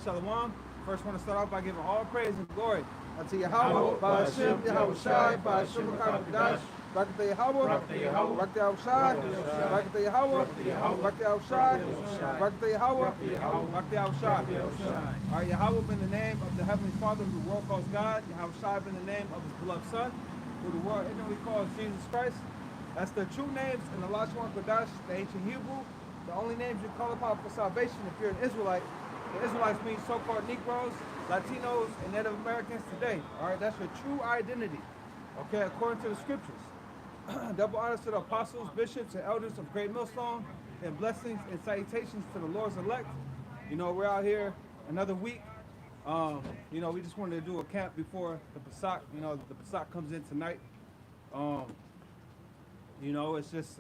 Shalom. First, want to start off by giving all praise and glory unto Yahweh, by Hashem, Yahweh Shai, by Hashem, Kadash, Rakata Yahweh, Rakata Yahweh Shai, Rakata Yahweh, Rakata Yahweh Shai, Rakata Yahweh, Rakata Yahweh Shai. All right, Yahweh been the name of the Heavenly Father who the world calls God. Yahweh Shai been the name of his beloved Son, who the world ignorantly calls Jesus Christ. That's the true names in the Lashon Kodash, the ancient Hebrew. The only names you call upon for salvation if you're an Israelite. The Israelites mean so-called Negroes, Latinos, and Native Americans today. All right, that's your true identity. Okay, according to the scriptures. Double honors to the apostles, bishops, and elders of Great Millstone, and blessings and salutations to the Lord's elect. You know, we're out here another week. You know, we just wanted to do a camp before the Pesach. You know, the Pesach comes in tonight. You know, it's just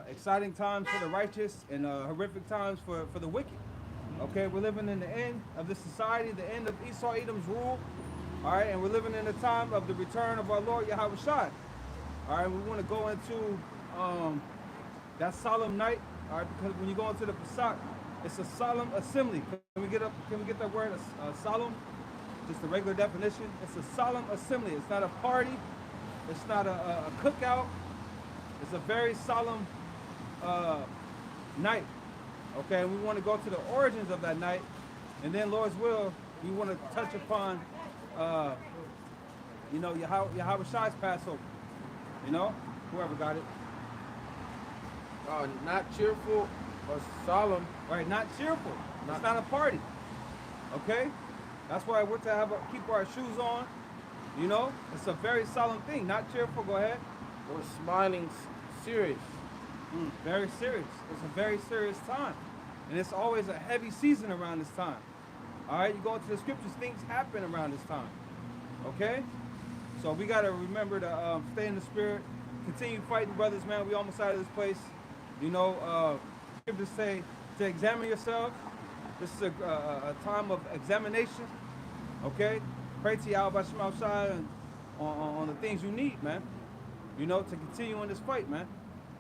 exciting times for the righteous and horrific times for the wicked. Okay, we're living in the end of this society, the end of Esau Edom's rule. All right, and we're living in the time of the return of our Lord Yahweh Shai. All right, we want to go into that solemn night. All right, because when you go into the Pesach, it's a solemn assembly. Can we get that word solemn? Just a regular definition. It's a solemn assembly. It's not a party. It's not a cookout. It's a very solemn night. Okay, and we want to go to the origins of that night, and then Lord's will, we want to touch upon, you know, Yahweh Shai's Passover. You know, whoever got it. Not cheerful or solemn. Right, not cheerful. It's not a party. Okay, that's why we're to keep our shoes on. You know, it's a very solemn thing. Not cheerful. Go ahead. Or smiling, serious. Very serious. It's a very serious time. And it's always a heavy season around this time. All right, you go into the scriptures, things happen around this time. Okay? So we got to remember to stay in the spirit, continue fighting, brothers, man. We almost out of this place. You know, scriptures say to examine yourselves. This is a time of examination. Okay? Pray to Yahweh Shema Shai on the things you need, man. You know, to continue in this fight, man.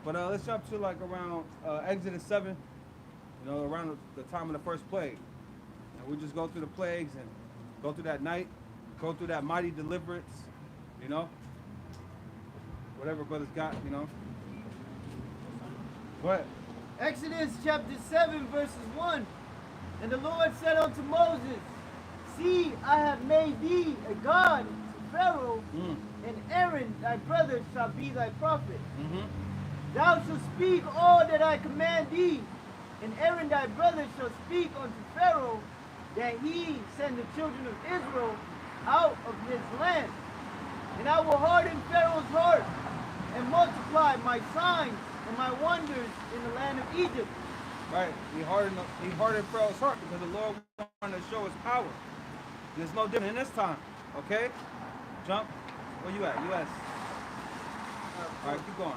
But let's jump to like around Exodus 7, you know, around the time of the first plague. And we just go through the plagues and go through that night, go through that mighty deliverance, you know. Whatever brothers got, you know. What? Exodus chapter 7, verses 1. And the Lord said unto Moses, See, I have made thee a god to Pharaoh, and Aaron thy brother shall be thy prophet. Thou shalt speak all that I command thee, and Aaron thy brother shall speak unto Pharaoh, that he send the children of Israel out of his land. And I will harden Pharaoh's heart, and multiply my signs and my wonders in the land of Egypt. Right, he hardened Pharaoh's heart because the Lord wanted to show his power. And it's no different in this time, okay? Jump. Where you at? U.S. All right, keep going.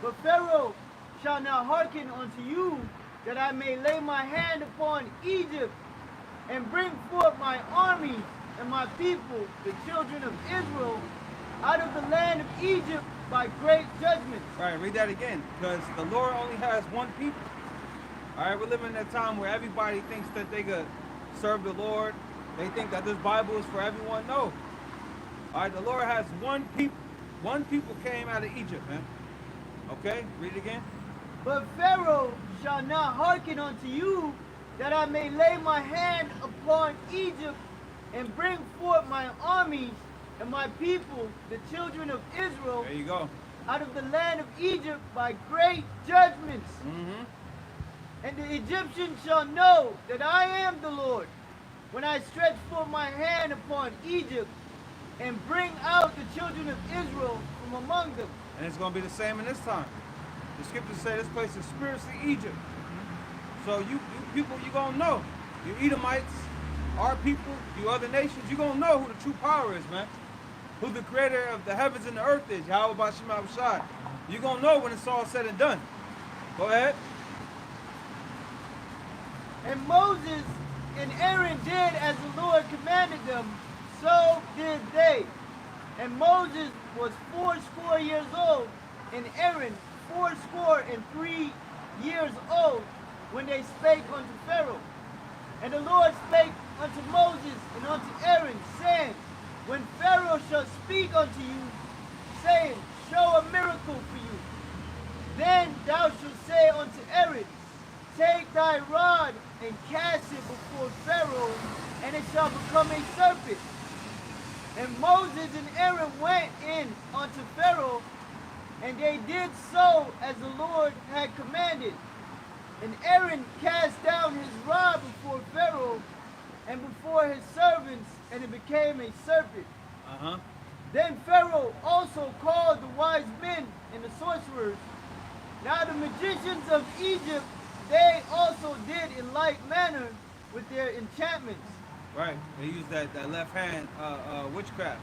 But Pharaoh shall not hearken unto you, that I may lay my hand upon Egypt, and bring forth my armies and my people, the children of Israel, out of the land of Egypt by great judgments. All right, read that again, because the Lord only has one people. All right, we're living in a time where everybody thinks that they could serve the Lord. They think that this Bible is for everyone. No. All right, the Lord has one people. One people came out of Egypt, man. Okay, read it again. But Pharaoh shall not hearken unto you, that I may lay my hand upon Egypt, and bring forth my armies and my people, the children of Israel, there you go, out of the land of Egypt by great judgments. And the Egyptians shall know that I am the Lord, when I stretch forth my hand upon Egypt, and bring out the children of Israel from among them. And it's going to be the same in this time. The scriptures say this place is spiritually Egypt. So you people, you're going to know. You Edomites, our people, you other nations, you're going to know who the true power is, man. Who the creator of the heavens and the earth is, Yahweh Shema Shai. You're going to know when it's all said and done. Go ahead. And Moses and Aaron did as the Lord commanded them, so did they. And Moses was 80 years old, and Aaron 83 years old, when they spake unto Pharaoh. And the Lord spake unto Moses and unto Aaron, saying, When Pharaoh shall speak unto you, saying, Show a miracle for you, then thou shalt say unto Aaron, Take thy rod and cast it before Pharaoh, and it shall become a serpent. And Moses and Aaron went in unto Pharaoh, and they did so as the Lord had commanded. And Aaron cast down his rod before Pharaoh and before his servants, and it became a serpent. Then Pharaoh also called the wise men and the sorcerers. Now the magicians of Egypt, they also did in like manner with their enchantments. Right. They used that left hand witchcraft,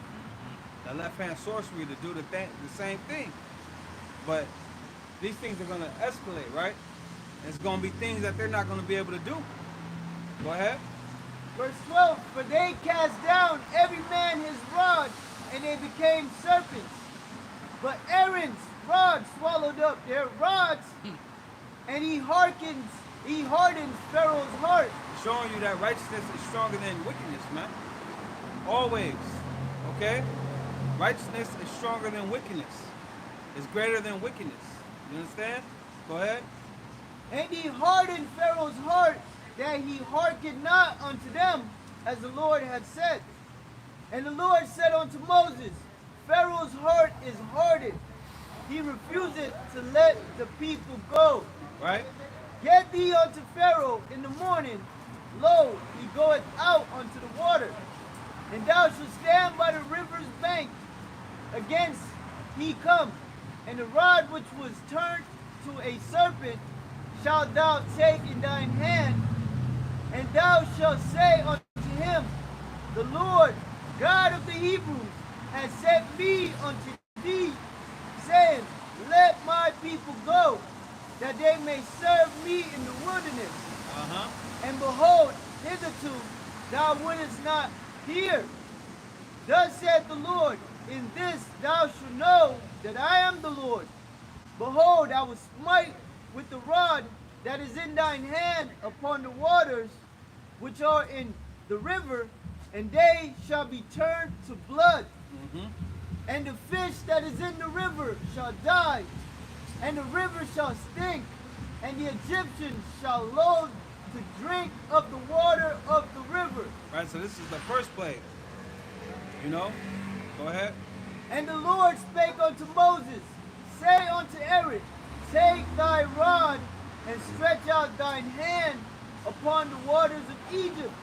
that left hand sorcery to do the same thing. But these things are going to escalate, right? It's going to be things that they're not going to be able to do. Go ahead. Verse 12, For they cast down every man his rod, and they became serpents. But Aaron's rod swallowed up their rods, and he hardens Pharaoh's heart. Showing you that righteousness is stronger than wickedness, man. Always. Okay? Righteousness is stronger than wickedness. It's greater than wickedness. You understand? Go ahead. And he hardened Pharaoh's heart, that he hearkened not unto them, as the Lord had said. And the Lord said unto Moses, Pharaoh's heart is hardened. He refuseth to let the people go. Right? Get thee unto Pharaoh in the morning. Lo, he goeth out unto the water. And thou shalt stand by the river's bank against he come. And the rod which was turned to a serpent shalt thou take in thine hand. And thou shalt say unto him, The Lord, God of the Hebrews, has sent me unto thee, saying, Let my people go, that they may serve me in the wilderness. And behold, hitherto thou wouldest not hear. Thus saith the Lord, In this thou shalt know that I am the Lord. Behold, I will smite with the rod that is in thine hand upon the waters which are in the river, and they shall be turned to blood. And the fish that is in the river shall die, and the river shall stink, and the Egyptians shall loathe to drink of the water of the river. Right, so this is the first plague. You know? Go ahead. And the Lord spake unto Moses, Say unto Aaron, Take thy rod and stretch out thine hand upon the waters of Egypt,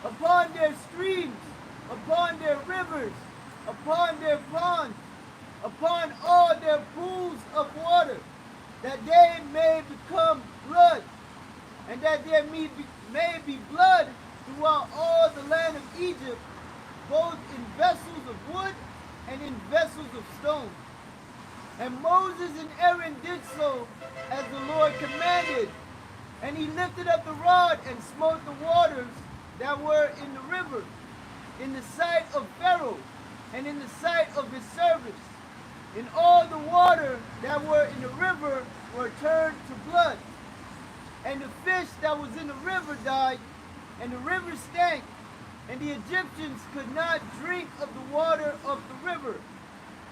upon their streams, upon their rivers, upon their ponds, upon all their pools of water, that they may become blood, and that there may be blood throughout all the land of Egypt, both in vessels of wood and in vessels of stone. And Moses and Aaron did so as the Lord commanded. And he lifted up the rod and smote the waters that were in the river, in the sight of Pharaoh, and in the sight of his servants. And all the water that were in the river were turned to blood. And the fish that was in the river died, and the river stank, and the Egyptians could not drink of the water of the river.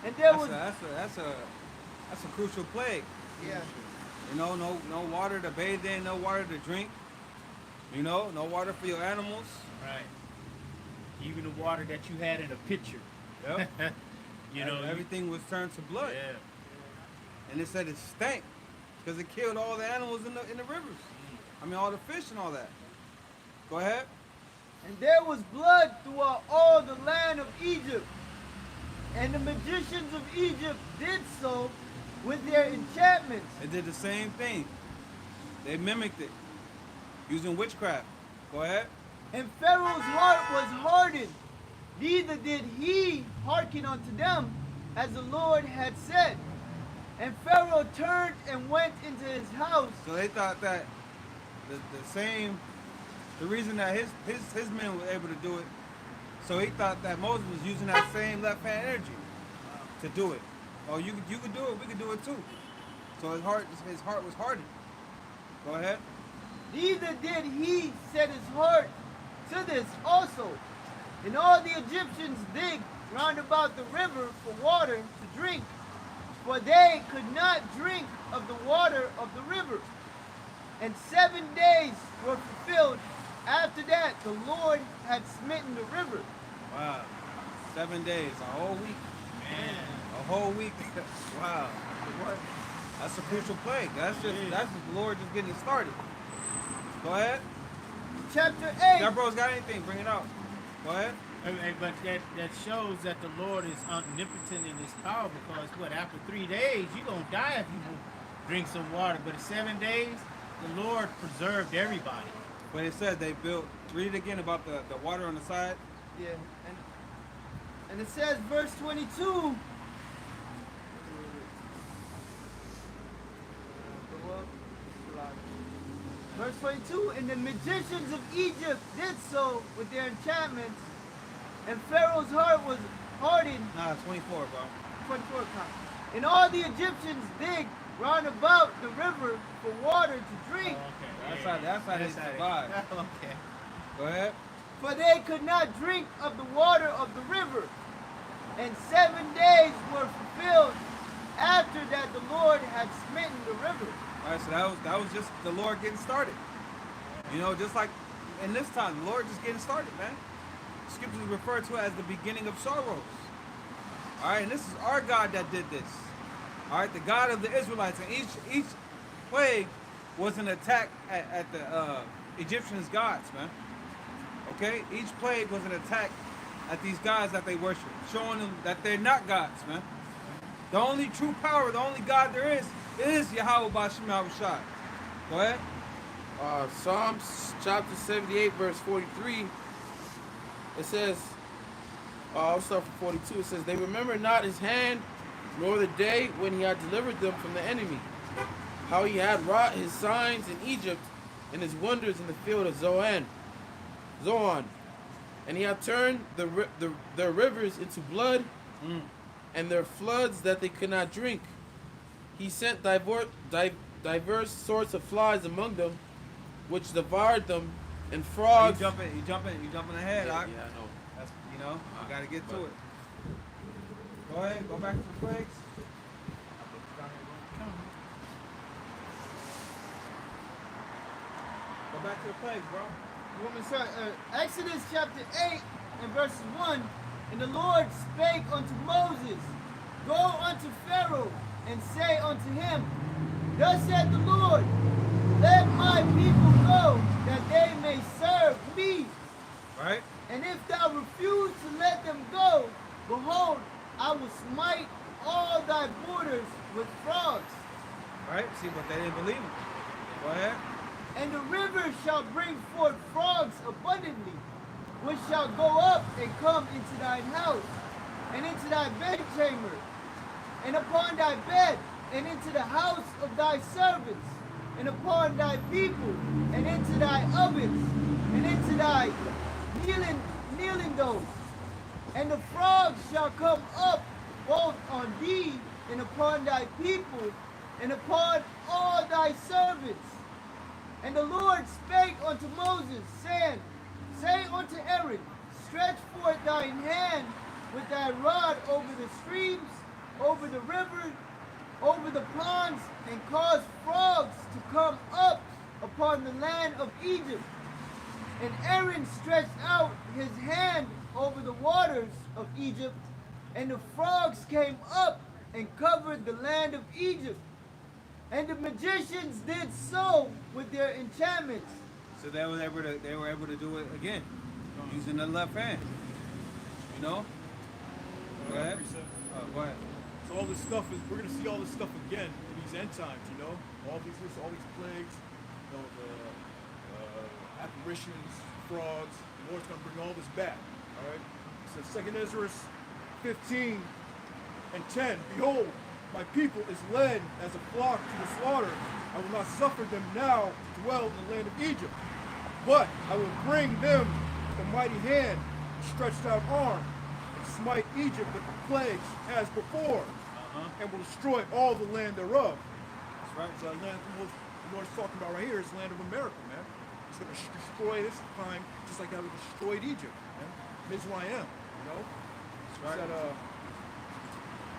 And there that's a crucial plague. Yeah. You know, no water to bathe in, no water to drink. You know, no water for your animals. Right. Even the water that you had in a pitcher. Yep. You know, everything was turned to blood. Yeah. And it said it stank because it killed all the animals in the rivers. I mean, all the fish and all that. Go ahead. And there was blood throughout all the land of Egypt. And the magicians of Egypt did so with their enchantments. They did the same thing. They mimicked it using witchcraft. Go ahead. And Pharaoh's heart was hardened, neither did he hearken unto them, as the Lord had said. And Pharaoh turned and went into his house. So they thought that the reason that his men were able to do it, so he thought that Moses was using that same left hand energy to do it. Oh, you could do it, we could do it too. So his heart was hardened. Go ahead. Neither did he set his heart to this also. And all the Egyptians digged round about the river for water to drink, for they could not drink of the water of the river. And 7 days were fulfilled after that the Lord had smitten the river. Wow. 7 days, a whole week. Man. A whole week. Wow. What? That's a crucial plague. That's just the Lord just getting started. Go ahead. Chapter 8. That bro's got anything, bring it out. Go ahead. But that shows that the Lord is omnipotent in his power, because after 3 days you're gonna die if you drink some water. But in 7 days, the Lord preserved everybody. But it said they built, read it again about the water on the side. Yeah. And it says, verse 22. Verse 22, and the magicians of Egypt did so with their enchantments, and Pharaoh's heart was hardened. Nah, 24, bro. 24 count. And all the Egyptians digged round about the river for water to drink. Oh, okay. That's how they survived. Okay. Go ahead. For they could not drink of the water of the river. And 7 days were fulfilled after that the Lord had smitten the river. All right, so that was just the Lord getting started. You know, just like in this time, the Lord just getting started, man. Scriptures refer to it as the beginning of sorrows. All right, and this is our God that did this. All right, the God of the Israelites, and each plague was an attack at the Egyptians' gods, man. Okay, each plague was an attack at these gods that they worship, showing them that they're not gods, man. The only true power, the only God there is Yahweh B'Shem Yahushai. Go ahead. Psalms chapter 78, verse 43. It says, I'll start from 42. It says, they remember not his hand, nor the day when he had delivered them from the enemy, how he had wrought his signs in Egypt, and his wonders in the field of Zoan. And he had turned their rivers into blood, and their floods that they could not drink. He sent diverse sorts of flies among them, which devoured them, and frogs. You jumping ahead. Yeah, I Ak. know. That's, I gotta get to it. Go ahead, go back to the plagues. Go back to the plagues, bro. You want me to start? Exodus chapter 8 and verse 1. And the Lord spake unto Moses, go unto Pharaoh, and say unto him, thus said the Lord, let my people go, that they may serve me. Right? And if thou refuse to let them go, behold, I will smite all thy borders with frogs. Right? See, but they didn't believe him. Go ahead. And the river shall bring forth frogs abundantly, which shall go up and come into thine house, and into thy bedchamber, and upon thy bed, and into the house of thy servants, and upon thy people, and into thy ovens, and into thy kneeling doors. And the frogs shall come up both on thee, and upon thy people, and upon all thy servants. And the Lord spake unto Moses, saying, say unto Aaron, stretch forth thine hand with thy rod over the streams, over the rivers, over the ponds, and cause frogs to come up upon the land of Egypt. And Aaron stretched out his hand over the waters of Egypt, and the frogs came up and covered the land of Egypt. And the magicians did so with their enchantments. So they were able to do it again, using the left hand. You know? Go ahead. Go ahead. So all this stuff is, we're gonna see all this stuff again in these end times, all these plagues, the apparitions, frogs. The Lord's gonna bring all this back. All right. It says 2 Ezra 15 and 10. Behold, my people is led as a flock to the slaughter. I will not suffer them now to dwell in the land of Egypt, but I will bring them with a mighty hand, stretched out arm, and smite Egypt with the plagues as before, and will destroy all the land thereof. That's right. So that land, what the Lord's talking about right here is the land of America, man. He's going to destroy this time just like how he destroyed Egypt. Man. Mizraim, you know? He said,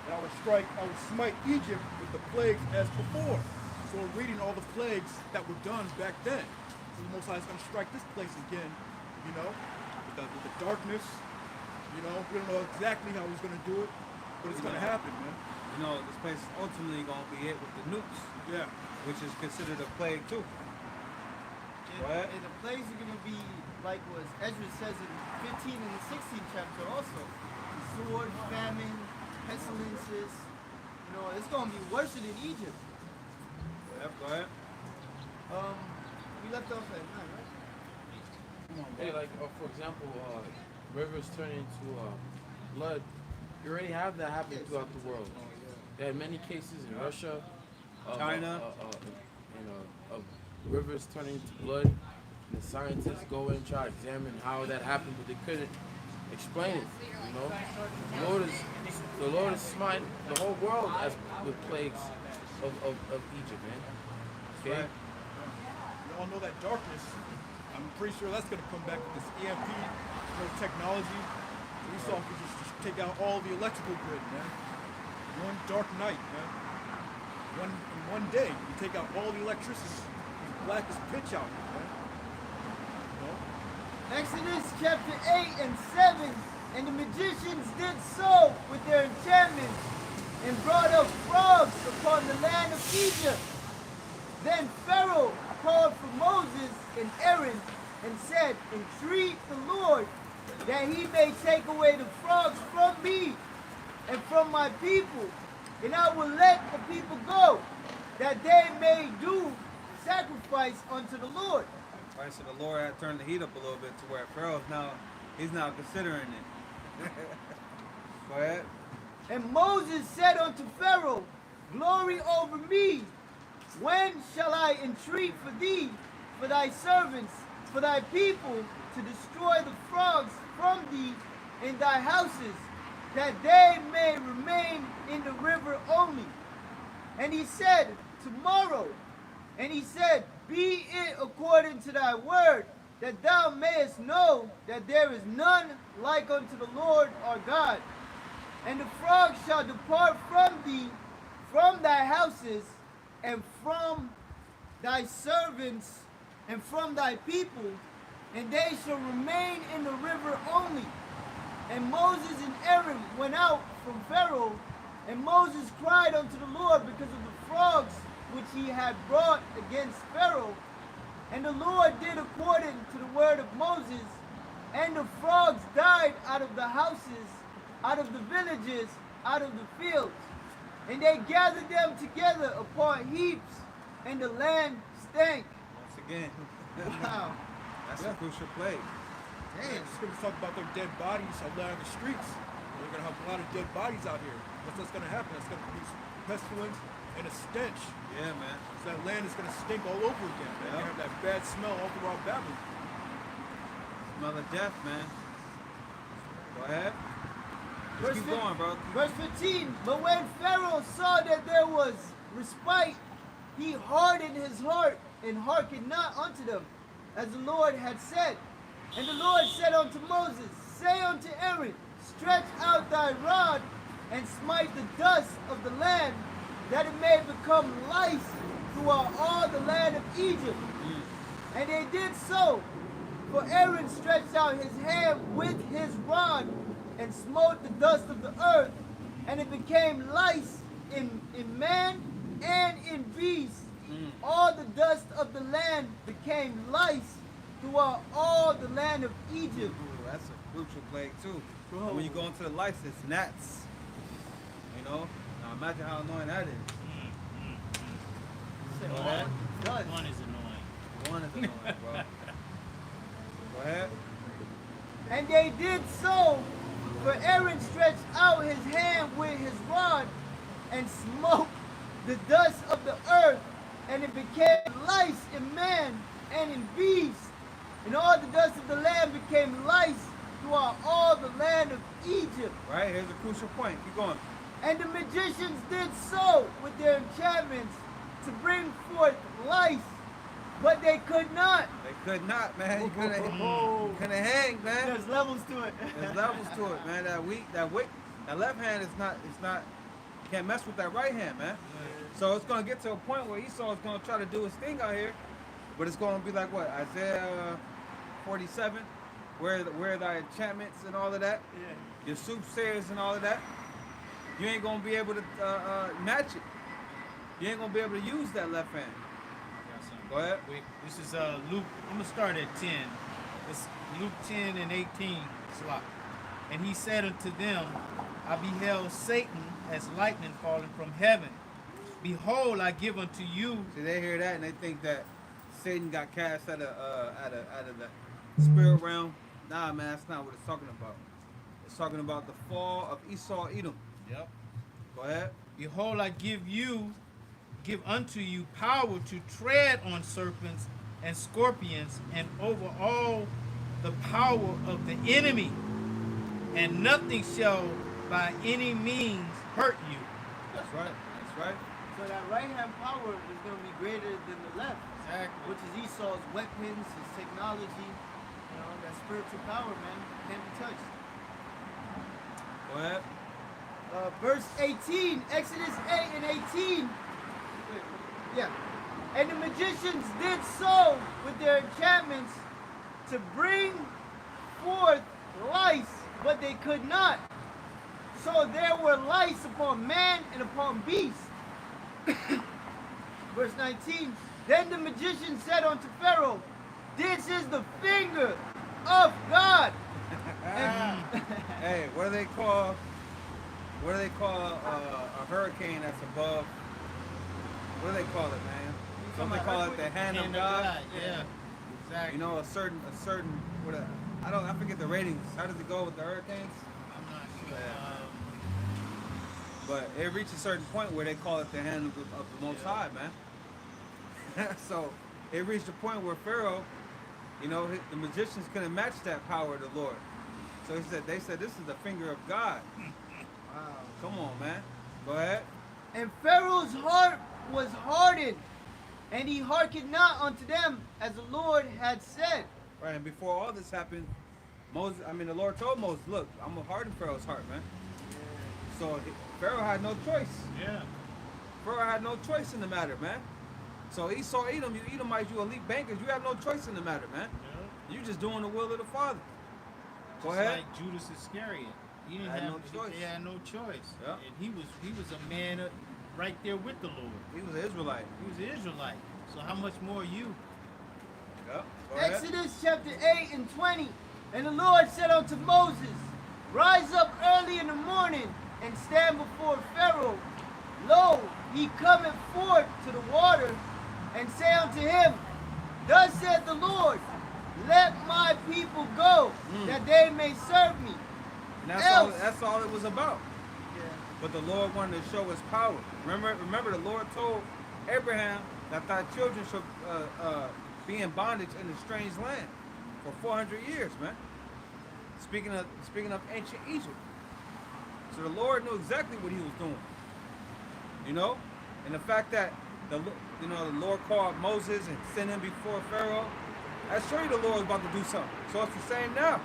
I will smite Egypt with the plagues as before. So we're reading all the plagues that were done back then. So the Most High is going to strike this place again, you know, with the darkness. You know, we don't know exactly how he's going to do it, but it's going to happen, man. You know, this place is ultimately going to be hit with the nukes. Yeah. Which is considered a plague too. And the plagues are going to be like what Ezra says in 15 and the 16th chapter also. Sword, famine, pestilences. You know, it's going to be worse than Egypt. Yep, go ahead. We left off at 9, right? Hey, like for example, rivers turning into blood. You already have that happening throughout the world. There are many cases in Russia, China, of rivers turning into blood. And the scientists go in and try to examine how that happened, but they couldn't explain it. You know, the Lord is smiting the whole world as with plagues of Egypt, man. Okay. Right. You all know that darkness. I'm pretty sure that's going to come back with this EMP technology. We saw could just take out all the electrical grid, man. One dark night, man. In one day, you take out all the electricity. It's black as pitch out here, man. You know? Exodus chapter 8 and 7. And the magicians did so with their enchantments and brought up frogs upon the land of Egypt. Then Pharaoh called for Moses and Aaron and said, entreat the Lord that he may take away the frogs from me and from my people, and I will let the people go, that they may do sacrifice unto the Lord. Right, so the Lord had turned the heat up a little bit to where Pharaoh's he's now considering it. Go ahead. And Moses said unto Pharaoh, glory over me. When shall I entreat for thee, for thy servants, for thy people, to destroy the frogs from thee in thy houses, that they may remain in the river only? And he said, tomorrow. And he said, be it according to thy word, that thou mayest know that there is none like unto the Lord our God. And the frogs shall depart from thee, from thy houses, and from thy servants, and from thy people, and they shall remain in the river only. And Moses and Aaron went out from Pharaoh, and Moses cried unto the Lord because of the frogs which he had brought against Pharaoh. And the Lord did according to the word of Moses, and the frogs died out of the houses, out of the villages, out of the fields. And they gathered them together upon heaps, and the land stank. Once again. Wow. That's a crucial plague. Damn. It's going to talk about their dead bodies out there on the streets. We're going to have a lot of dead bodies out here. What's going to happen? It's going to produce pestilence and a stench. Yeah, man. So that land is going to stink all over again. Man. You have that bad smell all throughout Babylon. Smell of death, man. Go ahead. Verse Keep going, bro. Verse 15, but when Pharaoh saw that there was respite, he hardened his heart and hearkened not unto them, as the Lord had said. And the Lord said unto Moses, say unto Aaron, stretch out thy rod and smite the dust of the land, that it may become lice throughout all the land of Egypt. And they did so. For Aaron stretched out his hand with his rod and smote the dust of the earth, and it became lice in man and in beast. All the dust of the land became lice throughout all the land of Egypt. Ooh, that's a crucial plague too. Bro. When you go into the lice, it's gnats. You know? Now imagine how annoying that is. Go ahead. One is annoying. One is annoying, bro. Go ahead. And they did so, for Aaron stretched out his hand with his rod and smote the dust of the earth, and it became lice in man and in beast. And all the dust of the land became lice throughout all the land of Egypt. Right, here's a crucial point. Keep going. And the magicians did so with their enchantments to bring forth lice, but they could not. They could not, man. You couldn't hang, man. There's levels to it. There's levels to it, man. That left hand is not, can't mess with that right hand, man. So it's gonna get to a point where Esau is gonna try to do his thing out here, but it's gonna be like what, Isaiah 47, where thy enchantments and all of that, your soothsayers and all of that. You ain't gonna be able to match it. You ain't gonna be able to use that left hand. Go ahead. This is Luke. I'm gonna start at 10. It's Luke 10 and 18. Slop. And he said unto them, I beheld Satan as lightning falling from heaven. Behold, I give unto you. See, they hear that and they think that Satan got cast out of the spirit realm. Nah, man, that's not what it's talking about. It's talking about the fall of Esau, Edom. Yep. Go ahead. Behold, I give unto you power to tread on serpents and scorpions and over all the power of the enemy, and nothing shall by any means hurt you. That's right. That's right. So that right hand power is going to be greater than the left. Exactly. Which is Esau's weapons, his technology, that spiritual power, man, can't be touched. Go ahead. Verse 18, Exodus 8 and 18. Yeah. And the magicians did so with their enchantments to bring forth lice, but they could not. So there were lice upon man and upon beast. Verse 19. Then the magician said unto Pharaoh, this is the finger of God. Hey, what do they call a hurricane that's above? What do they call it, man? Some they call it the hand of God. Yeah, exactly. You know, a certain I forget the ratings. How does it go with the hurricanes? I'm not sure. But it reached a certain point where they call it the hand of the Most High, man. So it reached a point where Pharaoh, the magicians couldn't match that power of the Lord. So they said, this is the finger of God. Wow. Come on, man. Go ahead. And Pharaoh's heart was hardened, and he hearkened not unto them as the Lord had said. Right, and before all this happened, the Lord told Moses, look, I'm going to harden Pharaoh's heart, man. So Pharaoh had no choice. Yeah. Pharaoh had no choice in the matter, man. So Esau, Edom, you Edomites, you elite bankers, you have no choice in the matter, man. Yeah. You're just doing the will of the Father. Go Just ahead. like Judas Iscariot. He didn't Had have no choice. He had no choice. Yeah. And he was a man right there with the Lord. He was an Israelite. He was an Israelite. So how much more you? Yep. Go ahead. Exodus chapter 8 and 20. And the Lord said unto Moses, rise up early in the morning and stand before Pharaoh. Lo, he cometh forth to the water, and say unto him, thus saith the Lord, let my people go, that they may serve me. And that's all it was about. Yeah. But the Lord wanted to show his power. Remember the Lord told Abraham that thy children shall be in bondage in a strange land for 400 years, man. Speaking of ancient Egypt. So the Lord knew exactly what he was doing. And the fact that the Lord called Moses and sent him before Pharaoh, I show you the Lord is about to do something. So it's the same now.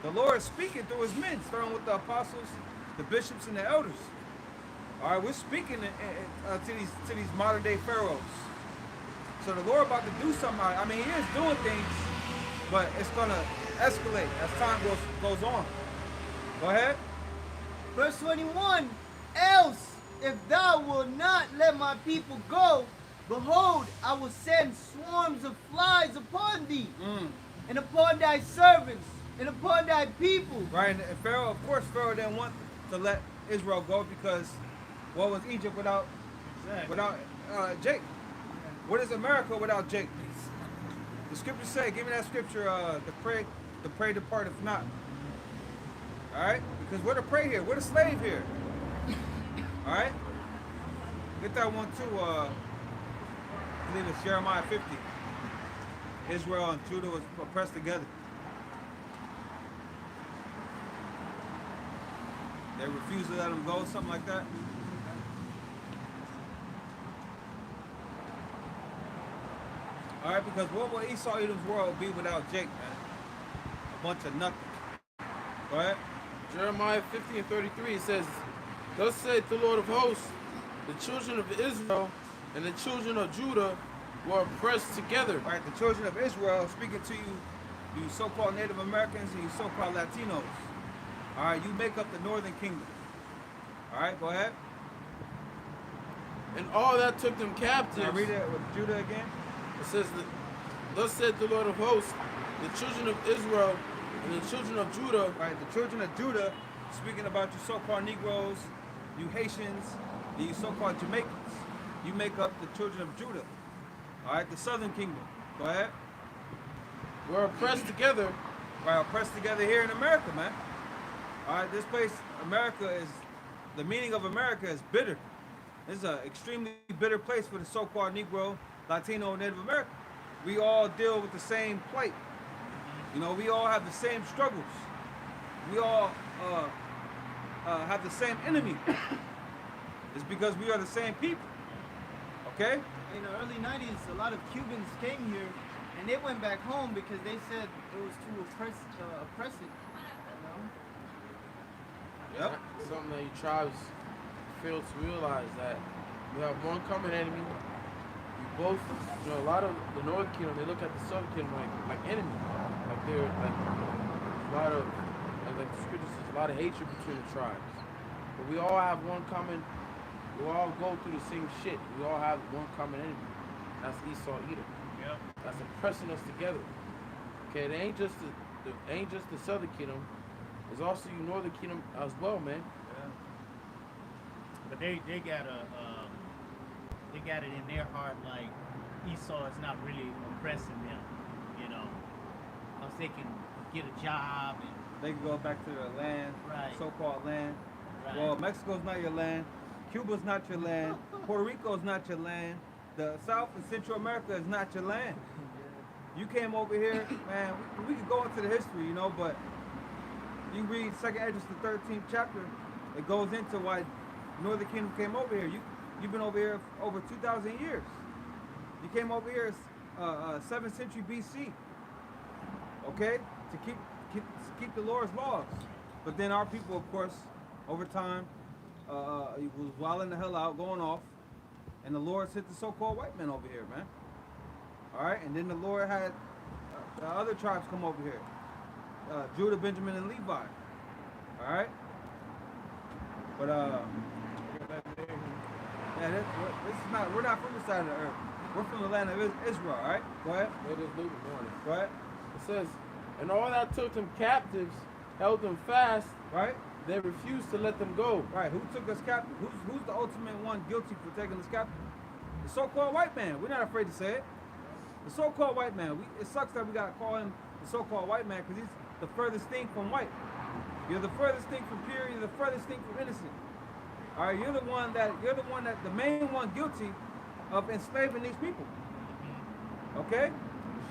The Lord is speaking through his men, starting with the apostles, the bishops, and the elders. All right, we're speaking to these modern day pharaohs. So the Lord about to do something. I mean, he is doing things, but it's gonna escalate as time goes on. Go ahead. Verse 21, else if thou wilt not let my people go, behold, I will send swarms of flies upon thee, and upon thy servants, and upon thy people. Right, and Pharaoh, of course, Pharaoh didn't want to let Israel go because what was Egypt without Jacob? What is America without Jacob? The scriptures say, give me that scripture, the prey departeth not. All right, because we're the prey here, we're the slave here. All right, get that one too. I believe it's Jeremiah 50. Israel and Judah was oppressed together. They refused to let them go, something like that. All right, because what will Esau Edom's world be without Jake, man? A bunch of nothing. Go ahead. Jeremiah 50 and 33, it says, Thus saith the Lord of hosts, the children of Israel and the children of Judah were oppressed together. All right, the children of Israel speaking to you, you so-called Native Americans and you so-called Latinos. All right, you make up the northern kingdom. All right, go ahead. And all that took them captives. Now read it with Judah again. It says, Thus said the Lord of hosts, the children of Israel and the children of Judah. All right, the children of Judah, speaking about you so-called Negroes, you Haitians, and you so-called Jamaicans. You make up the children of Judah. All right, the southern kingdom. Go ahead. Were oppressed together. Right, oppressed together here in America, man. All right, this place, America, is, the meaning of America is bitter. This is an extremely bitter place for the so-called Negro, Latino, Native American. We all deal with the same plight. You know, we all have the same struggles. We all have the same enemy. It's because we are the same people. Okay? In the early 90s, a lot of Cubans came here, and they went back home because they said it was too oppressive. You know? Yep. Something that you tribes fail to realize, that you have one common enemy. You both, you know, a lot of the North Kingdom, they look at the Southern Kingdom like enemy. Like they're like a lot of, like the scripture says, a lot of hatred between the tribes. But we all have one common, we all go through the same shit. We all have one common enemy. That's Esau Edom. Yep. That's oppressing us together. Okay, it ain't just the Southern Kingdom. There's also your Northern Kingdom as well, man. Yeah. But they got it in their heart like Esau is not really oppressing them, you know, because they can get a job and They can go back to their land, Right. so-called land. Right. Well, Mexico's not your land. Cuba's not your land. Puerto Rico's not your land. The South and Central America is not your land. You came over here, man, we could go into the history, you know, but you read 2nd Esdras, the 13th chapter, it goes into why Northern Kingdom came over here. You've been over here over 2,000 years. You came over here 7th century BC, okay, to keep the Lord's laws. But then our people, of course, over time, was wilding the hell out, going off, and the Lord sent the so-called white men over here, man. All right, and then the Lord had the other tribes come over here, Judah, Benjamin, and Levi. All right, but yeah, this is not. We're not from the side of the earth. We're from the land of Israel. All right, go ahead. It is Luke morning. Go ahead. It says, and all that took them captives, held them fast. Right. They refused to let them go. Right. Who took us captive? Who's the ultimate one guilty for taking us captive? The so-called white man. We're not afraid to say it. The so-called white man. It sucks that we gotta call him the so-called white man because he's the furthest thing from white. You're the furthest thing from pure. You're the furthest thing from innocent. All right. You're the the main one guilty of enslaving these people. Okay.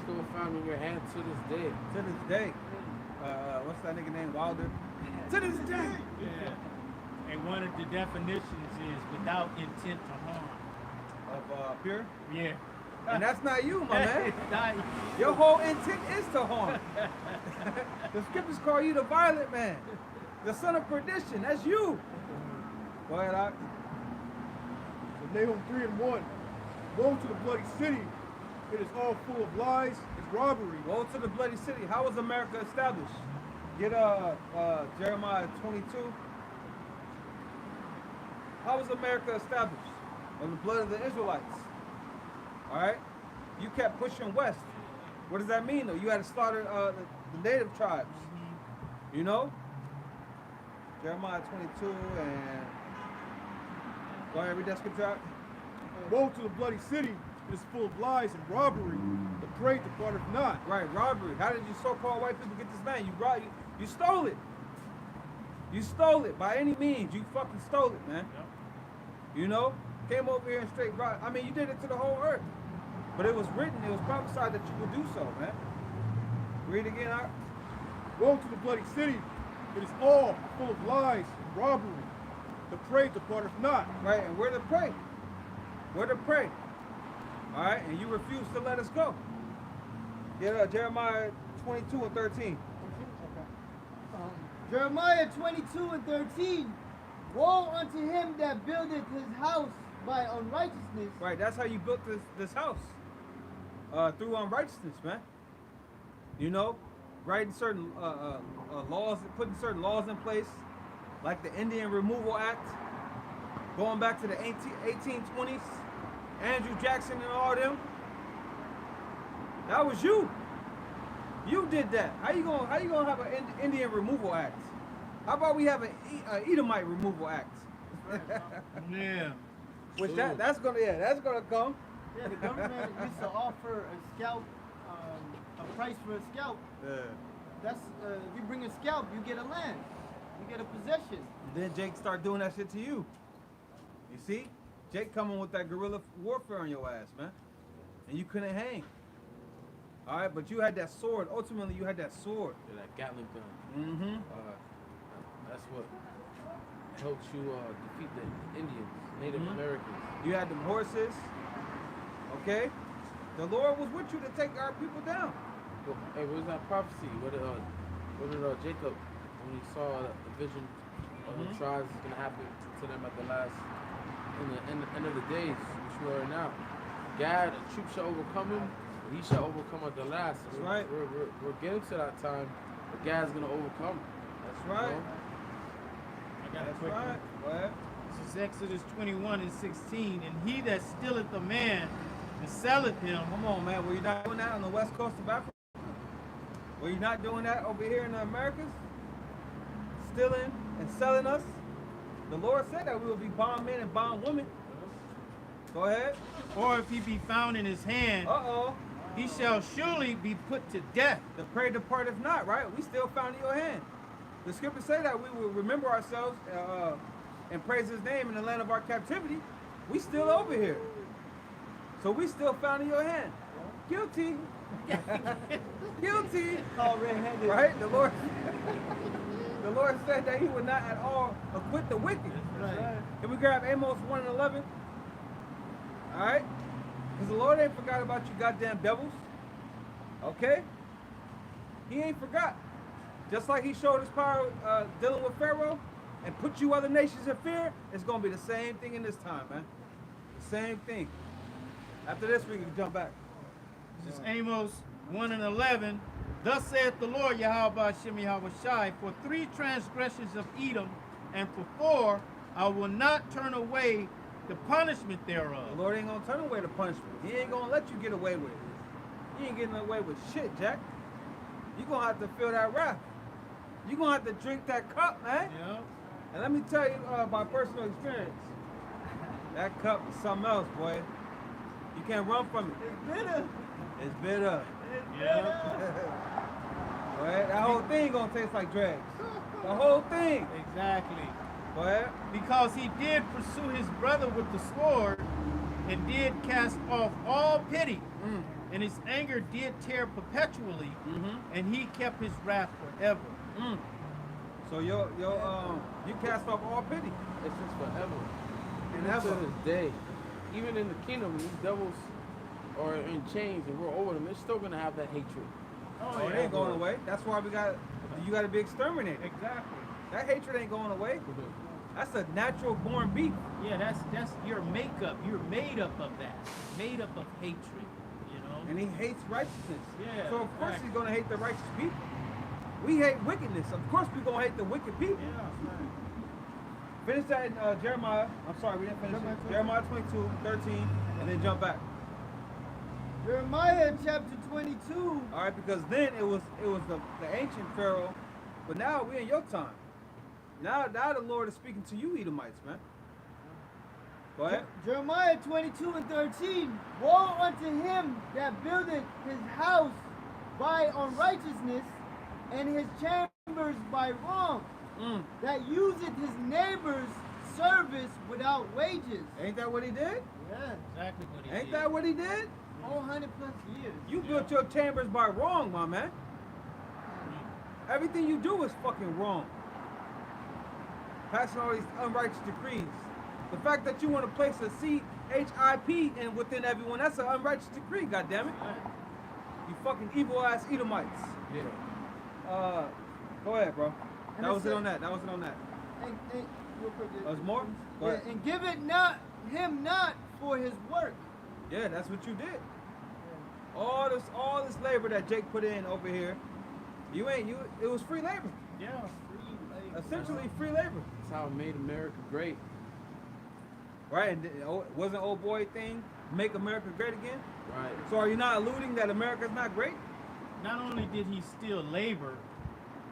Still found in your hand to this day. To this day. What's that nigga named Wilder? To this day. yeah. And one of the definitions is without intent to harm. Of pure. Yeah. And that's not you, my man. It's not- Your whole intent is to harm. The scriptures call you the violent man, the son of perdition. That's you. Go ahead, Doc. So Nahum 3:1. Woe to the bloody city. It is all full of lies and robbery. Woe to the bloody city. How was America established? Get Jeremiah 22. How was America established? On the blood of the Israelites. All right? You kept pushing west. What does that mean, though? You had to slaughter the native tribes. You know? Jeremiah 22 and... Go ahead, read that scripture out. Woe to the bloody city. It is full of lies and robbery. The prey departeth not. Right, robbery. How did you so-called white people get this land? You stole it. You stole it by any means. You fucking stole it, man. Yep. You know? Came over here and straight rob. I mean, you did it to the whole earth. But it was written, it was prophesied that you would do so, man. Read again, Art. Woe to the bloody city. It is all full of lies and robbery. The prey departeth not. Right, and where to pray? Where to pray? All right, and you refuse to let us go. Get Jeremiah 22 and 13. Jeremiah 22 and 13. Woe unto him that buildeth his house by unrighteousness. Right, that's how you built this house. Through unrighteousness, man. You know, writing certain laws, putting certain laws in place, like the Indian Removal Act, going back to the 1820s, Andrew Jackson and all them. That was you. You did that. How you gonna have an Indian Removal Act? How about we have an Edomite Removal Act? Yeah. Which that's gonna come. Yeah, the government used to offer a scalp, a price for a scalp. Yeah. That's if you bring a scalp, you get a land, you get a possession. Then Jake start doing that shit to you. You see, Jake coming with that guerrilla warfare on your ass, man, and you couldn't hang. All right, but you had that sword. Ultimately, you had that sword. Yeah, that Gatling gun. Mm-hmm. That's what helped you defeat the Indians, Native Americans. You had them horses. Okay, the Lord was with you to take our people down. Well, hey, what was that prophecy? What did Jacob, when he saw the vision of the tribes is gonna happen to them at the last, in the end of the days, which we are now. Gad, a troop shall overcome him. He shall overcome at the last. That's right. We're getting to that time, but Gad's gonna overcome. That's right. You know? I got a That's quick one. right. Go ahead. This is Exodus 21 and 16. And he that stealeth a man and selleth him. Come on, man. Were you not doing that on the west coast of Africa? Were you not doing that over here in the Americas? Stealing and selling us? The Lord said that we will be bondmen and bondwomen. Go ahead. Or if he be found in his hand, Uh-oh. he shall surely be put to death. The prey departeth not, right? We still found in your hand. The scriptures say that we will remember ourselves and praise his name in the land of our captivity. We still over here. So we still found in your hand. Guilty. Guilty. Called red-handed. Right? The Lord said that he would not at all acquit the wicked. Right. Can we grab Amos 1 and 11? All right? Because the Lord ain't forgot about you goddamn devils. Okay? He ain't forgot. Just like he showed his power dealing with Pharaoh and put you other nations in fear, it's going to be the same thing in this time, man. The same thing. After this, we can jump back. This is Amos 1 and 11. Thus saith the Lord Yahweh Shem Yahweh Shai, for 3 transgressions of Edom, and for 4 I will not turn away the punishment thereof. The Lord ain't going to turn away the punishment. He ain't going to let you get away with it. You ain't getting away with shit, Jack. You're going to have to feel that wrath. You're going to have to drink that cup, man. Yeah. And let me tell you by personal experience, that cup is something else, boy. You can't run from it. It's bitter. It's bitter. It's Yeah. bitter. Go ahead. That whole thing going to taste like dregs. The whole thing. Exactly. Go ahead. Because he did pursue his brother with the sword, and did cast off all pity, and his anger did tear perpetually, and he kept his wrath forever. So you cast off all pity. It's just forever. And Even that's to this day. Even in the kingdom, these devils are in chains and we're over them. They're still gonna have that hatred. Oh, it ain't going away. That's why you got to be exterminated. Exactly. That hatred ain't going away. That's a natural born beef. Yeah, that's your makeup. You're made up of that. Made up of hatred, you know? And he hates righteousness. Yeah, So of course exactly. he's gonna hate the righteous people. We hate wickedness. Of course we're gonna hate the wicked people. Yeah. Finish that in Jeremiah. I'm sorry, we didn't finish it. Jeremiah 22, 13, and then jump back. Jeremiah chapter 22. All right, because then it was the ancient Pharaoh, but now we're in your time. Now the Lord is speaking to you, Edomites, man. Go ahead. Jeremiah 22 and 13. Woe unto him that buildeth his house by unrighteousness, and his chambers by wrong, that useth his neighbor's service without wages. Ain't that what he did? Yeah, Exactly what he Ain't did. that what he did? 400 plus years. You built your chambers by wrong, my man. Everything you do is fucking wrong. Passing all these unrighteous decrees. The fact that you want to place a seat HIP and within everyone. That's an unrighteous decree, goddammit. You fucking evil ass Edomites. Yeah. Go ahead, bro. And That it was it said- on that. That was it on that. And real quick, There's more? Go yeah, ahead. and give it not him not for his work. Yeah, that's what you did. All this labor that Jake put in over here, it was free labor. Yeah. Essentially free labor. That's how it made America great. Right? And wasn't old boy thing make America great again? Right. So are you not alluding that America's not great? Not only did he steal labor,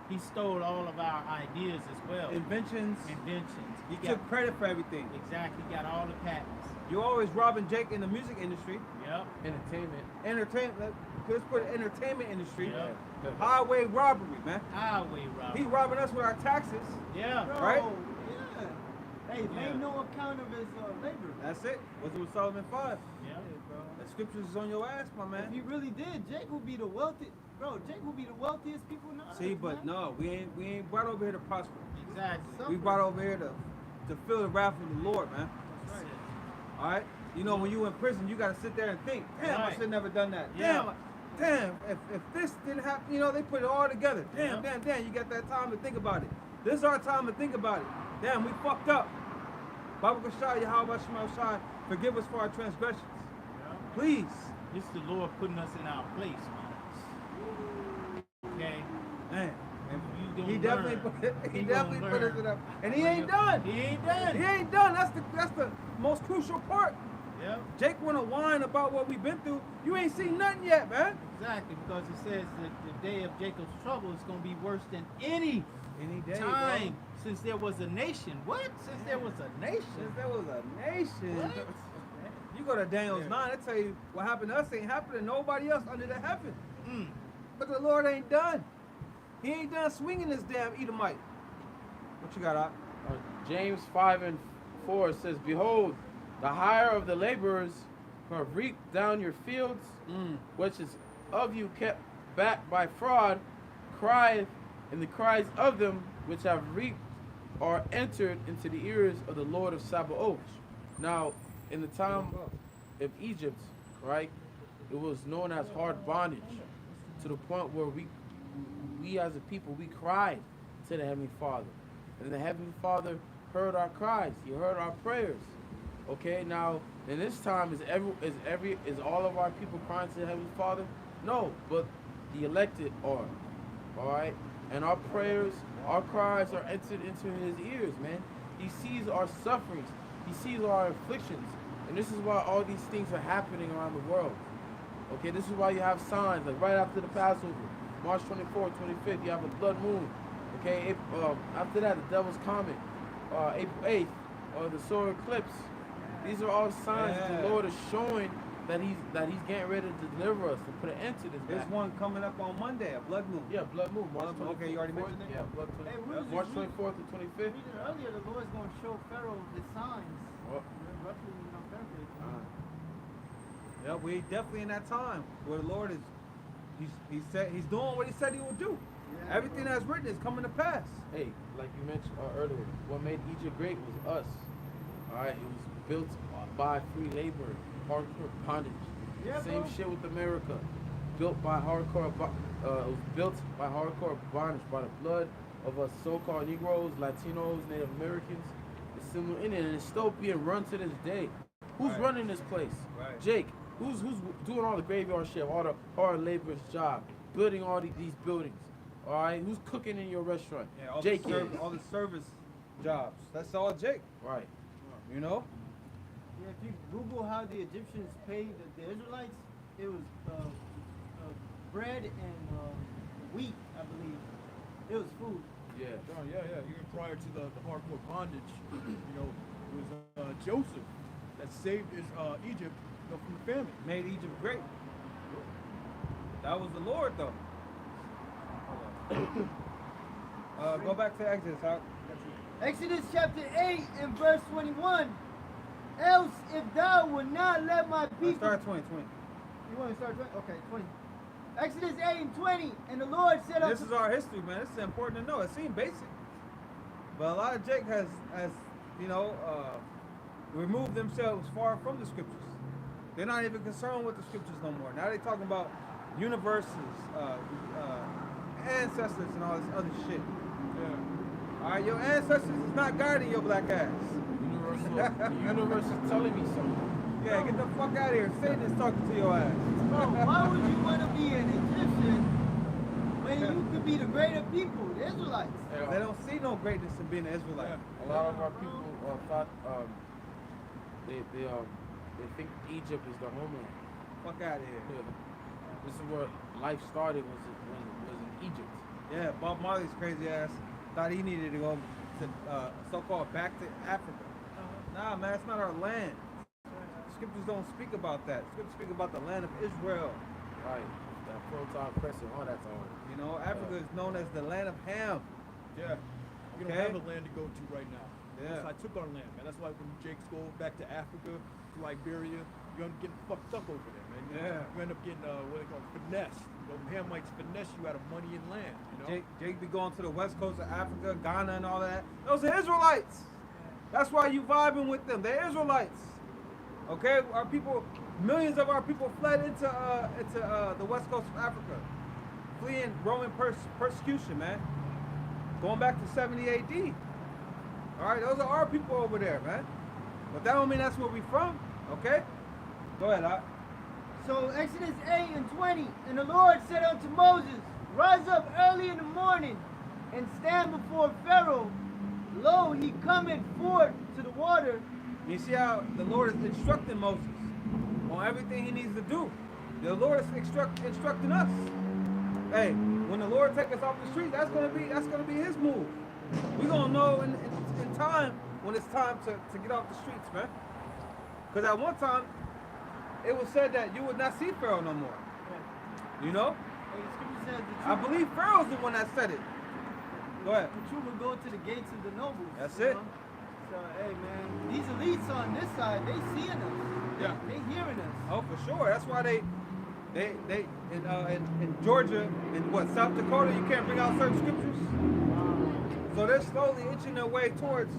he stole all of our ideas as well. Inventions. Inventions. He He took credit for everything. exactly got all the patents. You always robbing Jake in the music industry. Yep. Entertainment. Entertainment. Let's put it entertainment industry. Yeah. Highway robbery, man. Highway He robbery. robbing us with our taxes. Yeah. Bro, Right? Yeah. Hey, Yeah. made no account of his labor. That's it. Was it with Solomon 5? Yeah. bro. The scriptures is on your ass, my If man. he really did, Jake would be the wealthiest. Bro, Jake would be the wealthiest people in the See, earth, but man. no, we ain't brought over here to prosper. Exactly. We brought over here to feel the wrath of the Lord, man. That's it. All right. You know, when you in prison, you gotta sit there and think, damn, I Right. should never done that. Yeah. Damn, if this didn't happen, you know, they put it all together. Damn, Yeah. damn, you got that time to think about it. This is our time to think about it. Damn, we fucked up. Baba Kashai, Yahweh Shema Shai, forgive us for our transgressions. Yeah. Please. This is the Lord putting us in our place, man. Okay. Man. You He gonna definitely learn. put it, he You definitely gonna put us learn. in up. And he ain't done. He ain't done. He ain't done. That's the most crucial part. Yeah. Jake wanna whine about what we've been through. You ain't seen nothing yet, man. Exactly, because it says that the day of Jacob's trouble is going to be worse than any Any day, time since there was a nation. What? Since there was a nation? Since there was a nation. What? You go to Daniel's Yeah. 9, I tell you what happened to us ain't happening to nobody else under the heaven. Mm. But the Lord ain't done. He ain't done swinging this damn Edomite. What you got, Op? James 5:4 says, "Behold, the hire of the laborers who have reaped down your fields, which is of you kept back by fraud, crieth, and the cries of them which have reaped are entered into the ears of the Lord of Sabaoth." Now, in the time of Egypt, right, it was known as hard bondage, to the point where we as a people, we cried to the Heavenly Father. And the Heavenly Father heard our cries. He heard our prayers. Okay, now in this time is all of our people crying to the Heavenly Father? No, but the elected are. Alright? And our prayers, our cries are entered into his ears, man. He sees our sufferings. He sees our afflictions. And this is why all these things are happening around the world. Okay, this is why you have signs, like right after the Passover, March 24th, 25th, you have a blood moon. Okay, after that, the devil's comet, April 8th, the solar eclipse. These are all signs that the Lord is showing that he's getting ready to deliver us, to put an end to this. There's one coming up on Monday, a blood moon. Yeah, blood moon. March Blood moon. Okay, you already 24th, mentioned it? Yeah, blood Hey, moon. what was March it? 24th to 25th. Reading earlier, the Lord's going to show Pharaoh his signs. What? Roughly, paraphrasing. Yeah, we definitely in that time where the Lord is, he's doing what he said he would do. Yeah, Everything bro. that's written is coming to pass. Hey, like you mentioned earlier, what made Egypt great was us. All right, it was built by free labor, hardcore bondage. Yeah, Same bro. shit with America, built by hardcore. It was built by hardcore bondage, by the blood of us so-called Negroes, Latinos, Native Americans. It's similar in it, and it's still being run to this day. Who's Right. running this place? Right. Jake. Who's doing all the graveyard shit, all the hard labor's job, building all these buildings? All right, who's cooking in your restaurant? Yeah, all Jake the all the service jobs. That's all Jake. Right. You know? Yeah, if you Google how the Egyptians paid the Israelites, it was bread and wheat, I believe. It was food. Yeah. Oh, yeah. Even prior to the hardcore bondage, it was Joseph that saved Egypt from the famine. Made Egypt great. That was the Lord, though. Go back to Exodus. Exodus chapter 8 and verse 21. Else if thou would not let my Let's people... start 2020. You want to start 20? Okay, 20. Exodus 8 and 20. And the Lord said This is our history, man. This is important to know. It seems basic, but a lot of Jake has removed themselves far from the scriptures. They're not even concerned with the scriptures no more. Now they're talking about universes, ancestors, and all this other shit. Yeah. All right, your ancestors is not guiding your black ass. The universe is telling me something. Yeah, get the fuck out of here. Satan is talking to your ass. Bro, why would you want to be an Egyptian when you could be the greater people, the Israelites? They don't see no greatness in being an Israelite. A lot of our people thought they think Egypt is the homeland. Fuck out of here. Yeah. This is where life started was in Egypt. Yeah, Bob Marley's crazy ass thought he needed to go to so-called back to Africa. Nah, man, it's not our land. Scriptures don't speak about that. Scriptures speak about the land of Israel. Right. That Fertile Crescent, all that's on. You know, Africa is known as the land of Ham. Yeah. We don't Okay. have a land to go to right now. Yeah. So I took our land, man. That's why when Jakes go back to Africa, to Liberia, you end up getting fucked up over there, man. Yeah. You end up getting, what they call finesse. You know, Hamites finesse you out of money and land, you know? Jake be going to the west coast of Africa, Ghana and all that. Those are Israelites. That's why you vibing with them. They're Israelites. Okay? Our people, millions of our people fled into the west coast of Africa. Fleeing Roman persecution, man. Going back to 70 AD. All right, those are our people over there, man. But that don't mean that's where we from, okay? Go ahead, Doc. So Exodus 8 and 20, and the Lord said unto Moses, Rise up early in the morning, and stand before Pharaoh. Lo, he cometh forth to the water. You see how the Lord is instructing Moses on everything he needs to do. The Lord is instructing us. Hey, when the Lord take us off the street, that's gonna be his move. We're gonna know in time when it's time to get off the streets, man. Because at one time, it was said that you would not see Pharaoh no more. You know? Hey, the scripture says the I truth, believe Pharaoh's the one that said it. Go ahead. the truth will go to the gates of the nobles. That's you it. know? So, hey, man, these elites on this side, they seeing us. Yeah. They hearing us. Oh, for sure. That's why they in Georgia, in what, South Dakota, you can't bring out certain scriptures. So they're slowly inching their way towards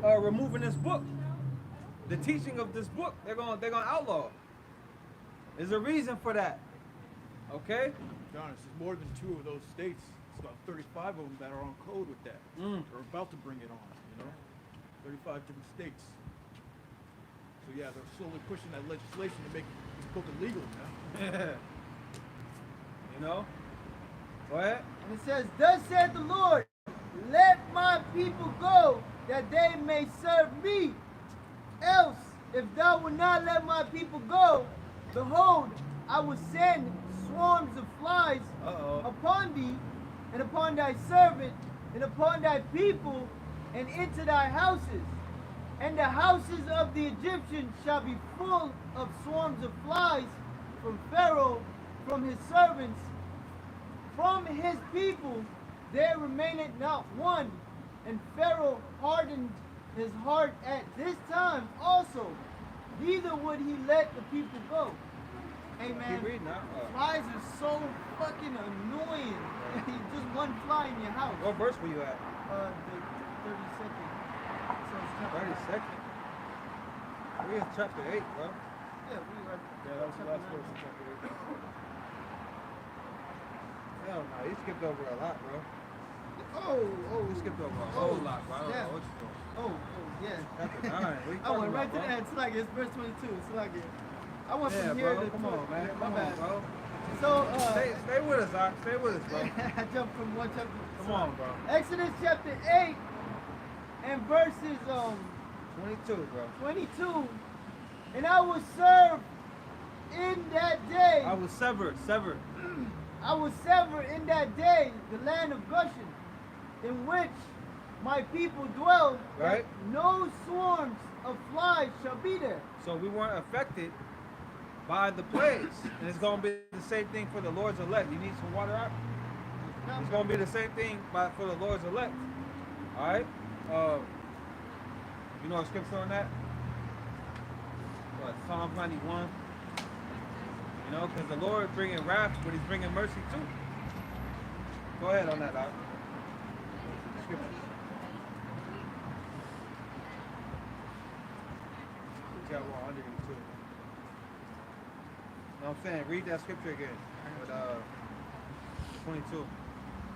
removing this book. The teaching of this book, they're gonna outlaw. There's a reason for that. Okay? To be honest, there's more than 2 of those states. It's about 35 of them that are on code with that. They're about to bring it on, you know? 35 different states. So yeah, they're slowly pushing that legislation to make this book illegal now. You know? Go ahead. And it says, Thus saith the Lord, Let my people go, that they may serve me. Else, if thou wilt not let my people go, behold, I will send swarms of flies upon thee, and upon thy servant, and upon thy people, and into thy houses. And the houses of the Egyptians shall be full of swarms of flies from Pharaoh, from his servants, from his people. There remaineth not one. And Pharaoh hardened his heart at this time also. Neither would he let the people go. Hey man, Keep reading now. flies are so fucking annoying. Just one fly in your house. What verse were you at? The 32nd. So it's chapter 32nd. We're in chapter 8, bro. Yeah, we are. Yeah, that was the last verse in chapter 8. Hell no, you skipped over a lot, bro. Oh, You skipped over a whole lot, bro. I don't yeah. know what you're doing. Oh, yeah. Chapter 9. What you I talking went right about, to bro? that. It's like it's verse 22. It's like I went Yeah, from here bro. to Come on, man. My Come bad. on, bro. So Stay with us, Doc. Stay with us, bro. I jumped from one chapter. Come on, bro. Exodus chapter 8 and verses 22, bro. 22. And I will serve in that day. I was severed. I will sever in that day the land of Goshen, in which my people dwell, Right. that no swarms of flies shall be there. So we weren't affected by the plagues. And it's going to be the same thing for the Lord's elect. You need some water out? It's going to be the same thing for the Lord's elect. All right? You know a scripture on that? What, Psalm 91? You know, because the Lord bringing wrath, but he's bringing mercy too. Go ahead on that, Doc. Scriptures. got one under you too. You know what I'm saying? Read that scripture again. With 22.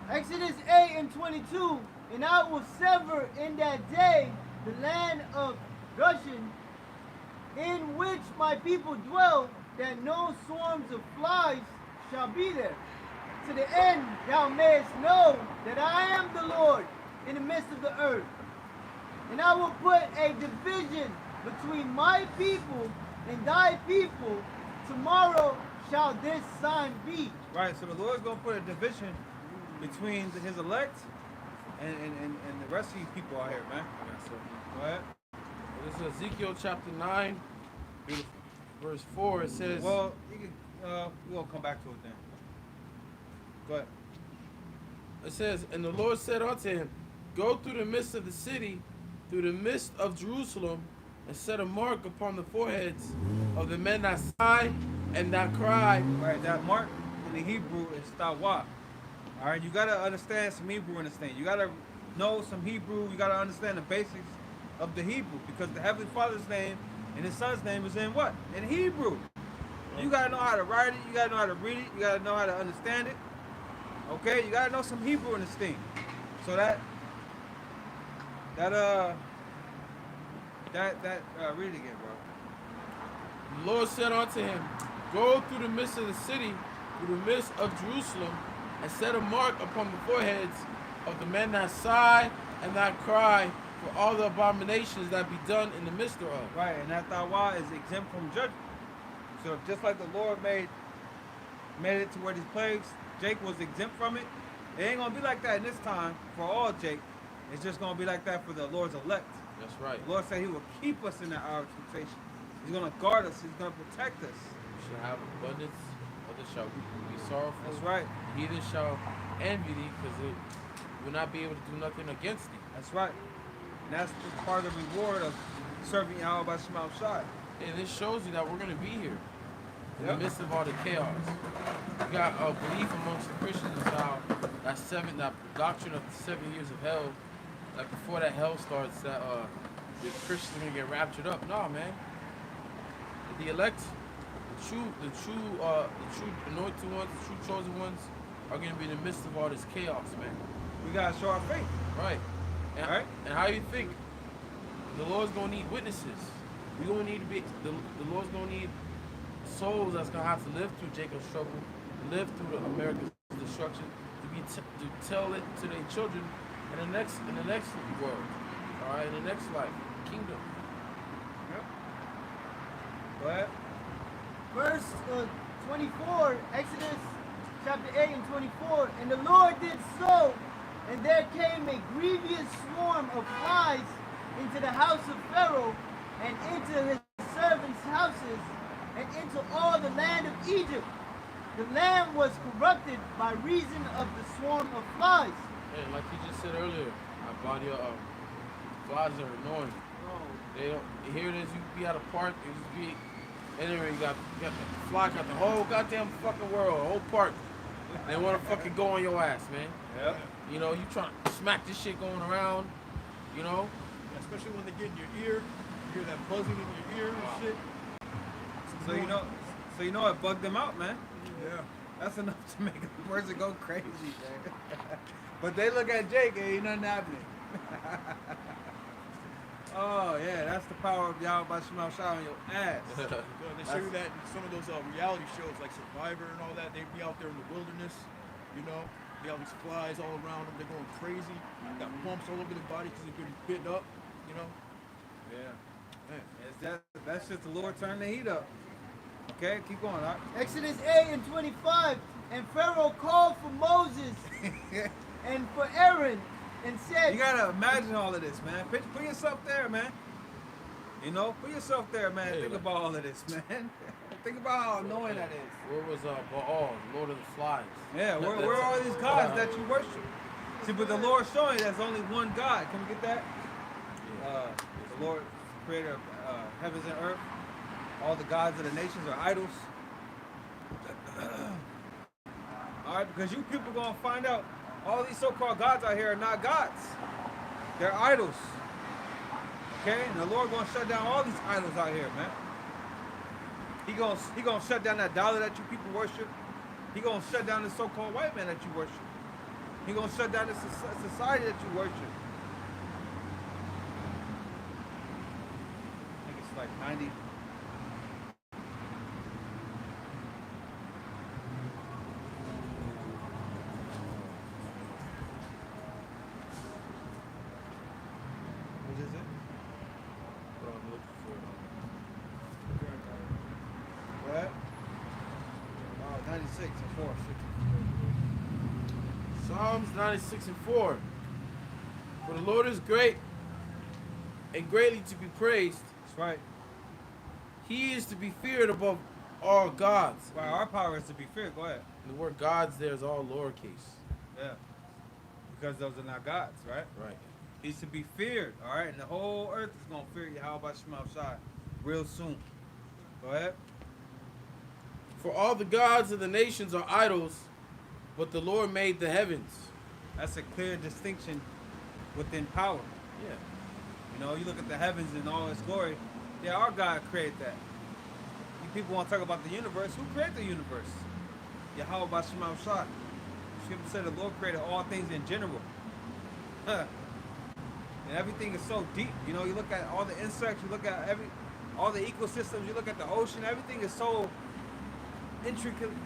Exodus 8 and 22. And I will sever in that day the land of Goshen, in which my people dwell, that no swarms of flies shall be there, to the end thou mayest know that I am the Lord in the midst of the earth. And I will put a division between my people and thy people. Tomorrow shall this sign be. Right, so the Lord's going to put a division between his elect and the rest of you people out here, man. Go ahead. This is Ezekiel chapter 9, verse 4. It says, Well, you can, we're going to come back to it then. Go ahead. it says, and the Lord said unto him, go through the midst of the city, through the midst of Jerusalem, and set a mark upon the foreheads of the men that sigh and that cry. Right, that mark in the Hebrew is tawah. All right, you got to understand some Hebrew in this thing. You got to know some Hebrew. You got to understand the basics of the Hebrew, because the Heavenly Father's name and his son's name is in what? In Hebrew. You got to know how to write it. You got to know how to read it. You got to know how to understand it. Okay, you got to know some Hebrew in this thing. So read it again, bro. The Lord said unto him, go through the midst of the city, through the midst of Jerusalem, and set a mark upon the foreheads of the men that sigh and that cry for all the abominations that be done in the midst thereof. Right, and that tawah is exempt from judgment. So just like the Lord made it to where these plagues, Jake was exempt from it. It ain't gonna be like that in this time for all Jake. It's just gonna be like that for the Lord's elect. That's right. The Lord said he will keep us in the hour of temptation. He's gonna guard us, he's gonna protect us. You shall have abundance, others shall be sorrowful. That's right. Heathen shall envy thee, because it will not be able to do nothing against thee. That's right. And that's part of the reward of serving Yahweh by Shema Shai. And this shows you that we're going to be here in Yep. the midst of all the chaos. You got a belief amongst the Christians how that doctrine of the 7 years of hell, like before that hell starts, that the Christians are going to get raptured up. No, man. The elect, the true anointed ones, the true chosen ones are going to be in the midst of all this chaos, man. We gotta show our faith. Right. And, Right. and how you think the Lord's gonna need witnesses? We gonna need to be the Lord's gonna need souls that's gonna have to live through Jacob's trouble, live through America's destruction, to tell it to their children in the next world, all right, in the next life, kingdom. Yep. Go ahead. Verse 24, Exodus chapter 8 and 24. And the Lord did so, and there came a grievous swarm of flies into the house of Pharaoh, and into his servants' houses, and into all the land of Egypt. The land was corrupted by reason of the swarm of flies. And like you just said earlier, our body flies are annoying. They don't, here it is, you be at a park, you just be anyway, you got the fly, got the whole goddamn fucking world, whole park. They want to fucking go on your ass, man. Yep. You know, you trying to smack this shit going around, you know? Yeah, especially when they get in your ear, you hear that buzzing in your ear and shit. So you know it bugged them out, man. Yeah. That's enough to make a person go crazy, man. But they look at Jake and ain't nothing happening. Oh yeah, that's the power of Yahweh by Shema Shai on your ass. Yeah, they show you that in some of those reality shows like Survivor and all that. They be out there in the wilderness, you know. They have these flies all around them. They're going crazy. Got bumps all over their body because they've been bitten up, you know. Yeah. That's just the Lord turning the heat up. Okay, keep going, all right? Exodus 8 and 25. And Pharaoh called for Moses and for Aaron, and said, You gotta imagine all of this, man. Put yourself there, man. You know, put yourself there, man. Hey, Think about all of this, man. Think about how annoying that is. Where was Baal, Lord of the Flies? Yeah, where are all these gods that you worship? See, but the Lord's showing you there's only one God. Can we get that? The Lord, creator of heavens and earth. All the gods of the nations are idols. All right, because you people gonna find out all these so-called gods out here are not gods. They're idols. Okay? And the Lord gonna shut down all these idols out here, man. He gonna shut down that dollar that you people worship. He gonna shut down the so-called white man that you worship. He gonna shut down the society that you worship. I think it's like 90. What is it? But I'm looking for What? Oh, 96 and 4. Psalms 96 and 4. For the Lord is great and greatly to be praised. That's right. He is to be feared above all gods. Well, our power is to be feared. Go ahead. The word gods there is all lowercase. Yeah. Because those are not gods, right? Right. He's to be feared, all right? And the whole earth is going to fear you. How about Shema outside? Real soon. Go ahead. For all the gods of the nations are idols, but the Lord made the heavens. That's a clear distinction within power. Yeah. You know, you look at the heavens in all its glory. Yeah, our God created that. You people want to talk about the universe. Who created the universe? Yahweh Bashim Shah. Scripture said the Lord created all things in general. Huh. And everything is so deep. You know, you look at all the insects, you look at all the ecosystems, you look at the ocean, everything is so intricately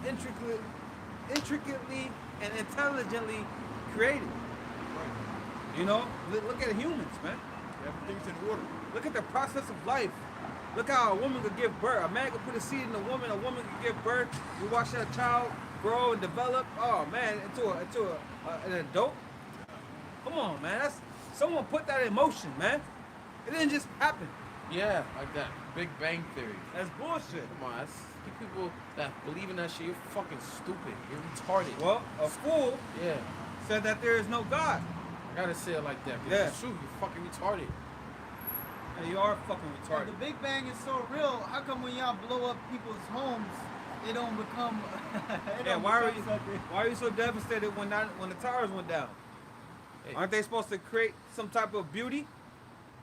and intelligently created. You know, look at humans, man. Everything's in order. Look at the process of life. Look how a woman could give birth. A man could put a seed in a woman could give birth. You watch that child grow and develop. Oh man, into an adult. Come on, man. Someone put that in motion, man. It didn't just happen. Yeah, like that Big Bang Theory. That's bullshit. Come on, you people that believe in that shit, you're fucking stupid. You're retarded. Well, a fool Yeah. said that there is no God. I gotta say it like that. Yeah. It's true. You're fucking retarded. And you are fucking If retarded. the Big Bang is so real, how come when y'all blow up people's homes, it don't become? Yeah, why are you so devastated when the towers went down? Hey, Aren't they supposed to create some type of beauty?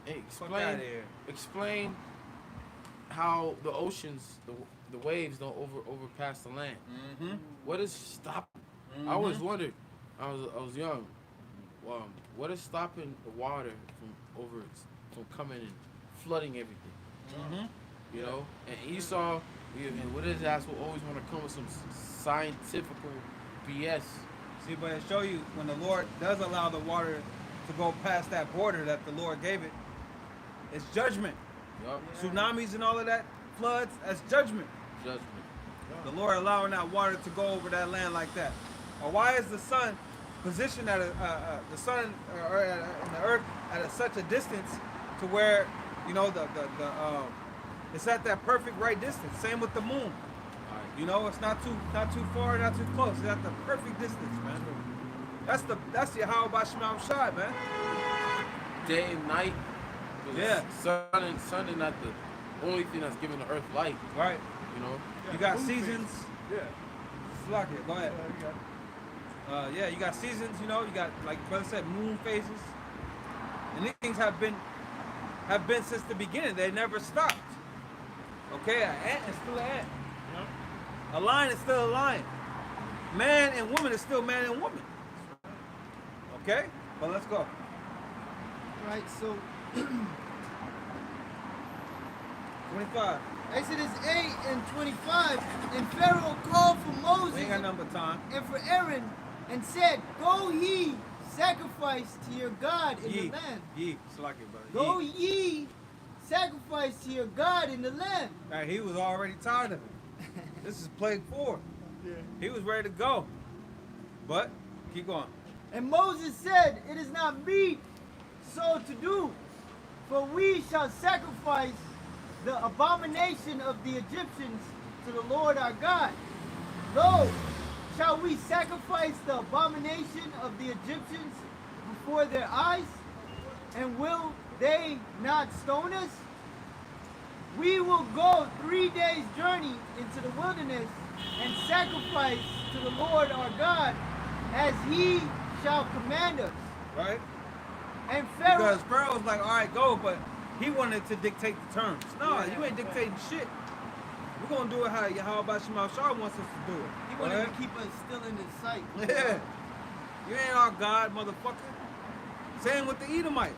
hey, Fuck outta here. explain how the oceans, the waves don't overpass the land. Mm-hmm. What is stopping? I always wondered. I was young. What is stopping the water from coming and flooding everything? Mm-hmm. You know, and Esau, and what his ass will always want to come with some scientific BS. See, but it show you when the Lord does allow the water to go past that border that the Lord gave it, it's judgment. Yup. Tsunamis and all of that, floods, that's judgment. Judgment. The Lord allowing that water to go over that land like that. Or why is the sun positioned at in the earth at such a distance to where, you know, it's at that perfect right distance. Same with the moon. You know, it's not too far, not too close. It's at the perfect distance, man. That's the how about Shema Shai, man. Day and night. Yeah. Sun is not the only thing that's giving the earth light. Right. You know. You got moon seasons. phases. Yeah. Slock it. Go ahead. Yeah, you got seasons. You know, you got, like brother said, moon phases, and these things have been since the beginning. They never stopped. Okay, an ant is still an ant. A lion is still a lion. Man and woman is still man and woman. Okay, but let's go. Right, so 25. Exodus 8 and 25, and Pharaoh called for Moses We ain't got number time. and for Aaron and said, Go ye, sacrifice to your God in the land. Ye, Slock it, brother. Go Ye. ye, sacrifice to your God in the land. Right, he was already tired of it. This is plague 4. Yeah. He was ready to go. But keep going. And Moses said, It is not meet so to do, for we shall sacrifice the abomination of the Egyptians to the Lord our God. Lo, shall we sacrifice the abomination of the Egyptians before their eyes? And will they not stone us? We will go 3 days' journey into the wilderness and sacrifice to the Lord our God as he shall command us. Right? And Pharaoh, Because Pharaoh was like, all right, go, but he wanted to dictate the terms. No, you ain't dictating shit. We're gonna do it how about Shema Shah wants us to do it. He wanted to keep us still in his sight. Yeah. You ain't our God, motherfucker. Same with the Edomite.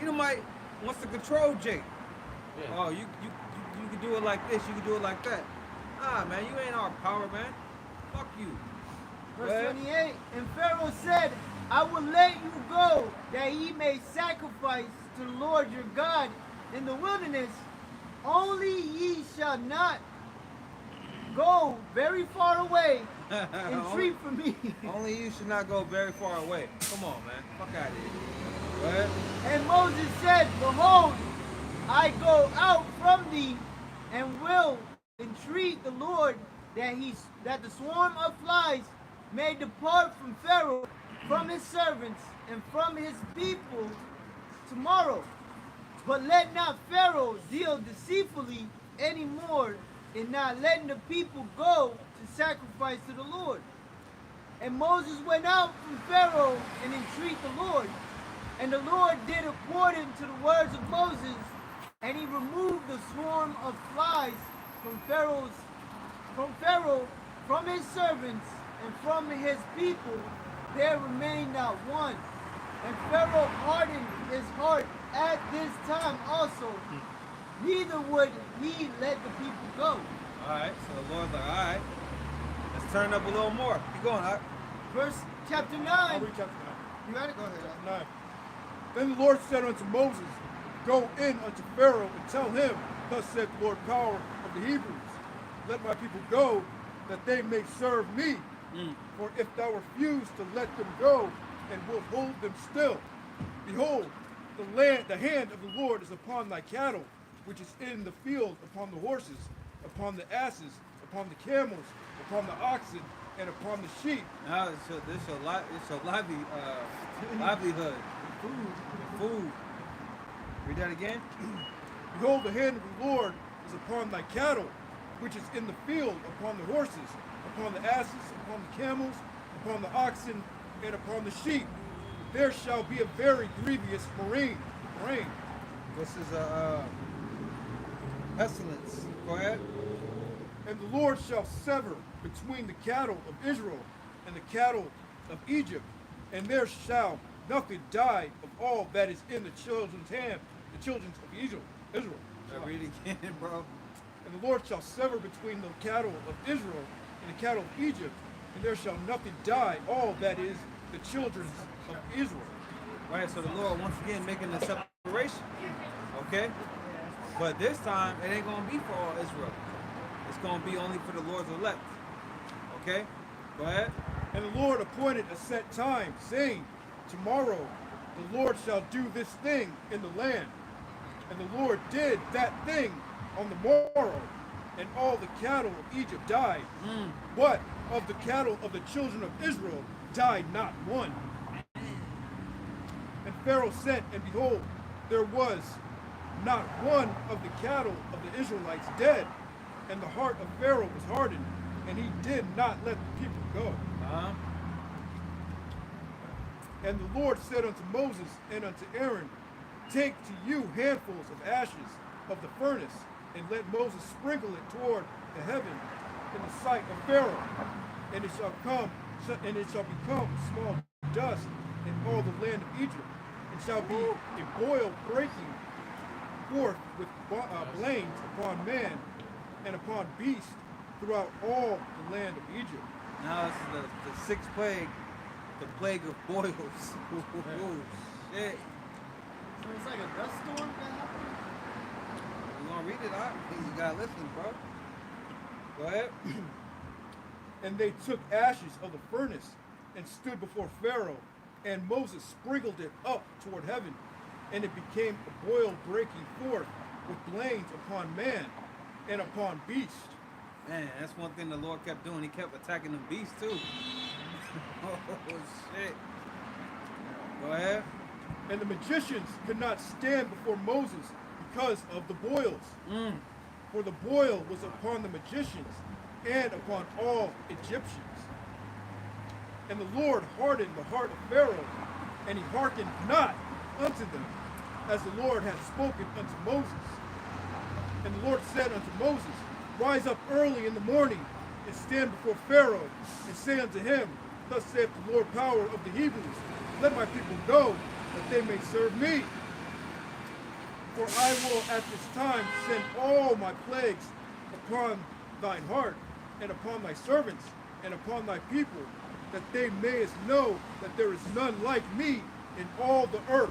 Edomite wants to control Jake. Yeah. Oh, you can do it like this, you can do it like that. Nah, man, you ain't our power, man. Fuck you. Verse 28, and Pharaoh said, I will let you go, that ye may sacrifice to the Lord your God in the wilderness. Only ye shall not go very far away and treat for me. Only you should not go very far away. Come on, man. Fuck out of here. Go ahead. And Moses said, Behold, I go out from thee, and will entreat the Lord that the swarm of flies may depart from Pharaoh, from his servants, and from his people tomorrow. But let not Pharaoh deal deceitfully any more in not letting the people go to sacrifice to the Lord. And Moses went out from Pharaoh and entreated the Lord. And the Lord did according to the words of Moses, and he removed the swarm of flies from Pharaoh, from his servants, and from his people. There remained not one. And Pharaoh hardened his heart at this time also. Neither would he let the people go. Alright, so the Lord's like, alright, let's turn up a little more. Keep going, alright? Verse chapter 9. I'll read chapter 9. You got it? Go ahead. Chapter 9. Then the Lord said unto Moses, Go in unto Pharaoh and tell him, Thus saith the Lord power of the Hebrews, Let my people go, that they may serve me. For if thou refuse to let them go, and wilt hold them still, behold, the hand of the Lord is upon thy cattle, which is in the field, upon the horses, upon the asses, upon the camels, upon the oxen, and upon the sheep. Now it's a livelihood. Food. Read that again. Behold, the hand of the Lord is upon thy cattle, which is in the field, upon the horses, upon the asses, upon the camels, upon the oxen, and upon the sheep. There shall be a very grievous rain. This is a pestilence. Go ahead. And the Lord shall sever between the cattle of Israel and the cattle of Egypt, and there shall nothing die of all that is in the children's hand, the children of Israel. Read it again, bro. And the Lord shall sever between the cattle of Israel and the cattle of Egypt, and there shall nothing die, all that is the children of Israel. Right, so the Lord once again making the separation. Okay? But this time it ain't gonna be for all Israel. It's gonna be only for the Lord's elect. Okay? Go ahead. And the Lord appointed a set time, saying, Tomorrow the Lord shall do this thing in the land. And the Lord did that thing on the morrow, and all the cattle of Egypt died. But of the cattle of the children of Israel died not one. And Pharaoh sent, and behold, there was not one of the cattle of the Israelites dead. And the heart of Pharaoh was hardened, and he did not let the people go. And the Lord said unto Moses and unto Aaron, Take to you handfuls of ashes of the furnace, and let Moses sprinkle it toward the heaven in the sight of Pharaoh, and it shall become small dust in all the land of Egypt, and shall be a boil breaking forth with blains upon man and upon beast throughout all the land of Egypt. Now this is the sixth plague, the plague of boils. Oh, shit. So it's like a dust storm that happened? You gonna read it out? You gotta listen, bro. Go ahead. And they took ashes of the furnace and stood before Pharaoh, and Moses sprinkled it up toward heaven, and it became a boil breaking forth with blains upon man and upon beast. Man, that's one thing the Lord kept doing. He kept attacking the beasts too. Oh shit. Go ahead. And the magicians could not stand before Moses because of the boils. For the boil was upon the magicians and upon all Egyptians. And the Lord hardened the heart of Pharaoh, and he hearkened not unto them. as the Lord had spoken unto Moses. And the Lord said unto Moses, Rise up early in the morning, and stand before Pharaoh, and say unto him, Thus saith the Lord power of the Hebrews, Let my people go, that they may serve me. For I will at this time send all my plagues upon thine heart, and upon thy servants, and upon thy people, that they mayest know that there is none like me in all the earth.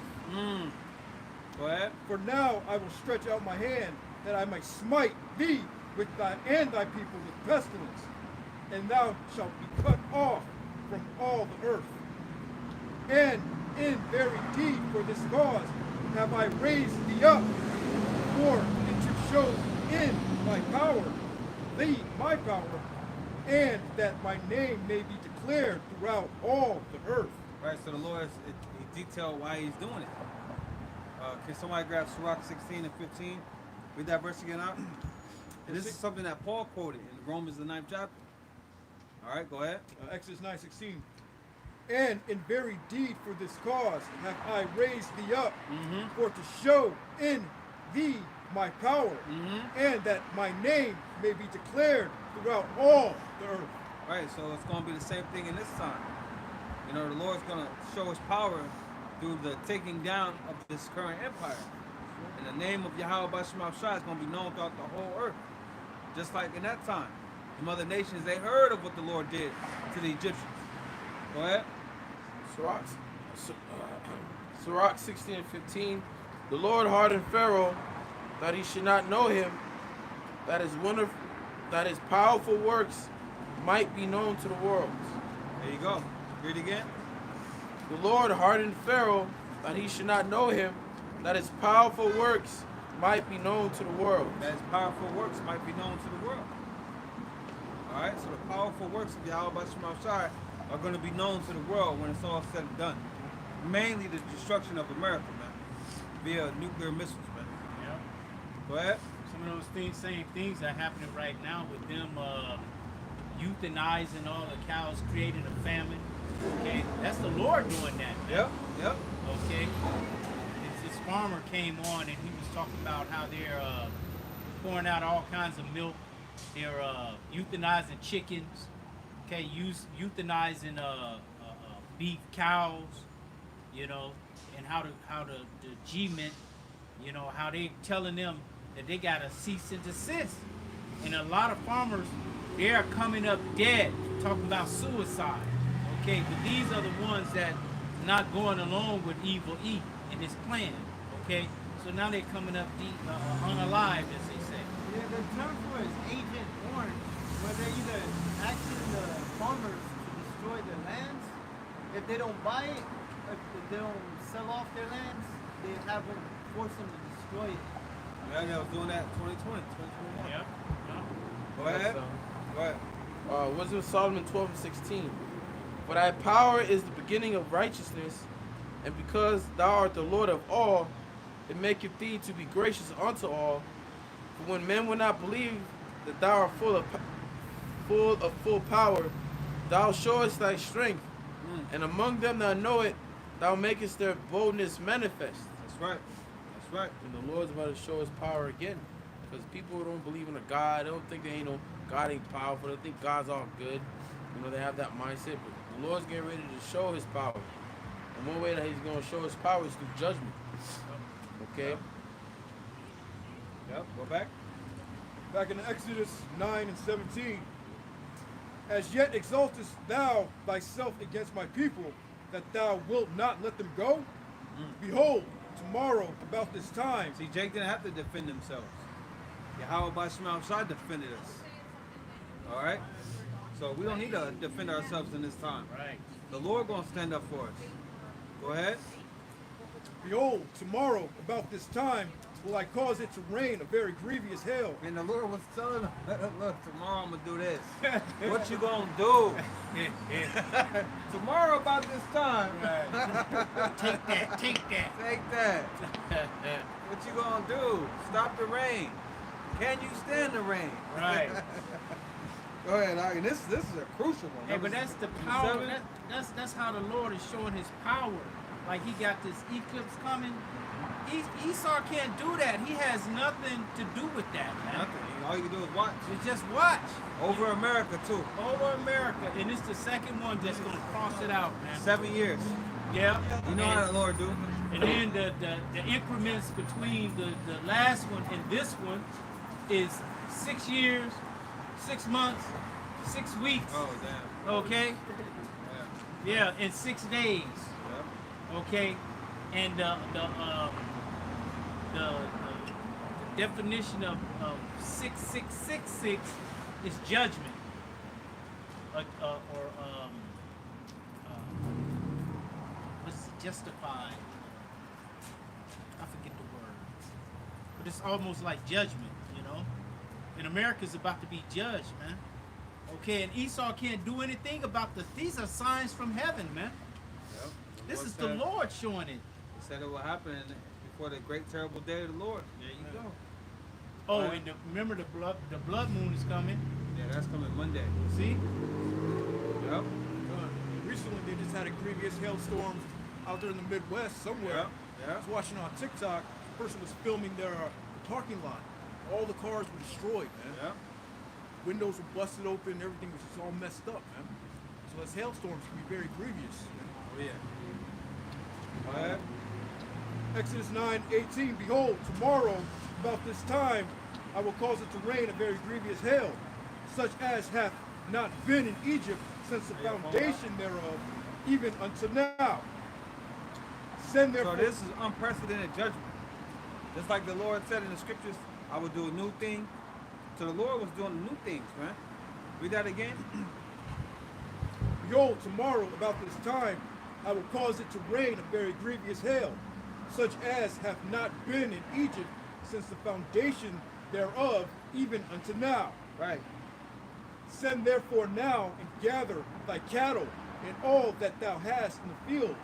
Go ahead. For now I will stretch out my hand, that I might smite thee with thy and thy people with pestilence, and thou shalt be cut off from all the earth. And in very deed for this cause have I raised thee up, for and to show in my power, thee my power, and that my name may be declared throughout all the earth. Right, so the Lord he detailed why he's doing it. Can somebody grab Sirach 16 and 15? Read that verse again out. And this is something that Paul quoted in Romans the 9th chapter. All right, go ahead. Exodus 9:16. And in very deed for this cause have I raised thee up, for to show in thee my power, and that my name may be declared throughout all the earth. Right, so it's going to be the same thing in this time. You know, the Lord's going to show his power through the taking down of this current empire. And the name of Yahweh B'Shem Shai is going to be known throughout the whole earth. Just like in that time. The other nations, they heard of what the Lord did to the Egyptians. Go ahead. Sirach 16 and 15. The Lord hardened Pharaoh that he should not know him, that his powerful works might be known to the world. There you go. Read again. The Lord hardened Pharaoh that he should not know him, that his powerful works might be known to the world. That his powerful works might be known to the world. Alright, so the powerful works of Yahweh B'Shem Shai are going to be known to the world when it's all said and done. Mainly the destruction of America, man. Via nuclear missiles, man. Yeah. Go ahead. Some of those things, same things are happening right now with them euthanizing all the cows, creating a famine. Okay, that's the Lord doing that. Man. Yep. Okay, this farmer came on and he was talking about how they're pouring out all kinds of milk. They're euthanizing chickens. Okay, euthanizing beef cows. You know, and how the G-men, you know, how they telling them that they gotta cease and desist. And a lot of farmers, they are coming up dead, talking about suicide. Okay, but these are the ones that not going along with evil E in this plan. Okay, so now they're coming up unalived, as they say. Yeah, the term for it is agent orange, where they're either asking the farmers to destroy their lands. If they don't buy it, if they don't sell off their lands, they have them force them to destroy it. Yeah, they was doing that in 2020, 2021. Yep. Go ahead. Go ahead. Wisdom of Solomon 12 and 16. For thy power is the beginning of righteousness, and because thou art the Lord of all, it maketh thee to be gracious unto all. For when men will not believe that thou art full of full power, thou showest thy strength, and among them that know it, thou makest their boldness manifest. That's right. That's right. And the Lord's about to show his power again. Because people who don't believe in a God, they don't think God ain't powerful. They think God's all good. You know, they have that mindset. But the Lord's getting ready to show his power. And one way that he's going to show his power is through judgment. Okay? Yep. Go back. Back in Exodus 9 and 17. As yet exaltest thou thyself against my people, that thou wilt not let them go? Behold, tomorrow about this time. See, Jake didn't have to defend themselves. Yahweh B'Shem Shai defended us. All right? So we don't need to defend ourselves in this time. Right. The Lord going to stand up for us. Go ahead. Behold, tomorrow about this time will I cause it to rain a very grievous hail. And the Lord was telling them, look, tomorrow I'm going to do this. What you going to do? Tomorrow about this time. Right. Take that. Take that. What you going to do? Stop the rain. Can you stand the rain? Right. Go ahead, and this is a crucial one. Hey, but that's the power. That's how the Lord is showing his power. Like he got this eclipse coming, Esau can't do that. He has nothing to do with that, man. Nothing. All you can do is watch. It's just watch. Over America, too. Over America. And it's the second one that's going to cross it out, man. 7 years. Yeah. You know how the Lord do. And then the increments between the last one and this one is 6 years, 6 months, 6 weeks. Oh, damn. Okay? Yeah, in 6 days. Yep. Okay? And the definition of 6666 is judgment. What's justified? I forget the word. But it's almost like judgment, you know? And America's about to be judged, man. Okay, and Esau can't do anything about these are signs from heaven, man. Yep. This is the Lord showing it. He said it will happen before the great terrible day of the Lord. There you go. Oh, and remember the blood moon is coming. Yeah, that's coming Monday. See? Yep. Recently, they just had a grievous hailstorm out there in the Midwest somewhere. Yeah. I was watching on TikTok. A person was filming their parking lot. All the cars were destroyed, man. Yeah. Windows were busted open. Everything was just all messed up, man. So those hailstorms can be very grievous. Oh, yeah. Go ahead. Exodus 9:18. Behold, tomorrow, about this time, I will cause it to rain a very grievous hail, such as hath not been in Egypt since the foundation thereof, even unto now. Send therefore. So this is unprecedented judgment. Just like the Lord said in the scriptures, I will do a new thing. So the Lord was doing new things, man. Read that again. Behold, tomorrow about this time, I will cause it to rain a very grievous hail, such as hath not been in Egypt since the foundation thereof, even unto now. Right. Send therefore now and gather thy cattle and all that thou hast in the field,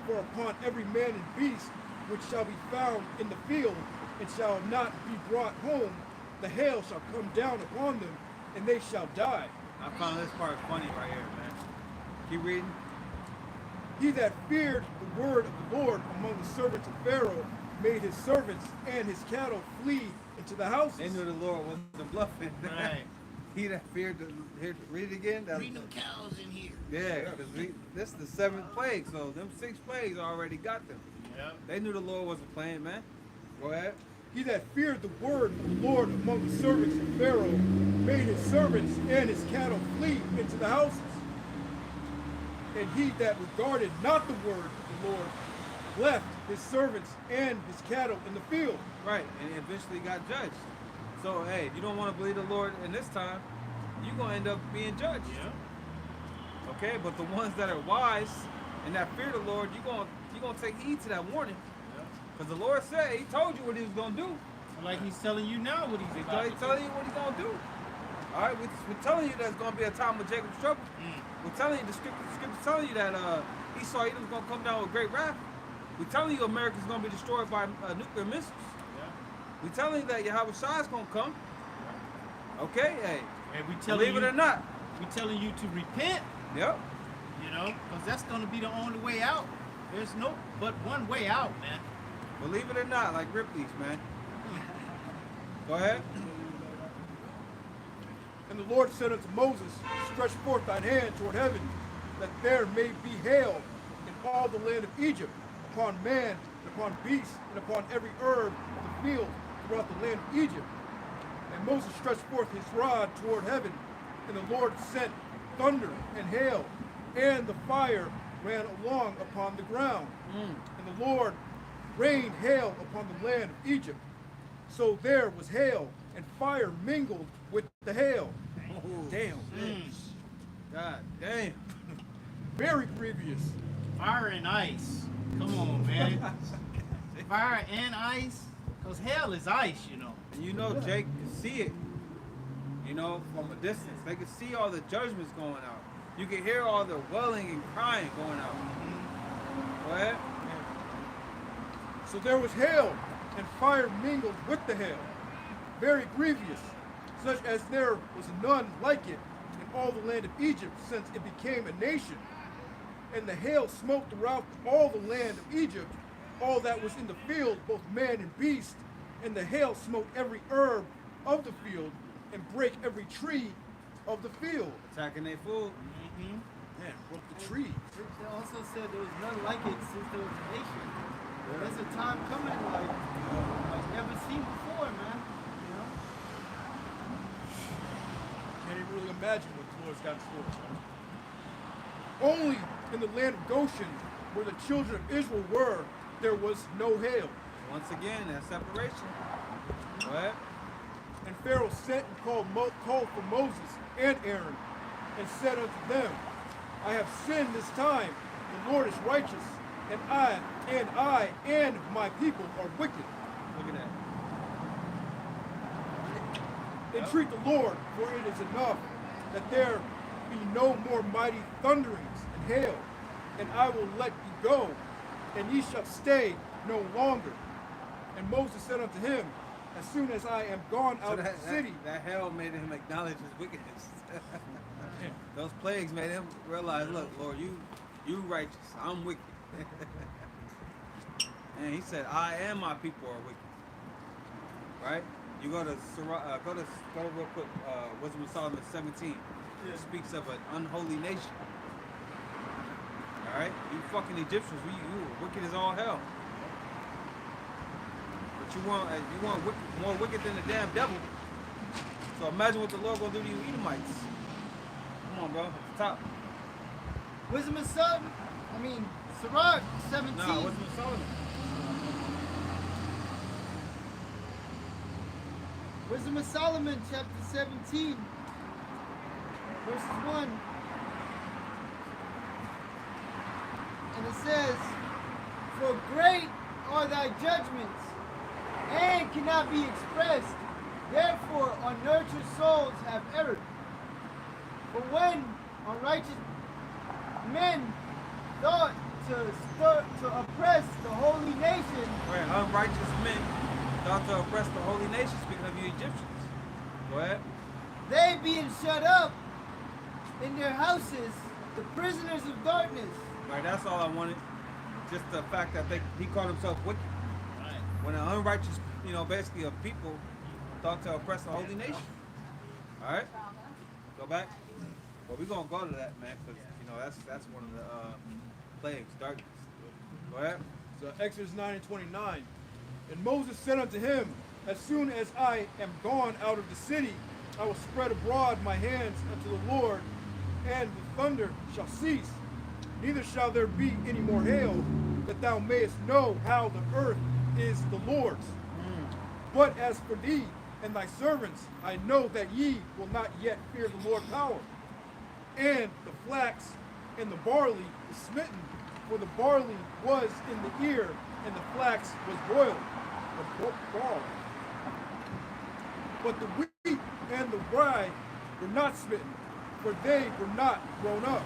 for upon every man and beast which shall be found in the field and shall not be brought home, the hail shall come down upon them, and they shall die. I found this part funny right here, man. Keep reading. He that feared the word of the Lord among the servants of Pharaoh made his servants and his cattle flee into the houses. They knew the Lord wasn't bluffing. Right. He that feared read it again. Bring them cows in here. Yeah, because this is the 7th plague, so them 6 plagues already got them. Yep. They knew the Lord wasn't playing, man. Go ahead. He that feared the word of the Lord among the servants of Pharaoh made his servants and his cattle flee into the houses. And he that regarded not the word of the Lord left his servants and his cattle in the field. Right, and he eventually got judged. So, hey, if you don't want to believe the Lord in this time, you're going to end up being judged. Yeah. Okay, but the ones that are wise and that fear the Lord, you're going to take heed to that warning. Because the Lord said, he told you what he was going to do. Like he's telling you now what he's about to He's telling you what he's going to do. All right, we're telling you there's going to be a time of Jacob's trouble. We're telling you, the scripture's telling you that Esau Edom's going to come down with great wrath. We're telling you America's going to be destroyed by nuclear missiles. Yeah. We're telling you that Yahweh Shai is going to come. Okay, hey. And we telling Believe it you, or not. we telling you to repent. Yep. You know, because that's going to be the only way out. There's no but one way out, man. Believe it or not, like Ripley's, man. Go ahead. And the Lord said unto Moses, stretch forth thine hand toward heaven, that there may be hail in all the land of Egypt, upon man, and upon beast, and upon every herb of the field throughout the land of Egypt. And Moses stretched forth his rod toward heaven, and the Lord sent thunder and hail, and the fire ran along upon the ground. And the Lord rained hail upon the land of Egypt. So there was hail, and fire mingled with the hail. Oh, Damn. God damn. Very grievous. Fire and ice. Come on, man. Fire and ice. Because hell is ice, you know. And you know Jake can see it, you know, from a distance. They can see all the judgments going out. You can hear all the wailing and crying going out. Go ahead. So there was hail, and fire mingled with the hail, very grievous, such as there was none like it in all the land of Egypt since it became a nation. And the hail smote throughout all the land of Egypt, all that was in the field, both man and beast, and the hail smote every herb of the field, and brake every tree of the field. Attacking their food. Man, broke the trees. It also said there was none like it since there was a nation. There's a time coming like never seen before, man. You know? Can't even really imagine what the Lord's got in store. Only in the land of Goshen, where the children of Israel were, there was no hail. Once again, that separation. Go ahead. And Pharaoh sent and called for Moses and Aaron, and said unto them, I have sinned this time. The Lord is righteous, and I and my people are wicked. Look at that. Entreat the Lord, for it is enough that there be no more mighty thunderings and hail, and I will let you go, and ye shall stay no longer. And Moses said unto him, as soon as I am gone out of the city. That hell made him acknowledge his wickedness. Those plagues made him realize, look, Lord, you righteous, I'm wicked. And he said, I and my people are wicked. Right? You go to real quick, Wisdom of Solomon 17. It speaks of an unholy nation. All right? You fucking Egyptians, you were wicked as all hell. But you want wicked, more wicked than the damn devil. So imagine what the Lord gonna do to you Edomites. Come on, bro. At the top. Wisdom of Solomon, Sirach 17. Nah, Wisdom of Solomon. Wisdom of Solomon, chapter 17, verses 1. And it says, for great are thy judgments, and cannot be expressed. Therefore, unnurtured souls have erred. For when unrighteous men thought to oppress the holy nation, Right, unrighteous men thought to oppress the holy nation, speaking of you Egyptians. Go ahead. they being shut up in their houses, the prisoners of darkness. Right, that's all I wanted. Just the fact that he called himself wicked. Right. When an unrighteous, basically a people thought to oppress the holy nation. All right, go back. Well, we're gonna go to that, man, because that's one of the plagues, darkness. Go ahead. So Exodus 9 and 29. And Moses said unto him, as soon as I am gone out of the city, I will spread abroad my hands unto the Lord, and the thunder shall cease. Neither shall there be any more hail, that thou mayest know how the earth is the Lord's. But as for thee and thy servants, I know that ye will not yet fear the Lord's power. And the flax and the barley is smitten, for the barley was in the ear, and the flax was boiled, or balled. But the wheat and the rye were not smitten, for they were not grown up.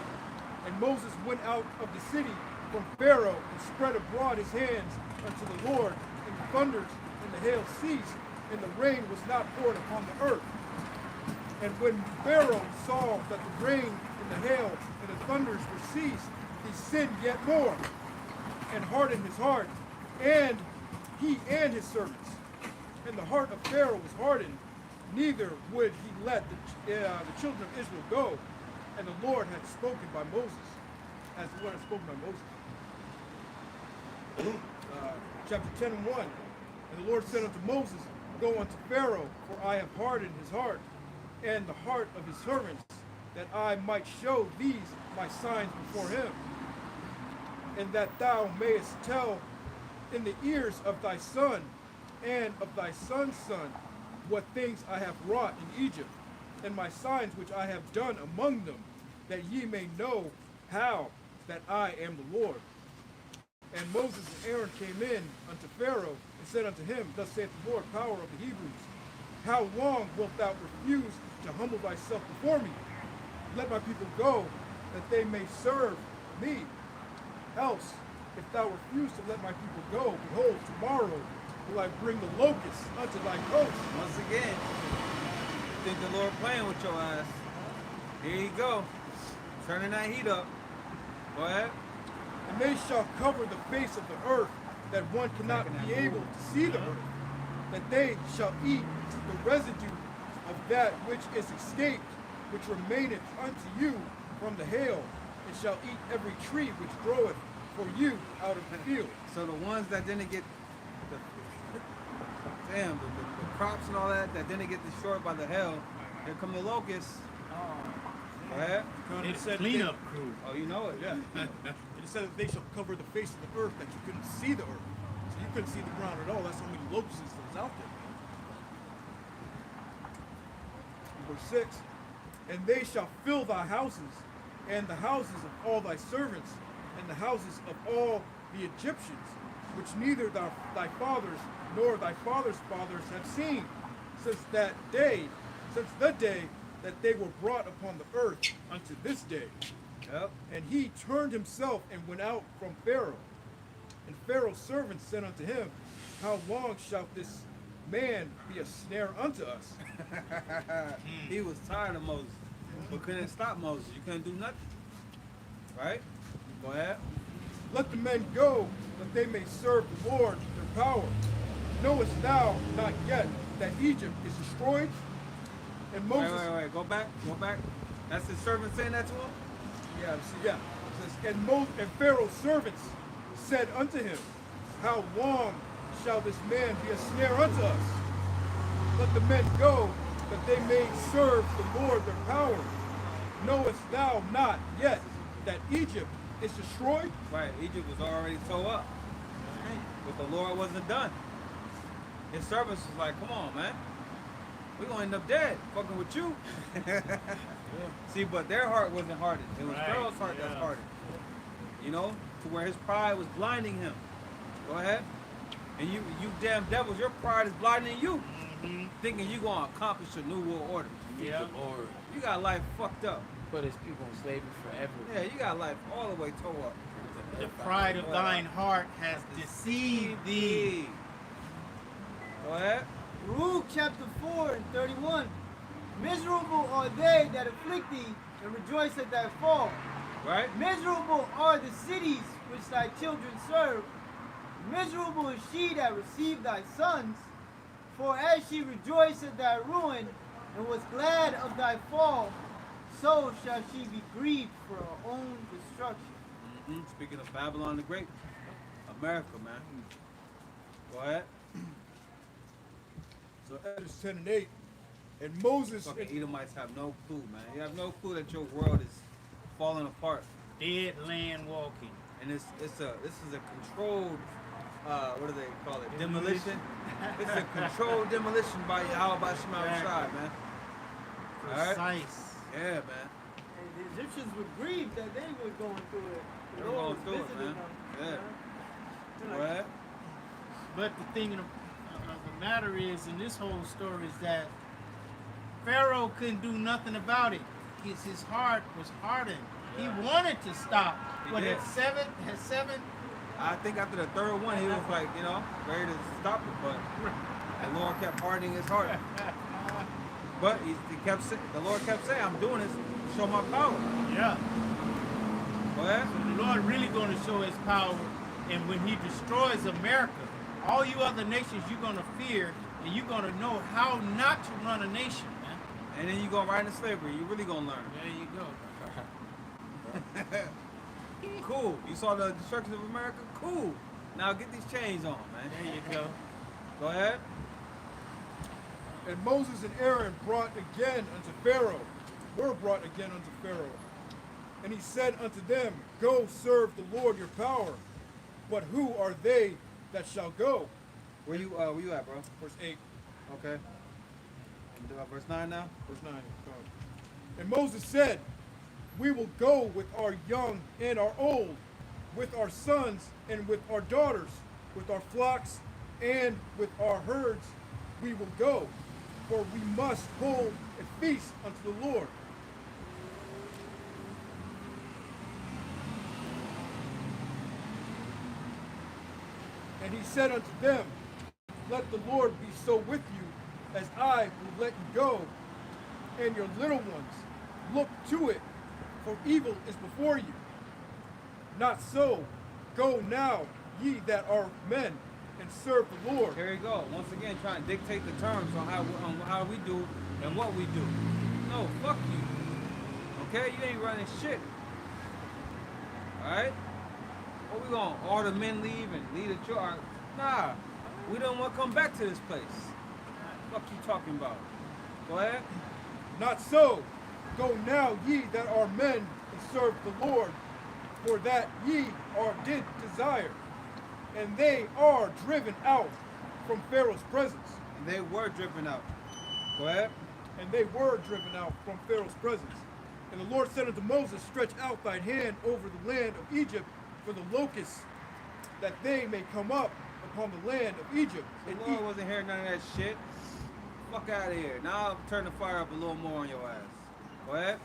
And Moses went out of the city from Pharaoh, and spread abroad his hands unto the Lord, and the thunders and the hail ceased, and the rain was not poured upon the earth. And when Pharaoh saw that the rain and the hail and the thunders were ceased, he sinned yet more, and hardened his heart, and he and his servants. And the heart of Pharaoh was hardened, neither would he let the children of Israel go. And the Lord had spoken by Moses, as the Lord had spoken by Moses. Chapter 10 and 1. And the Lord said unto Moses, go unto Pharaoh, for I have hardened his heart, and the heart of his servants, that I might show these my signs before him, and that thou mayest tell in the ears of thy son and of thy son's son what things I have wrought in Egypt, and my signs which I have done among them, that ye may know how that I am the Lord. And Moses and Aaron came in unto Pharaoh, and said unto him, thus saith the Lord, power of the Hebrews, how long wilt thou refuse to humble thyself before me? Let my people go, that they may serve me. Else, if thou refuse to let my people go, behold, tomorrow will I bring the locusts unto thy coast. Once again, you think the Lord playing with your ass? Here you go, turning that heat up. Go ahead. And they shall cover the face of the earth that one cannot be able to see the earth, that they shall eat the residue of that which is escaped, which remaineth unto you from the hail, and shall eat every tree which groweth for you out of the field. So the ones that didn't get the crops and all that didn't get destroyed by the hail, here come the locusts. Go ahead. It's a cleanup crew. Oh, you know it. Yeah. It said that they shall cover the face of the earth, that you couldn't see the earth. So you couldn't see the ground at all. That's how many locusts there was out there. Verse 6, and they shall fill thy houses, and the houses of all thy servants, and the houses of all the Egyptians, which neither thy fathers nor thy fathers' fathers have seen, since the day that they were brought upon the earth unto this day. Yep. And he turned himself and went out from Pharaoh. And Pharaoh's servants said unto him, how long shall this man be a snare unto us? He was tired of Moses, but couldn't stop Moses. You couldn't do nothing. Right? Go ahead. Let the men go, that they may serve the Lord their power. Knowest thou not yet that Egypt is destroyed? And Moses... Wait. Go back. That's his servant saying that to him? Yeah. It says, and Pharaoh's servants said unto him, how long shall this man be a snare unto us? Let the men go, that they may serve the Lord their power. Knowest thou not yet that Egypt is destroyed? Right. Egypt was already tore up. But the Lord wasn't done. His servants was like, come on, man. We're going to end up dead, fucking with you. See, but their heart wasn't hardened. It was Pharaoh's heart that's hardened. You know, to where his pride was blinding him. Go ahead. And you damn devils, your pride is blinding you. Thinking you're going to accomplish a new world order. Yeah. Lord You got life fucked up. put his people in slavery forever. Yeah, you got life all the way tore up. The pride of thine heart has deceived thee. Go ahead. Luke chapter 4 and 31. Miserable are they that afflict thee and rejoice at thy fall. Right? Miserable are the cities which thy children serve. Miserable is she that received thy sons. For as she rejoiced at thy ruin and was glad of thy fall, so shall she be grieved for her own destruction. Speaking of Babylon the Great, America, man. Go ahead. So Exodus 10 and 8. And Moses... Fucking Edomites have no clue, man. You have no clue that your world is falling apart. Dead land walking. And this is a controlled, what do they call it? Demolition. It's a controlled demolition by Yahweh Shema Shai, man. Alright? Precise. Yeah, man. And the Egyptians were grieved that they were going through it. They were going through it, man. Yeah. Go ahead. But the thing of the matter is, in this whole story, is that Pharaoh couldn't do nothing about it. His heart was hardened. He wanted to stop. He But did. at seven, I think after the third one, he was like, ready to stop it, but the Lord kept hardening his heart. But the Lord kept saying, I'm doing this to show my power. yeah. Go ahead. The Lord really going to show his power, and when he destroys America, all you other nations you're going to fear, and you're going to know how not to run a nation, man. And then you go right into slavery. You're really going to learn. There you go. Cool. You saw the destruction of America? Cool. Now get these chains on, man. There you go. Go ahead. And Moses and Aaron were brought again unto Pharaoh. And he said unto them, go serve the Lord your power. But who are they that shall go? Where you at, bro? Verse 8. Okay. Verse 9 now? Verse 9. And Moses said, we will go with our young and our old, with our sons and with our daughters, with our flocks and with our herds we will go, for we must hold a feast unto the Lord. And he said unto them, let the Lord be so with you, as I will let you go, and your little ones. Look to it, for evil is before you. Not so. Go now, ye that are men, and serve the Lord. Here you go. Once again, trying to dictate the terms on how we do and what we do. No, fuck you. Okay, you ain't running shit. All right. What we going? All the men leave and leave the church? Nah, we don't want to come back to this place. Fuck you talking about? Go ahead. Not so. Go now, ye that are men, and serve the Lord, for that ye did desire, and they are driven out from Pharaoh's presence. And they were driven out. Go ahead. And they were driven out from Pharaoh's presence. And the Lord said unto Moses, stretch out thine hand over the land of Egypt for the locusts, that they may come up upon the land of Egypt and The Lord wasn't hearing none of that shit. Fuck out of here. Now I'll turn the fire up a little more on your ass. Go ahead.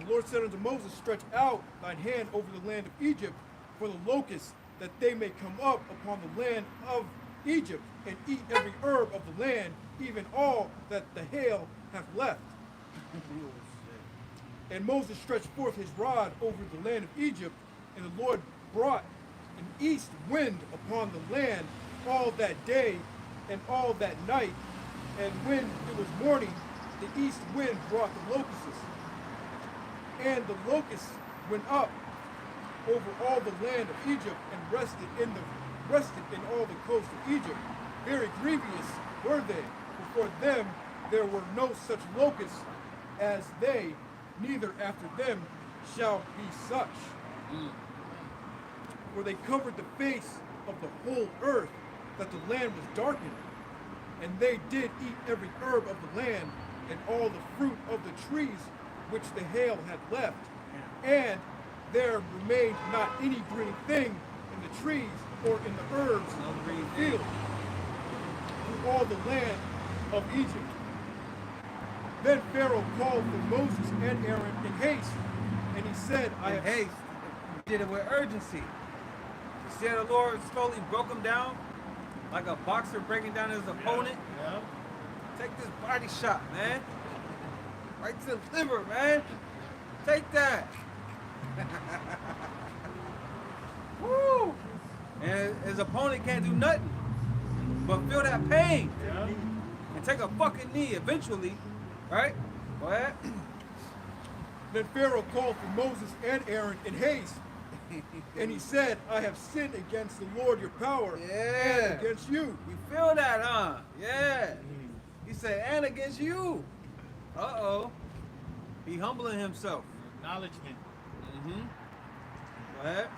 The Lord said unto Moses, stretch out thine hand over the land of Egypt for the locusts, that they may come up upon the land of Egypt and eat every herb of the land, even all that the hail hath left. And Moses stretched forth his rod over the land of Egypt, and the Lord brought an east wind upon the land all that day and all that night. And when it was morning, the east wind brought the locusts. And the locusts went up over all the land of Egypt and rested in all the coast of Egypt. Very grievous were they. Before them there were no such locusts as they, neither after them shall be such. For they covered the face of the whole earth, that the land was darkened. And they did eat every herb of the land, and all the fruit of the trees which the hail had left. And there remained not any green thing in the trees or in the herbs of the field through all the land of Egypt. Then Pharaoh called for Moses and Aaron in haste, and he said, In haste. He did it with urgency. You see how the Lord slowly broke him down? Like a boxer breaking down his opponent? Yeah. Take this body shot, man. Right to the liver, man. Take that. Woo! And his opponent can't do nothing but feel that pain. Yeah. And take a fucking knee eventually. Right? Go ahead. Then Pharaoh called for Moses and Aaron in haste, and he said, I have sinned against the Lord your power, Yeah. and against you. You feel that, huh? Yeah. He said, and against you. Uh-oh. He humbling himself. Acknowledgement. Go ahead.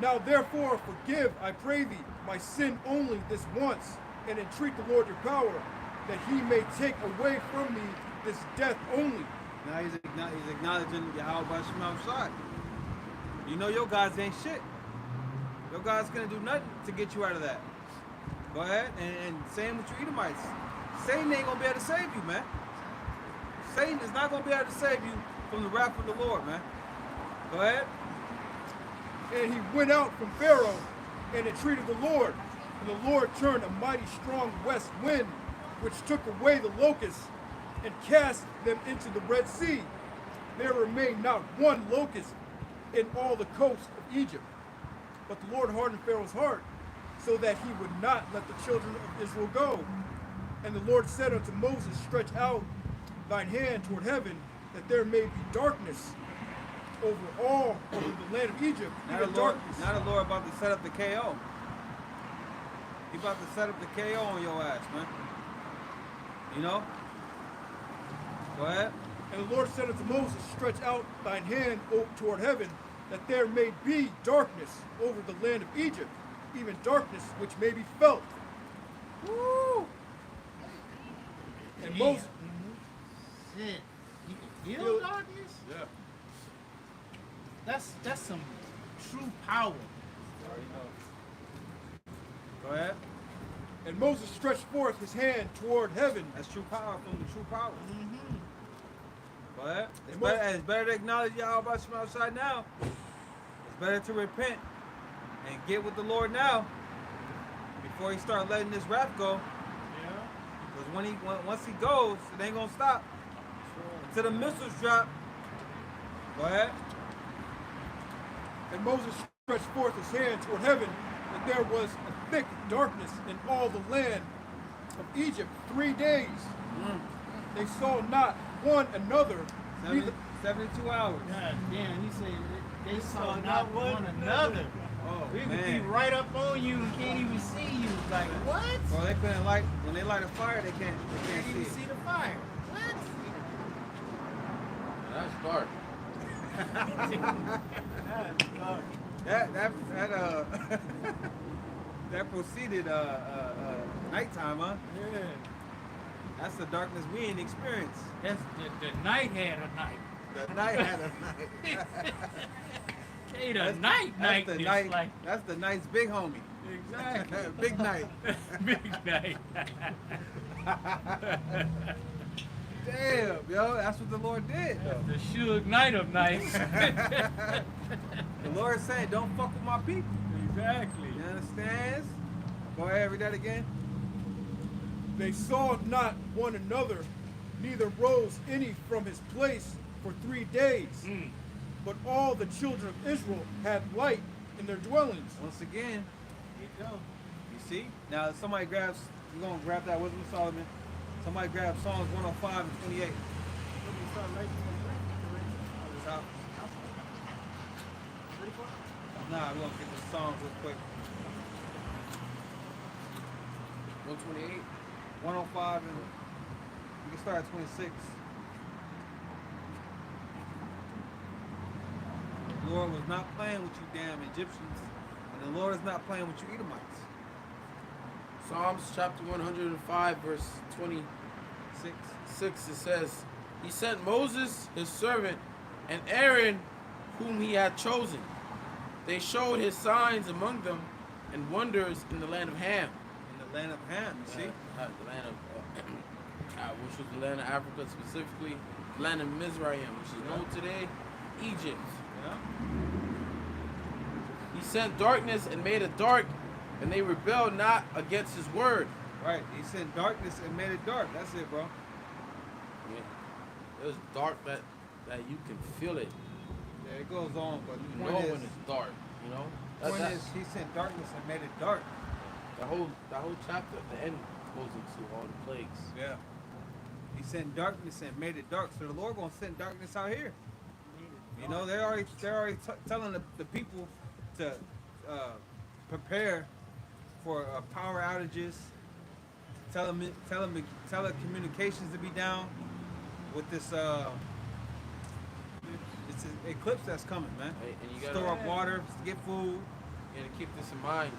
Now therefore forgive, I pray thee, my sin only this once, and entreat the Lord your power, that he may take away from me this death only. Now he's acknowledging Yahweh Bashim Shai. You know your guys ain't shit. Your guys gonna do nothing to get you out of that. Go ahead, and same with your Edomites. Satan ain't gonna be able to save you, man. Satan is not gonna be able to save you from the wrath of the Lord, man. Go ahead. And he went out from Pharaoh and entreated the Lord. And the Lord turned a mighty strong west wind, which took away the locusts and cast them into the Red Sea. There remained not one locust in all the coast of Egypt. But the Lord hardened Pharaoh's heart, so that he would not let the children of Israel go. And the Lord said unto Moses, stretch out thine hand toward heaven, that there may be darkness over the land of Egypt, even darkness. Now the Lord about to set up the KO. He about to set up the KO on your ass, man. You know? Go ahead. And the Lord said unto Moses, stretch out thine hand toward heaven, that there may be darkness over the land of Egypt, even darkness which may be felt. Woo! And Damn. Moses, Shit. You can feel darkness? yeah. That's some true power. Go ahead. And Moses stretched forth his hand toward heaven. That's true power from the true power. Go ahead. And It's better to acknowledge Yahweh Bashim outside now. It's better to repent and get with the Lord now before he start letting this wrath go. Yeah. Because once he goes, it ain't gonna stop. Until the missiles drop. Go ahead. And Moses stretched forth his hand toward heaven, and there was a thick darkness in all the land of Egypt 3 days. They saw not one another, neither 72 hours. God damn, he said they saw not one another. Oh, We could be man. right up on you and can't even see you. Like, what? Well, they couldn't light, when they light a fire, they can't Can't even see see it. the fire. What? That's dark. That that proceeded nighttime, huh? Yeah. That's the darkness we ain't experienced. That's the night had a night. The night had a night. Hey, the night That's the is night. like That's the night's big homie. exactly Big night. big night. Damn, yo, that's what the Lord did. Though. The Suge Knight of nights. The Lord said, "Don't fuck with my people." Exactly. You understand? Go ahead, read that again. they saw not one another, neither rose any from his place for 3 days. But all the children of Israel had light in their dwellings. Once again, you see? Now somebody grabs, you're gonna grab that Wisdom of Solomon. Somebody grab Psalms 105 and 28. Top. Nah, we're gonna get the Psalms real quick. 128. 105 and you can start at 26. The Lord was not playing with you damn Egyptians, and the Lord is not playing with you Edomites. Psalms chapter 105, verse 26, it says, He sent Moses, his servant, and Aaron, whom he had chosen. They showed his signs among them and wonders in the land of Ham. In the land of Ham, you see? The land of, which was the land of Africa specifically, the land of Mizraim, which is known today, Egypt. Yeah. He sent darkness and made it dark, and they rebelled not against his word. Right. He sent darkness and made it dark. That's it, bro. Yeah. It was dark that you can feel it. Yeah, it goes on, but You the know point is, when it's dark, you know? the point is, he sent darkness and made it dark. The whole chapter at the end goes into all the plagues. Yeah. He sent darkness and made it dark. So the Lord gonna send darkness out here. You know, they're already telling the people to prepare for power outages, telecommunications to be down with this it's an eclipse that's coming, man. Right, and you gotta, Store up water, get food. you gotta keep this in mind.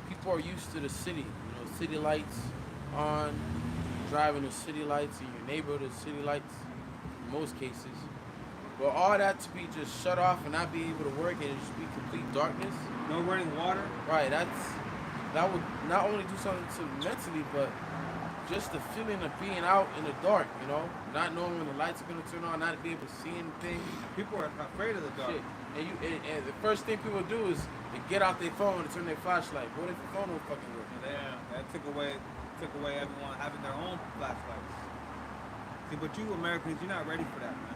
People are used to the city, city lights on, driving the city lights in your neighborhood, the city lights in most cases. But all that to be just shut off and not be able to work and it just be complete darkness. No running water. Right, that would not only do something to mentally, but just the feeling of being out in the dark, not knowing when the lights are gonna turn on, not be able to see anything. People are afraid of the dark. Shit. And the first thing people do is they get out their phone and turn their flashlight. What if your phone don't fucking work? That took away everyone having their own flashlights. See, but you Americans, you're not ready for that, man.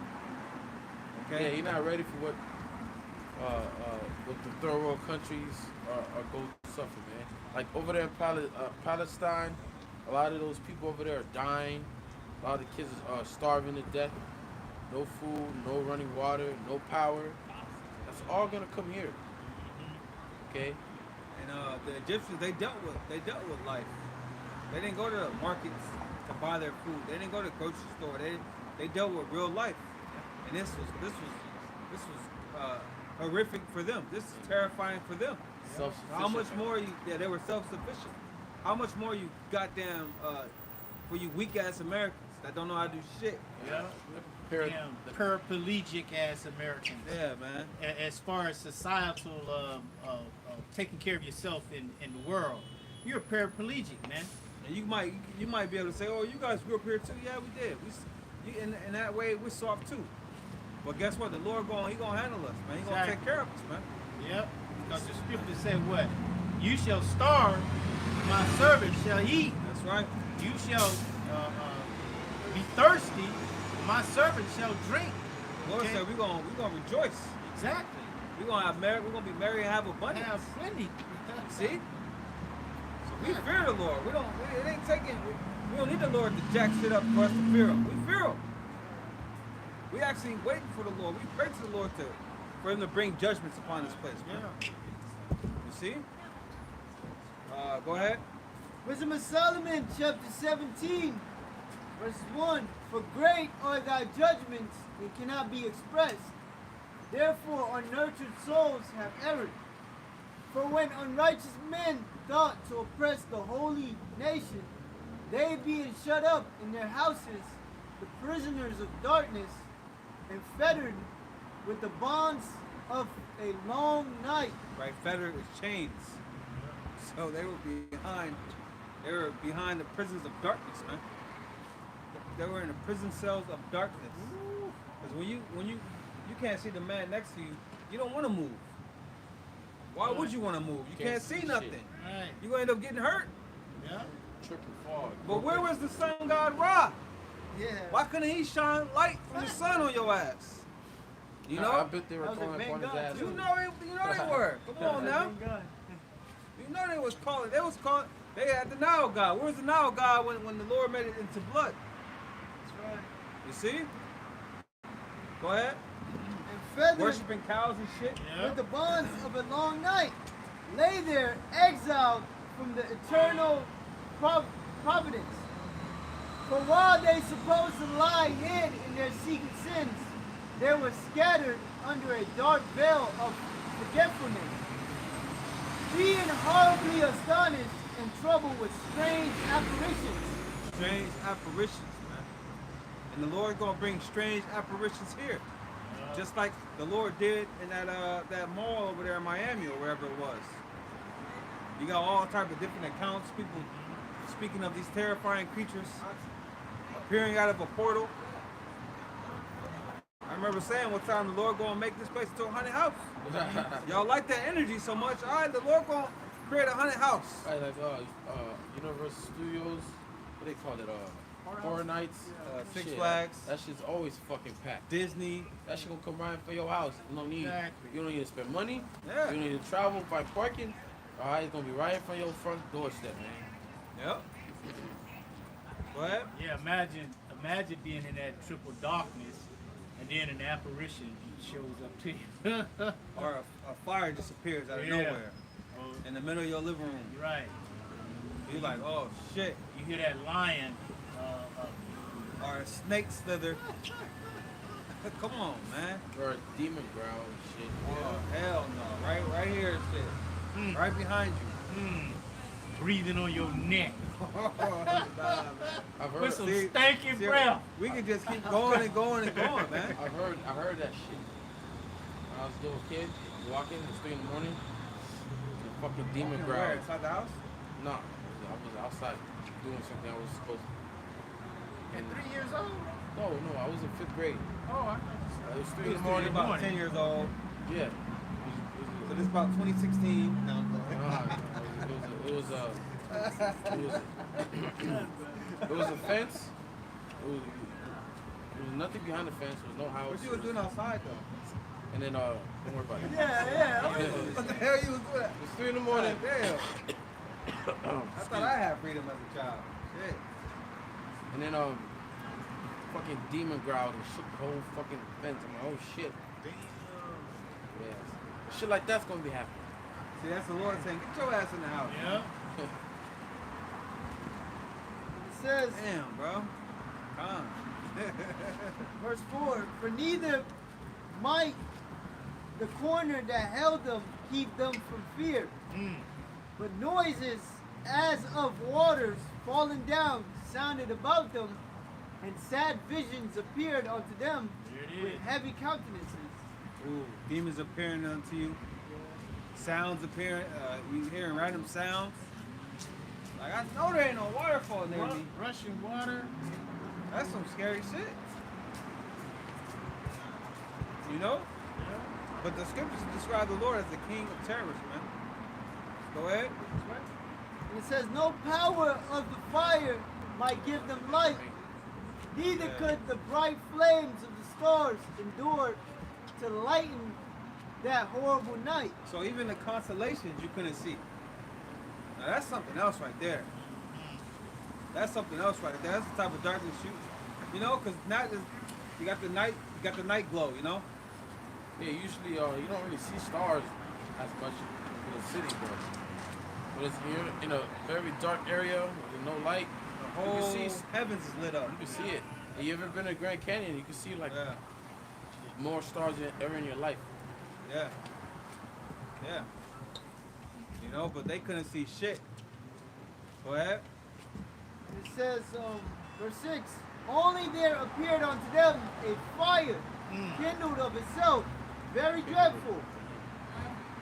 Okay? Yeah, you're not ready for what the third world countries are going to suffer, man. Like over there in Palestine, a lot of those people over there are dying. A lot of the kids are starving to death. No food, no running water, no power. That's all gonna come here. Okay. And the Egyptians, they dealt with life. They didn't go to the markets to buy their food. They didn't go to the grocery store. They dealt with real life. And this was horrific for them. This is terrifying for them. Self-sufficient. How much more they were self-sufficient. How much more you goddamn for you weak ass Americans that don't know how to do shit. Yeah. Damn, paraplegic ass Americans. Yeah, man. As far as societal taking care of yourself in the world, you're a paraplegic, man. And you might be able to say, oh, you guys grew up here too. Yeah, we did. In that way, we're soft too. But guess what? The Lord he gonna handle us, man. He gonna take care of us, man. Yep. Because the scripture said what? You shall starve, my servant shall eat. That's right. You shall be thirsty, my servant shall drink. The Lord said we're gonna rejoice. Exactly. We're gonna be married and have abundance. Have plenty. See? So we fear the Lord. It ain't taking. We don't need the Lord to jack shit up for us to fear Him. We fear Him. We actually waiting for the Lord. We pray to the Lord for Him to bring judgments upon this place. Man. You see? Go ahead. Wisdom of Solomon, chapter 17, verse 1. For great are thy judgments, and cannot be expressed. Therefore unnurtured souls have erred. For when unrighteous men thought to oppress the holy nation, they being shut up in their houses, the prisoners of darkness, and fettered with the bonds of a long night. Right, fettered with chains. So they were behind the prisons of darkness, man. They were in the prison cells of darkness. Because when you can't see the man next to you, you don't want to move. Why would you want to move? You can't see nothing. Right. You're going to end up getting hurt. Yeah. Triple fog. But where was the sun god Ra? Yeah. Why couldn't he shine light from the sun on your ass? You know? I bet they were That was a calling big upon his gun, ass. too. You know they were. Come on now. You know they was calling. They had the Nile god. Where's the Nile god when the Lord made it into blood? That's right. You see? Go ahead. And feathered Worshipping cows and shit. Yeah. with the bonds of a long night, lay there exiled from the eternal providence. For while they supposed to lie hid in their secret sins, they were scattered under a dark veil of forgetfulness, being horribly astonished and troubled with strange apparitions. Strange apparitions, man. And the Lord gonna bring strange apparitions here. Just like the Lord did in that mall over there in Miami or wherever it was. You got all type of different accounts, people speaking of these terrifying creatures appearing out of a portal. I remember saying one time the Lord gonna make this place into a haunted house. Y'all like that energy so much. All right, the Lord gonna create a haunted house. Right, like Universal Studios, what they call it? Horror Nights. Six Shit, Flags. That shit's always fucking packed. Disney. That shit gonna come right for your house. Exactly. You don't need to spend money. Yeah. You don't need to travel by parking. All right, it's gonna be right in front of your front doorstep, man. Yep. Go ahead. Yeah, imagine being in that triple darkness, and then an apparition shows up to you. Or a fire just appears out of Yeah. nowhere Oh, in the middle of your living room. right. You're like, oh shit. You hear that lion. Or a snake slither. Come on, man. Or a demon growl and shit. Oh hell no. Right here and shit. Right behind you. Breathing on your neck Nah, man. I've with heard, some See- stinking See, breath. we can just keep going and going and going, man. I heard that shit. When I was a little kid, walking, it was 3 in the morning. The fucking demon growl. Where, inside the house? No, I was outside doing something I was supposed to. At 3 years old? No, I was in 5th grade. Oh, It was 3 He in was the morning. about 10 years old. Yeah. So this is about 2016. No, I'm playing. It was a fence. It was nothing behind the fence. There was no house. What you was doing outside though? And then don't worry about it. Yeah. What the hell you was doing? It's 3 in the morning. Damn. I thought I had freedom as a child. Shit. And then fucking demon growled and shook the whole fucking fence. I'm like, oh shit. Yeah. Shit like that's gonna be happening. See, that's the Lord saying, get your ass in the house. Yeah. It says, Damn, bro. Come. verse 4, for neither might the corner that held them keep them from fear, but noises as of waters falling down sounded about them, and sad visions appeared unto them There it with is. heavy countenances. Ooh, demons appearing unto you. Sounds appearing. You hearing random sounds. Like, I know there ain't no waterfall near me. Rushing water. That's some scary shit. You know? But the scriptures describe the Lord as the king of terrorists, man. Go ahead. And it says, no power of the fire might give them light, neither could the bright flames of the stars endure to lighten that horrible night. So even the constellations you couldn't see. that's something else right there. That's something else right there. That's the type of darkness you know, because not just you got the night glow, you know. Yeah, usually you don't really see stars as much in the city, bro. But if you're in a very dark area with no light, The you whole can see heavens is lit up. you can see it. And you ever been to Grand Canyon? You can see like Yeah, more stars than ever in your life. yeah, yeah. You know, but they couldn't see shit. Go ahead. It says, verse 6, only there appeared unto them a fire kindled of itself, very dreadful.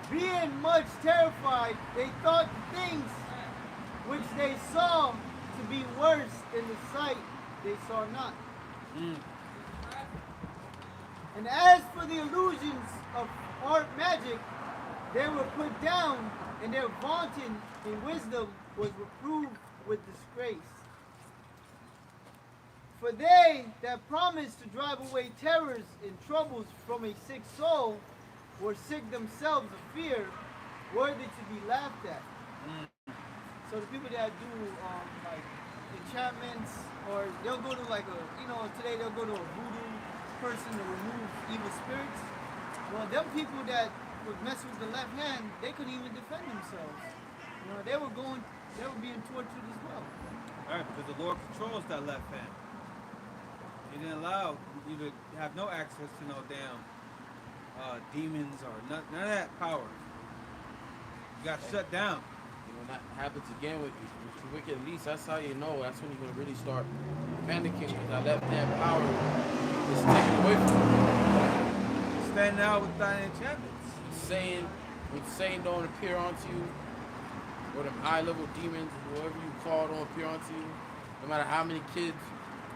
Being much terrified, they thought the things which they saw to be worse than the sight they saw not. And as for the illusions of art magic, they were put down, and their vaunting in wisdom was reproved with disgrace. For they that promised to drive away terrors and troubles from a sick soul were sick themselves of fear, worthy to be laughed at. So the people that do like enchantments, or they'll go to like today they'll go to a voodoo person to remove evil spirits. Well, them people that would mess with the left hand, they couldn't even defend themselves. You know, they were being tortured as well. All right, because the Lord controls that left hand. He didn't allow you to have no access to no damn demons or none of that power. You got shut down. And when that happens again with the wicked least, that's how you know. That's when you're gonna really start panicking because that left hand power is taken away from you. Standing out with thine enchantments. When Satan don't appear onto you, or them high level demons, whatever you call don't appear onto you, no matter how many kids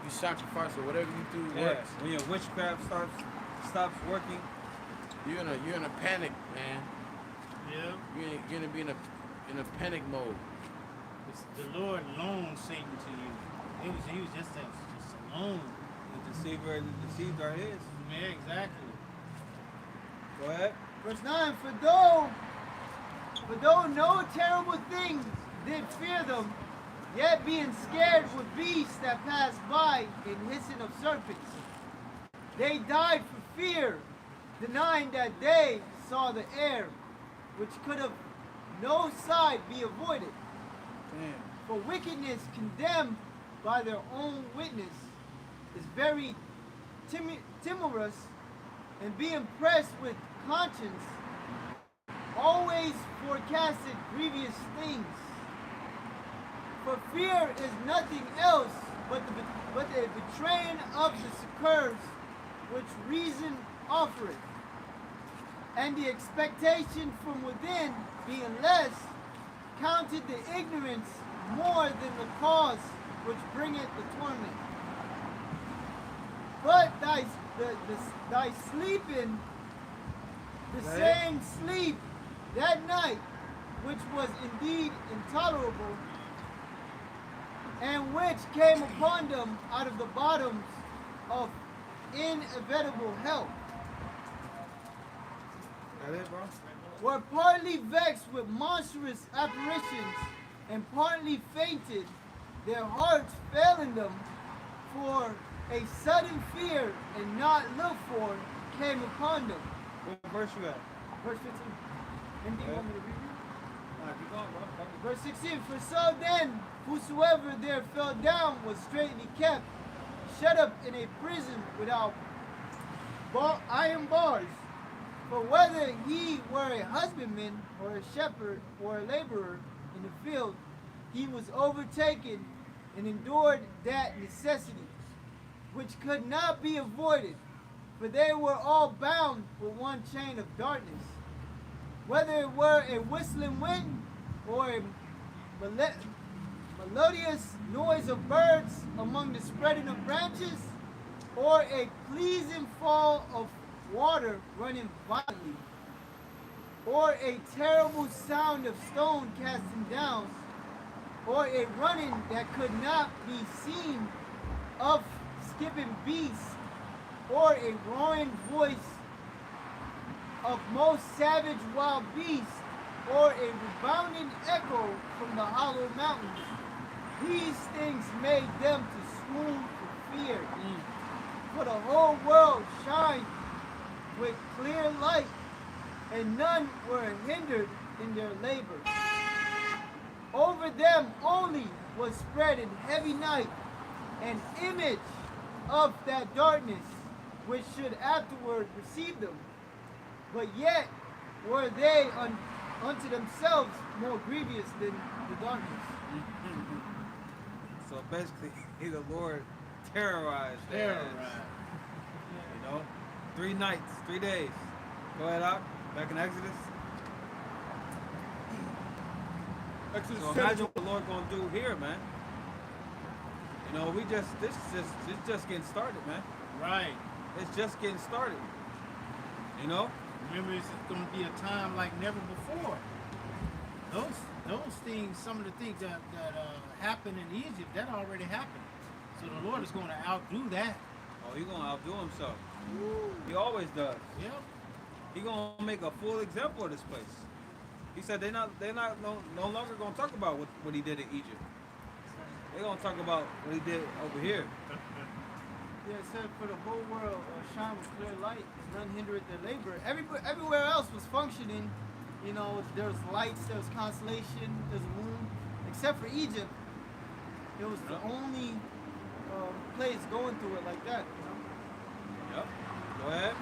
you sacrifice or whatever you do works. When your witchcraft stops working, You're in a panic, man. Yeah. You're gonna be in a panic mode. It's the Lord loaned Satan to you. He was just a loan. the deceiver and the deceived are his. Yeah, exactly. Go ahead. Verse 9, for though no terrible things did fear them, yet being scared with beasts that passed by and hissing of serpents, they died for fear, denying that they saw the air, which could of no side be avoided. Damn. For wickedness condemned by their own witness is very timorous, and being pressed with conscience, always forecasted grievous things. For fear is nothing else but the betraying of the succors which reason offereth, and the expectation from within being less, counted the ignorance more than the cause which bringeth the torment. But thy sleeping, the same sleep that night, which was indeed intolerable, and which came upon them out of the bottoms of inevitable hell, That it, bro? were partly vexed with monstrous apparitions, and partly fainted, their hearts failing them, for a sudden fear and not looked for came upon them. What verse you at? Verse 15. Anything you want me to read? Nah, keep going, bro. Verse 16, for so then, whosoever there fell down was straitly kept, shut up in a prison without iron bars. For whether he were a husbandman, or a shepherd, or a laborer in the field, he was overtaken and endured that necessity, which could not be avoided, for they were all bound with one chain of darkness. Whether it were a whistling wind, or a melodious noise of birds among the spreading of branches, or a pleasing fall of water running violently, or a terrible sound of stone casting down, or a running that could not be seen of skipping beasts, or a roaring voice of most savage wild beasts, or a rebounding echo from the innumerable mountains. These things made them to swoon for fear. For the whole world shined with clear light, and none were hindered in their labor. Over them only was spread in heavy night an image of that darkness which should afterward receive them. But yet were they unto themselves more grievous than the darkness. So basically, the Lord terrorized their ass. You know, 3 nights, 3 days. Go ahead out, back in Exodus. Exodus So 10. imagine what the Lord gonna do here, man. You know, it's just getting started, man. Right. It's just getting started. You know? Remember, it's going to be a time like never before. Those things, some of the things that happened in Egypt, that already happened. So the Lord is going to outdo that. Oh, he's gonna outdo himself. He always does. Yep. He gonna make a full example of this place. He said they're not no longer gonna talk about what he did in Egypt. They're gonna talk about what he did over here. Yeah, it said for the whole world shine with clear light, none hindered their labor. Everywhere else was functioning. You know, there was lights, there was constellation, there's a moon. Except for Egypt, it was the only place going through it like that. You know? Yep. Go ahead.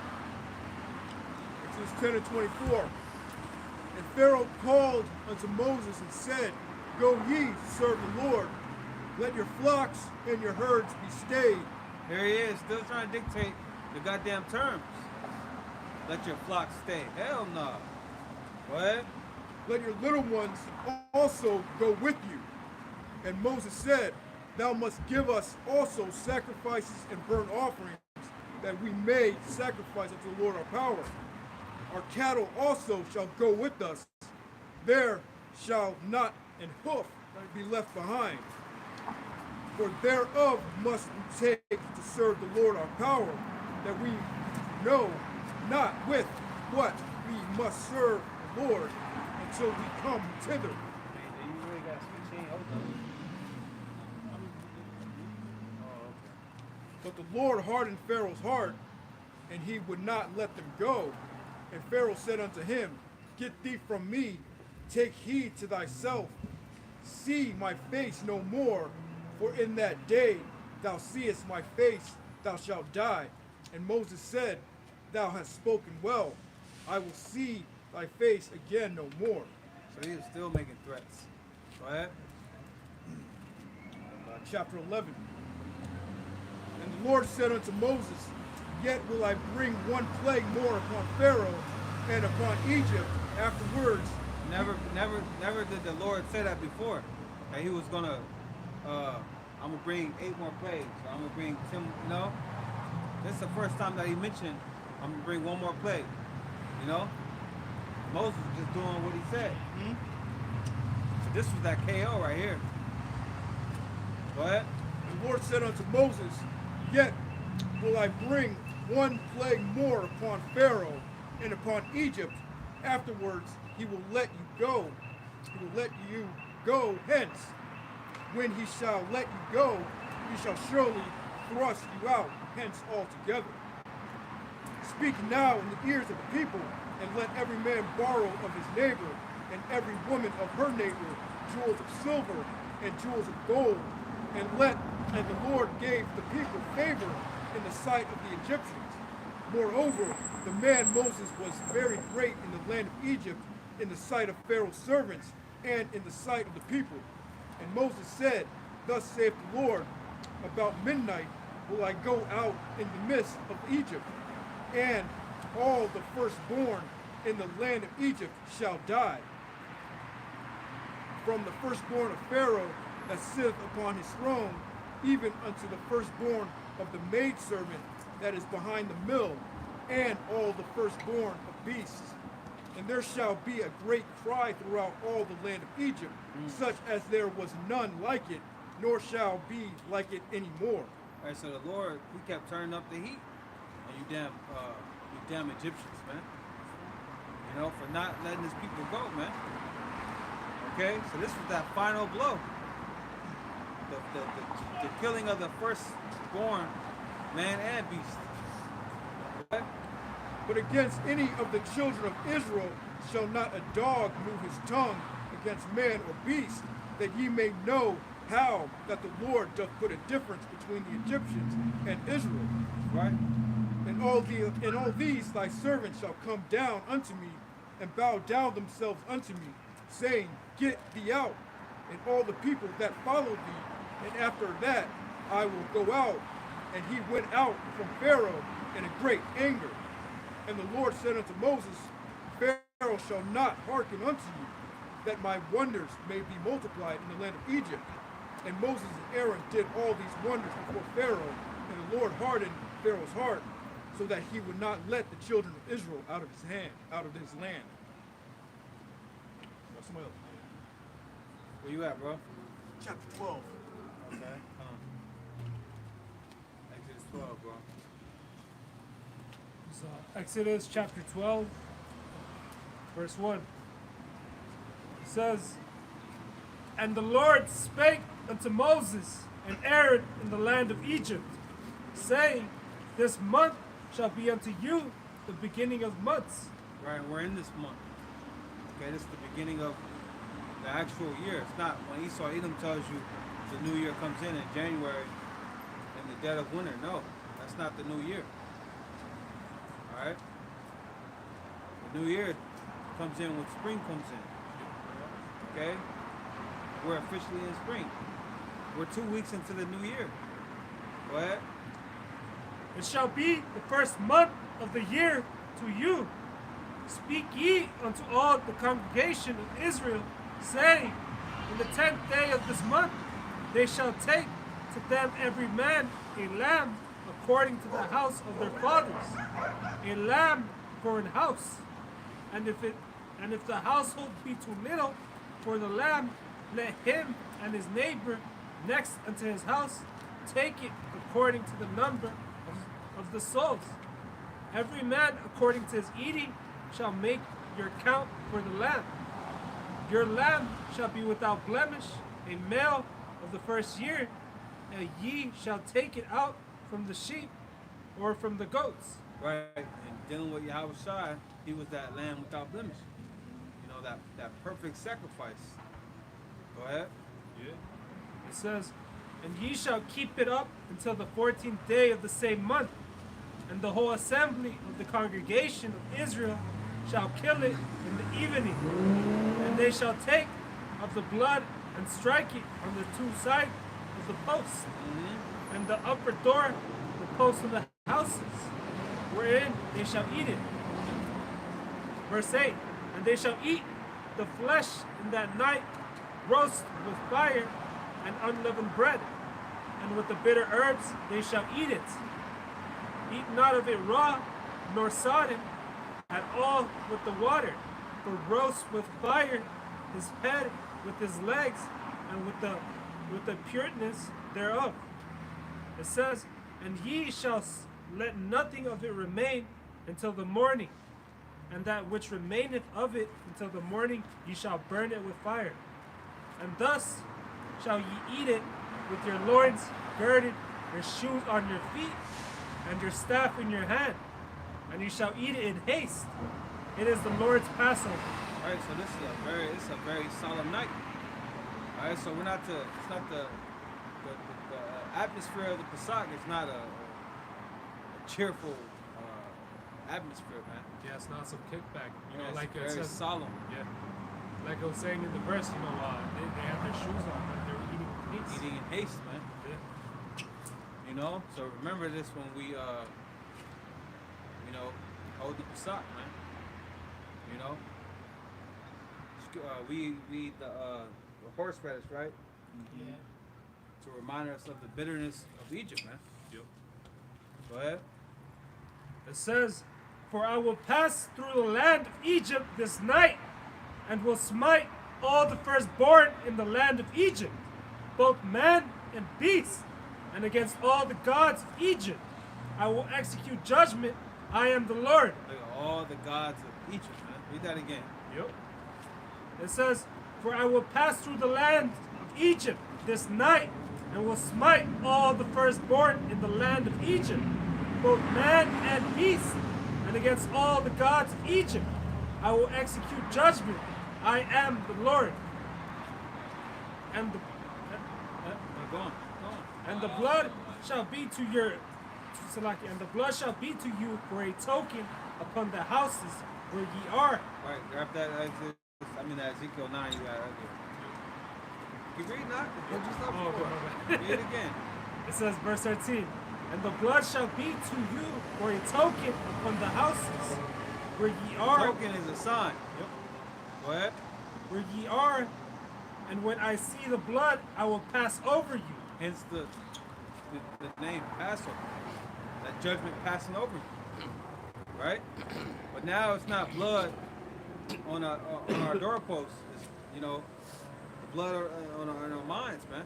Exodus 10 and 24. And Pharaoh called unto Moses and said, Go ye, serve the Lord. Let your flocks and your herds be stayed. Here he is, still trying to dictate the goddamn terms. Let your flock stay. Hell no. Go ahead. Let your little ones also go with you. And Moses said, Thou must give us also sacrifices and burnt offerings, that we may sacrifice unto the Lord our power. Our cattle also shall go with us. There shall not an hoof be left behind. For thereof must we take to serve the Lord our power, that we know not with what we must serve the Lord until we come thither. But the Lord hardened Pharaoh's heart, and he would not let them go. And Pharaoh said unto him, Get thee from me, take heed to thyself, see my face no more, for in that day thou seest my face, thou shalt die. And Moses said, Thou hast spoken well, I will see thy face again no more. So he is still making threats. Go ahead. Chapter 11. And the Lord said unto Moses, Yet will I bring one plague more upon Pharaoh and upon Egypt afterwards. Never did the Lord say that before. That he was gonna, I'm gonna bring 8 more plagues. Or I'm gonna bring 10. You know, this is the first time that he mentioned I'm gonna bring 1 more plague. You know, Moses was just doing what he said. So this was that KO right here. Go ahead. And the Lord said unto Moses, Yet will I bring 1 plague more upon Pharaoh and upon Egypt. Afterwards he will let you go. He will let you go hence. When he shall let you go, he shall surely thrust you out hence altogether. Speak now in the ears of the people, and let every man borrow of his neighbor, and every woman of her neighbor, jewels of silver and jewels of gold. And the Lord gave the people favor in the sight of the Egyptians. Moreover, the man Moses was very great in the land of Egypt, in the sight of Pharaoh's servants, and in the sight of the people. And Moses said, Thus saith the Lord, about midnight will I go out in the midst of Egypt, and all the firstborn in the land of Egypt shall die. From the firstborn of Pharaoh that sitteth upon his throne, even unto the firstborn of the maidservant that is behind the mill, and all the firstborn of beasts. And there shall be a great cry throughout all the land of Egypt, such as there was none like it, nor shall be like it any more. All right, so the Lord, he kept turning up the heat on you damn Egyptians, man. You know, for not letting his people go, man. Okay, so this was that final blow. The killing of the firstborn man and beast. Okay? But against any of the children of Israel shall not a dog move his tongue against man or beast, that ye may know how that the Lord doth put a difference between the Egyptians and Israel. Right? And all these thy servants shall come down unto me, and bow down themselves unto me, saying, Get thee out, and all the people that followed thee. And after that I will go out. And he went out from Pharaoh in a great anger. And the Lord said unto Moses, Pharaoh shall not hearken unto you, that my wonders may be multiplied in the land of Egypt. And Moses and Aaron did all these wonders before Pharaoh, and the Lord hardened Pharaoh's heart, so that he would not let the children of Israel out of his hand, out of his land. Now somebody else. Where you at, bro? Chapter 12. Okay. Exodus 12, bro. So Exodus chapter 12, verse 1. It says, And the Lord spake unto Moses and Aaron in the land of Egypt, saying, This month shall be unto you the beginning of months. Right, we're in this month. Okay, this is the beginning of the actual year. It's not when Esau Edom tells you the new year comes in January in the dead of winter. No, that's not the new year. All right? The new year comes in when spring comes in. Okay? We're officially in spring. We're 2 weeks into the new year. Go ahead. It shall be the first month of the year to you. Speak ye unto all the congregation of Israel, saying, In the 10th day of this month they shall take to them every man a lamb according to the house of their fathers, a lamb for an house. And if the household be too little for the lamb, let him and his neighbor next unto his house take it according to the number of the souls. Every man according to his eating shall make your count for the lamb. Your lamb shall be without blemish, a male of the first year, and ye shall take it out from the sheep or from the goats. Right, and dealing with Yahushua, he was that lamb without blemish. You know, that perfect sacrifice. Go ahead. Yeah. It says, And ye shall keep it up until the 14th day of the same month, and the whole assembly of the congregation of Israel shall kill it in the evening. And they shall take of the blood and strike it on the two sides of the posts, and the upper door, the posts of the houses, wherein they shall eat it. Verse 8, And they shall eat the flesh in that night, roast with fire and unleavened bread, and with the bitter herbs they shall eat it. Eat not of it raw, nor sodden, at all with the water, but roast with fire his head with his legs, and with the pureness thereof. It says, And ye shall let nothing of it remain until the morning, and that which remaineth of it until the morning ye shall burn it with fire. And thus shall ye eat it with your loins girded, your shoes on your feet, and your staff in your hand, and you shall eat it in haste. It is the Lord's Passover. All right, so this is a very solemn night. All right, so it's not the atmosphere of the Pesach. It's not a cheerful atmosphere, man. Yeah, it's not some kickback. You know, It's like it very says, solemn. yeah, like I was saying in the verse, you know, they have their shoes on, but they're eating meats. Eating in haste, man. Yeah. You know, so remember this when we, hold the Pesach, man. You know, we eat the horseradish, right? Yeah. To remind us of the bitterness of Egypt, man. Yep. Go ahead. It says, For I will pass through the land of Egypt this night, and will smite all the firstborn in the land of Egypt, both man and beast, and against all the gods of Egypt I will execute judgment. I am the Lord. Look at all the gods of Egypt, man. Read that again. Yep. It says, For I will pass through the land of Egypt this night, and will smite all the firstborn in the land of Egypt, both man and beast, and against all the gods of Egypt I will execute judgment. I am the Lord. And the Go on. and the blood shall be to your Salaki, and the blood shall be to you for a token upon the houses where ye are. All right, grab that that Ezekiel 9 you had earlier. Keep reading that. Don't you stop Oh, before. okay, okay. Read it again. It says, verse 13, and the blood shall be to you for a token upon the houses where ye are. Token is a sign. Yep. Go ahead. Where ye are, and when I see the blood, I will pass over you. Hence the name Passover. That judgment passing over you. Right? But now it's not blood on our doorposts. It's, the blood on our minds, man.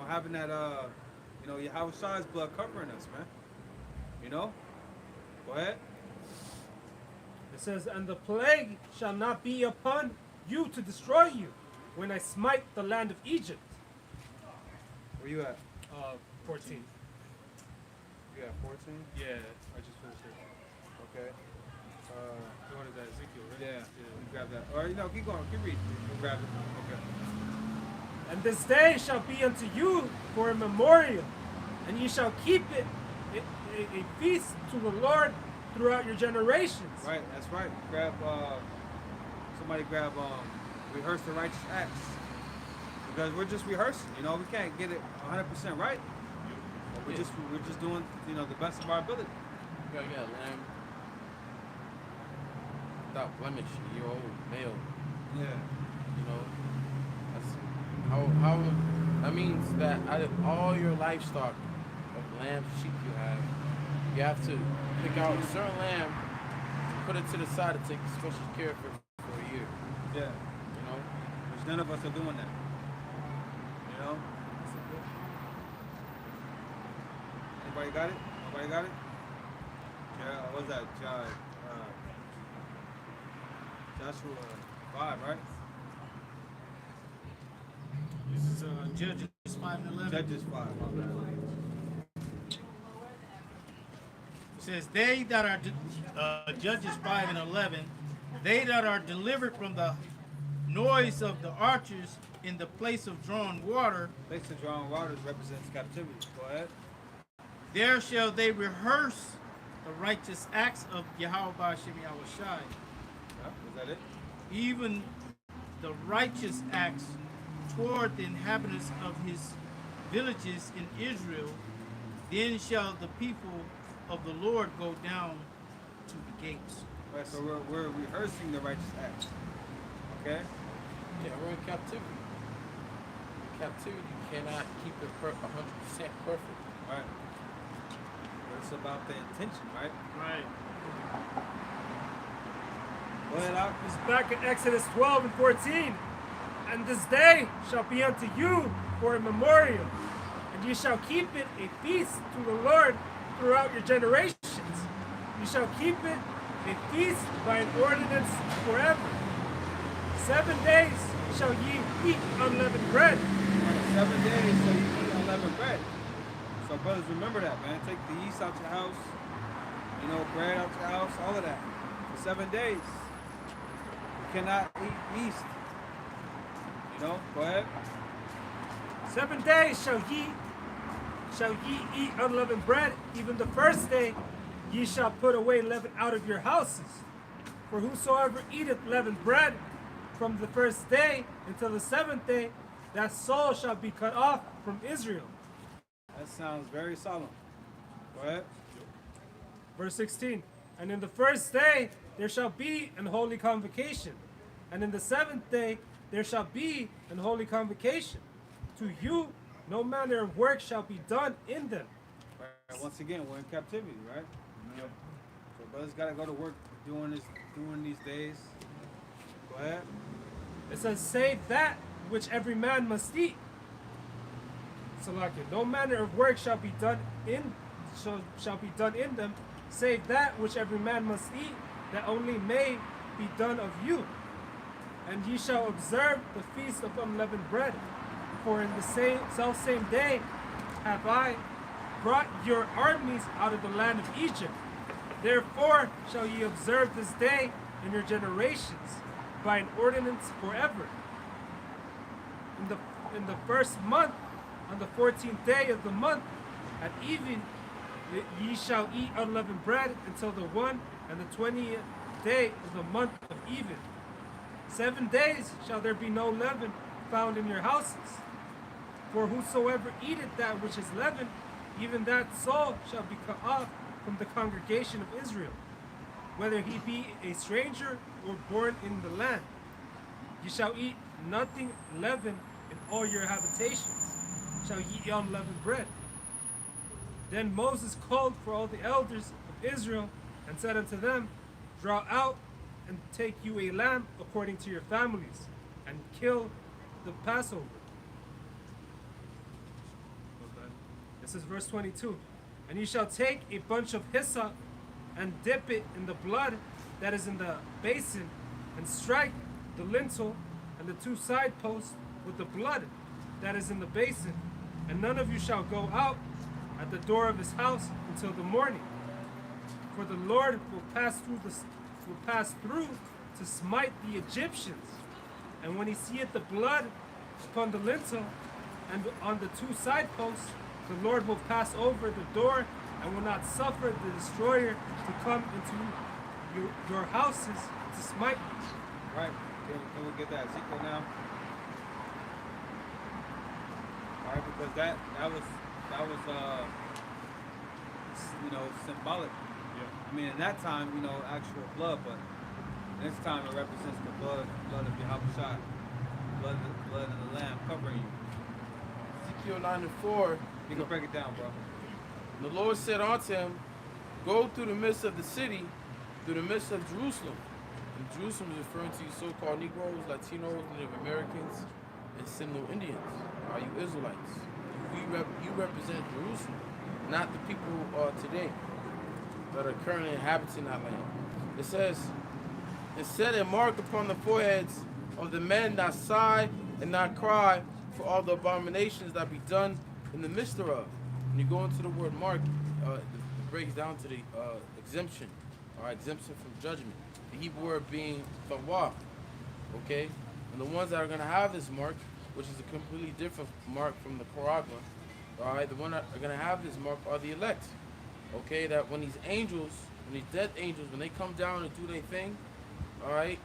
Having that, Yahweh's blood covering us, man. Go ahead. It says, and the plague shall not be upon you to destroy you when I smite the land of Egypt. Where you at? 14. You at 14? Yeah, I just finished it. Okay. What is that, Ezekiel, right? Yeah. You grab that. Or, keep going. Keep reading. You grab it. Okay. And this day shall be unto you for a memorial, and ye shall keep it a feast to the Lord throughout your generations. Right, that's right. Somebody grab, rehearse the righteous acts. Because we're just rehearsing, we can't get it 100% right. But we're just doing, the best of our ability. You gotta get a lamb without blemish, year old, male. Yeah. That's how that means that out of all your livestock of lambs, sheep you have to pick out a certain lamb, put it to the side to take special care for a year. Yeah. Which none of us are doing that. Anybody got it? Nobody got it? Yeah, what was that? Joshua 5, right? This is Judges 5 and 11. Judges 5. It says, they that are, Judges 5 and 11, they that are delivered from the noise of the archers in the place of drawn water, Place of drawn waters represents captivity. Go ahead. there shall they rehearse the righteous acts of Yahweh Ba'ashem Yahushai, Yeah, was that it? even the righteous acts toward the inhabitants of his villages in Israel. Then shall the people of the Lord go down to the gates. Right, so we're rehearsing the righteous acts. Okay? Yeah, we're in captivity. In captivity, you cannot keep it 100% perfect. Right. But it's about the intention, right? Right. Go ahead, Al. It's back in Exodus 12 and 14. And this day shall be unto you for a memorial, and ye shall keep it a feast to the Lord throughout your generations. You shall keep it a feast by an ordinance forever. 7 days shall ye eat unleavened bread. 7 days so you eat unleavened bread. So brothers, remember that, man. Take the yeast out your house, bread out your house, all of that. For 7 days. You cannot eat yeast. Go ahead. 7 days shall ye eat unleavened bread. Even the first day ye shall put away leaven out of your houses. For whosoever eateth leavened bread from the first day until the 7th day, that soul shall be cut off from Israel. That sounds very solemn. Go ahead. Verse 16. And in the first day there shall be an holy convocation, and in the 7th day there shall be an holy convocation. To you no manner of work shall be done in them. Right. Once again, we're in captivity, right? Yep. So brothers gotta go to work doing these days. Go ahead. It says, save that which every man must eat. So like it, no manner of work shall be done in them, save that which every man must eat, that only may be done of you. And ye shall observe the feast of unleavened bread, for in the same day have I brought your armies out of the land of Egypt. Therefore shall ye observe this day in your generations by an ordinance forever. In the first month, on the 14th day of the month, at even, ye shall eat unleavened bread until the 20th day of the month of even. 7 days shall there be no leaven found in your houses. For whosoever eateth that which is leavened, even that soul shall be cut off from the congregation of Israel, whether he be a stranger or born in the land. Ye shall eat nothing leavened in all your habitations, shall ye eat unleavened bread. Then Moses called for all the elders of Israel, and said unto them, Draw out and take you a lamb according to your families, and kill the Passover. Okay. This is verse 22. And you shall take a bunch of hyssop, and dip it in the blood that is in the basin, and strike the lintel and the 2 side posts with the blood that is in the basin. And none of you shall go out at the door of his house until the morning. For the Lord will pass through to smite the Egyptians. And when he seeth the blood upon the lintel and on the 2 side posts, the Lord will pass over the door and will not suffer the destroyer to come into your houses to smite you. Right. Can we get that Ezekiel now? All right, because that was symbolic. I mean, in that time, actual blood, but this time it represents the blood of Yahweh, blood of the Lamb covering you. Ezekiel 9:4. You can break it down, bro. The Lord said unto him, Go through the midst of the city, through the midst of Jerusalem. And Jerusalem is referring to you so-called Negroes, Latinos, Native Americans, and Seminole Indians. Are you Israelites? You represent Jerusalem, not the people who are today that are currently inhabiting that land. It says, and set a mark upon the foreheads of the men that sigh and not cry for all the abominations that be done in the midst thereof. When you go into the word mark, it breaks down to the exemption, or exemption from judgment. The Hebrew word being tawah, okay? And the ones that are going to have this mark, which is a completely different mark from the Paragma, all right? The ones that are going to have this mark are the elect, okay? That when these angels, when these dead angels, when they come down and do their thing, all right?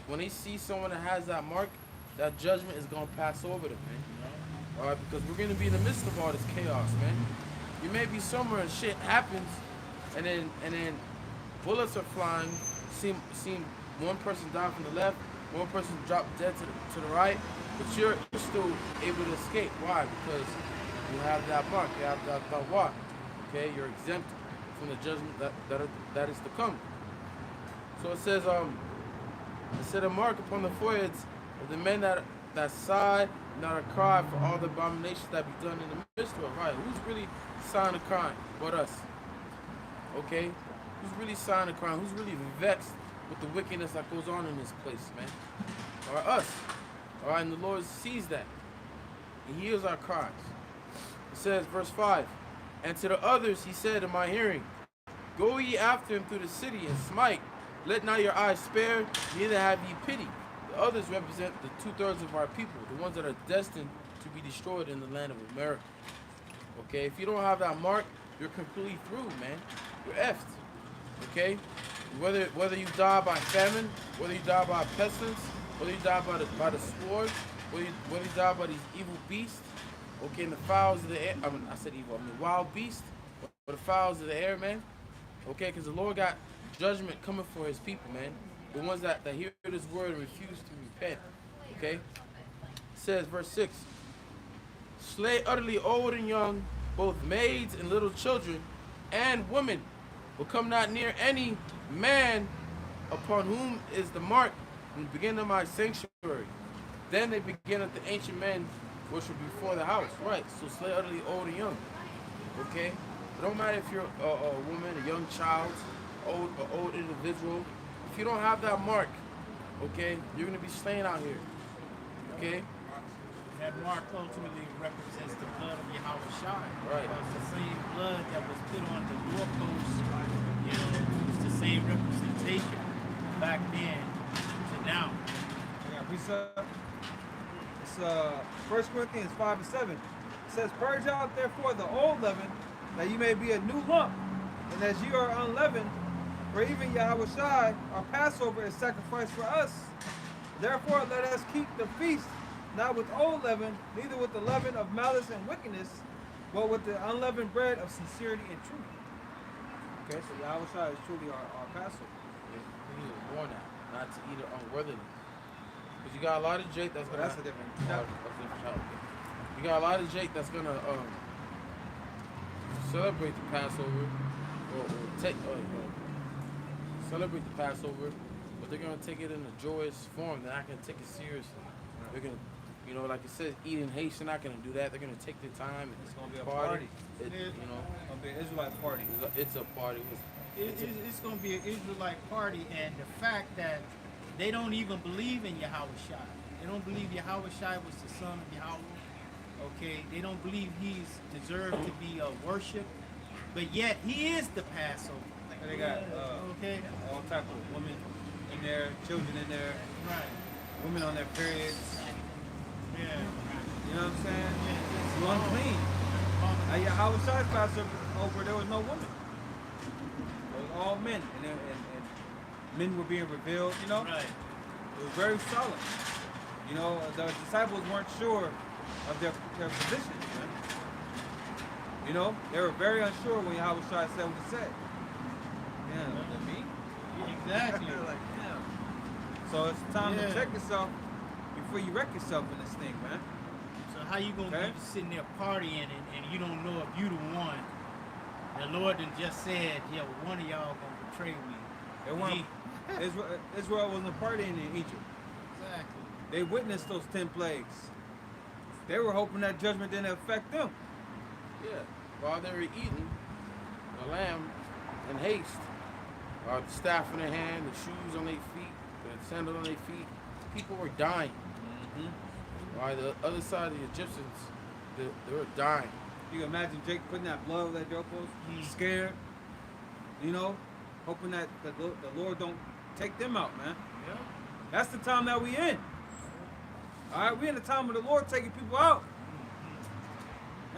When they see someone that has that mark, that judgment is going to pass over them, man. All right, because we're going to be in the midst of all this chaos, man. You may be somewhere and shit happens, and then bullets are flying. See one person die from the left, one person drop dead to the right, but you're still able to escape. Why? Because you have that mark, you have that tawah. Okay, you're exempt from the judgment that is to come. So it says, it said a mark upon the foreheads of the men that sigh, not a cry for all the abominations that be done in the midst of it. Right? Who's really sighing and crying but us? Okay? Who's really sighing and crying? Who's really vexed with the wickedness that goes on in this place, man? Or us. Alright, and the Lord sees that. He hears our cries. It says, verse 5, and to the others he said in my hearing, Go ye after him through the city and smite. Let not your eyes spare, neither have ye pity. The others represent the 2/3 of our people, the ones that are destined to be destroyed in the land of America. Okay, if you don't have that mark, you're completely through, man. You're effed. Okay, whether you die by famine, whether you die by pestilence, whether you die by the sword, whether you die by these evil beasts. Okay, and the fowls of the air. I said evil. Wild beasts, or the fowls of the air, man. Okay, because the Lord got judgment coming for His people, man. The ones that hear this word and refuse to repent. Okay? It says, verse 6, Slay utterly old and young, both maids and little children, and women, will come not near any man upon whom is the mark in the beginning of my sanctuary. Then they begin at the ancient men which were before the house. Right, so slay utterly old and young. Okay? It don't matter if you're a woman, a young child, an old individual. If you don't have that mark, Okay? You're going to be slain out here. Okay? That mark ultimately represents the blood of Yahweh Shai. Right. Because the same blood that was put on the doorpost, it's the same representation back then to now. Yeah, precept. It's 1 Corinthians 5 and 7. It says, "Purge out therefore the old leaven, that you may be a new lump, and as you are unleavened, for even Yahweh Shai, our Passover, is sacrificed for us. Therefore let us keep the feast, not with old leaven, neither with the leaven of malice and wickedness, but with the unleavened bread of sincerity and truth." Okay, so Yahweh Shai is truly our Passover. We need to warn that, not to eat it unworthily. Because you got a lot of Jake that's gonna. That's a different. You got a lot of Jake that's gonna celebrate the Passover, or take celebrate the Passover, but they're gonna take it in a joyous form. They're not gonna take it seriously. They're gonna, like it says, eat in haste. They're not gonna do that. They're gonna take their time and It's gonna be a party. It, It's gonna be an Israelite party. it's a party. It's going to be an Israelite party, and the fact that they don't even believe in Yahweh Shai. They don't believe Yahweh Shai was the son of Yahweh. Okay, they don't believe he's deserved to be worshipped, but yet he is the Passover. And they got Okay, all type of women in there, children in there, right. women on their periods. Yeah. You know what I'm saying? Yeah, It's unclean. At Yahweh Shai's Passover, there was no women. It was all men, and men were being revealed. You know, Right. it was very solemn. You know, the disciples weren't sure of their position. Man. You know, they were very unsure when Yahweh Shai said what he said. Yeah, was it me? Exactly. Like, damn. So it's time to Yeah. check yourself before you wreck yourself in this thing, man. So how you gonna Okay. be sitting there partying and you don't know if you the one? The Lord done just said, yeah, well, one of y'all gonna betray me. They weren't, He- Israel wasn't partying in Egypt. Exactly. They witnessed those 10 plagues. They were hoping that judgment didn't affect them. Yeah. While they were eating the lamb in haste, the staff in their hand, the shoes on their feet, the sandal on their feet, people were dying. While the other side of the Egyptians, they were dying. You can imagine Jake putting that blood over that doorpost, scared, you know, hoping that the Lord don't take them out, man. Yeah. That's the time that we in. All right, we in the time of the Lord taking people out.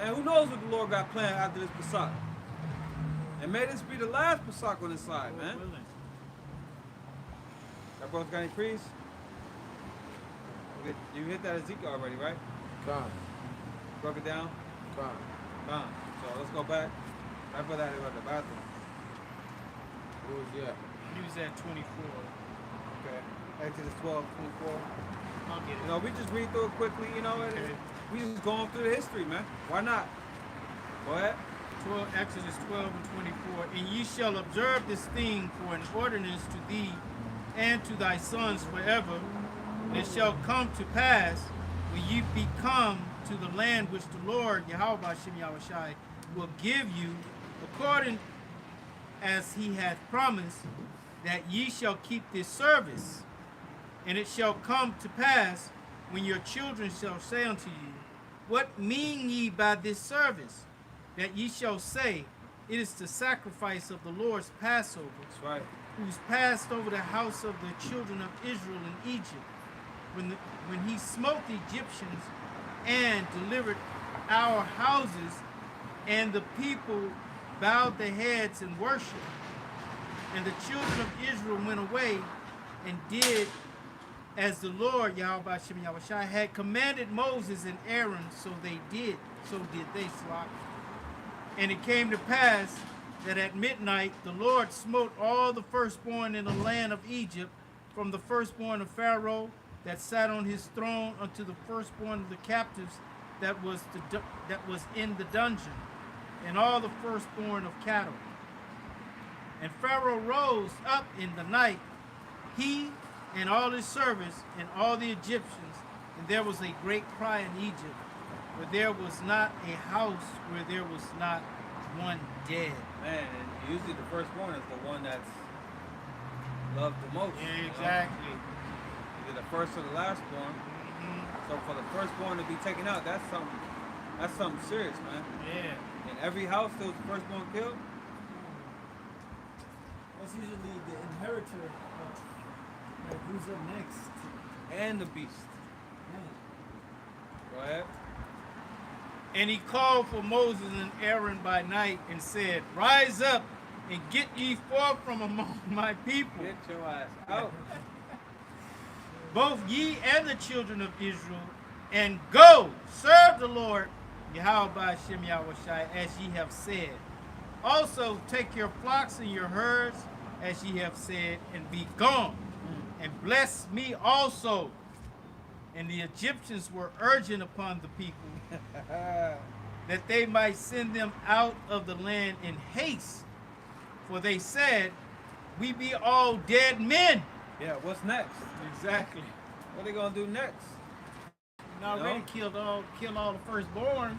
And who knows what the Lord got planned after this Pesach. And may this be the last Pesach on this side, Lord man. willing. That brother's got any priests? Okay, you hit that Ezekiel already, right? Gone. Broke it down? Gone. Done. So let's go back. That brother had to go to the bathroom. What was that? He was at 24. Okay. Exodus 12, 24. I'll get You it. know, we just read through it quickly, you know, Okay. we just going through the history, man. Why not? Go ahead. Exodus 12 and 24. And ye shall observe this thing for an ordinance to thee and to thy sons forever. And it shall come to pass when ye be come to the land which the Lord Yahweh Hashem Yahweh Shai will give you, according as he hath promised, that ye shall keep this service. And it shall come to pass when your children shall say unto you, what mean ye by this service? That ye shall say, it is the sacrifice of the Lord's Passover, That's right. who's passed over the house of the children of Israel in Egypt, when he smote the Egyptians and delivered our houses, and the people bowed their heads and worshiped. And the children of Israel went away and did as the Lord Yahweh Hashem Yahweh Shai had commanded Moses and Aaron, so they did. So did they, Slot. And it came to pass that at midnight the Lord smote all the firstborn in the land of Egypt, from the firstborn of Pharaoh that sat on his throne unto the firstborn of the captives that was in the dungeon, and all the firstborn of cattle. And Pharaoh rose up in the night, he and all his servants and all the Egyptians, and there was a great cry in Egypt, for there was not a house where there was not one dead. Man, and usually the firstborn is the one that's loved the most. Yeah, you know? exactly. either the first or the last born. So for the firstborn to be taken out, that's something serious, man. Yeah. In every house, there was the firstborn killed. That's usually the inheritor of like who's up next. And the beast. Go ahead. And he called for Moses and Aaron by night and said, Rise up and get ye forth from among my people, Get your ass out. both ye and the children of Israel, and go serve the Lord Yahweh by Hashem Yahushai as ye have said. Also take your flocks and your herds as ye have said, and be gone, and bless me also. And the Egyptians were urgent upon the people that they might send them out of the land in haste. For they said, We be all dead men. Yeah, what's next? Exactly. What are they gonna do next? And already killed all the firstborn.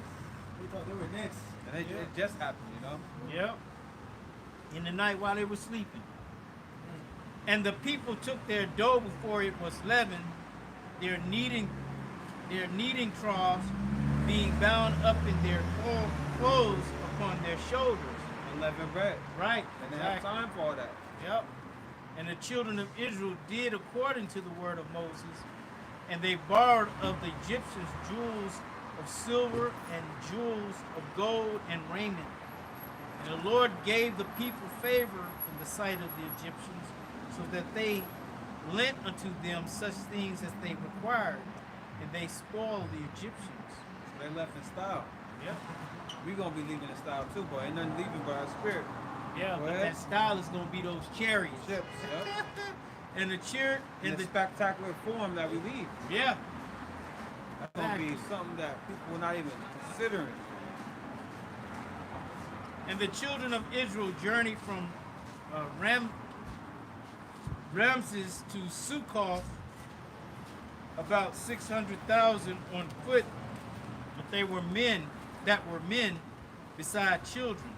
We thought they were next. And it just happened, you know? Yep. In the night while they were sleeping. And the people took their dough before it was leavened, their kneading troughs being bound up in their clothes upon their shoulders. Unleavened bread. Right. And they have time for all that. Yep. And the children of Israel did according to the word of Moses, and they borrowed of the Egyptians jewels of silver and jewels of gold and raiment. And the Lord gave the people favor in the sight of the Egyptians, so that they lent unto them such things as they required, and they spoiled the Egyptians. So they left in style. Yep. We gonna be leaving in style too, boy. Ain't nothing leaving but our spirit. Yeah, Go but ahead. that style is gonna be those chariots. Ships, yep. And the chariot In and the the spectacular form that we leave. yeah. That's gonna be something that people will not even considering. And the children of Israel journeyed from Ramses to Succoth, about 600,000 on foot, but they were men beside children.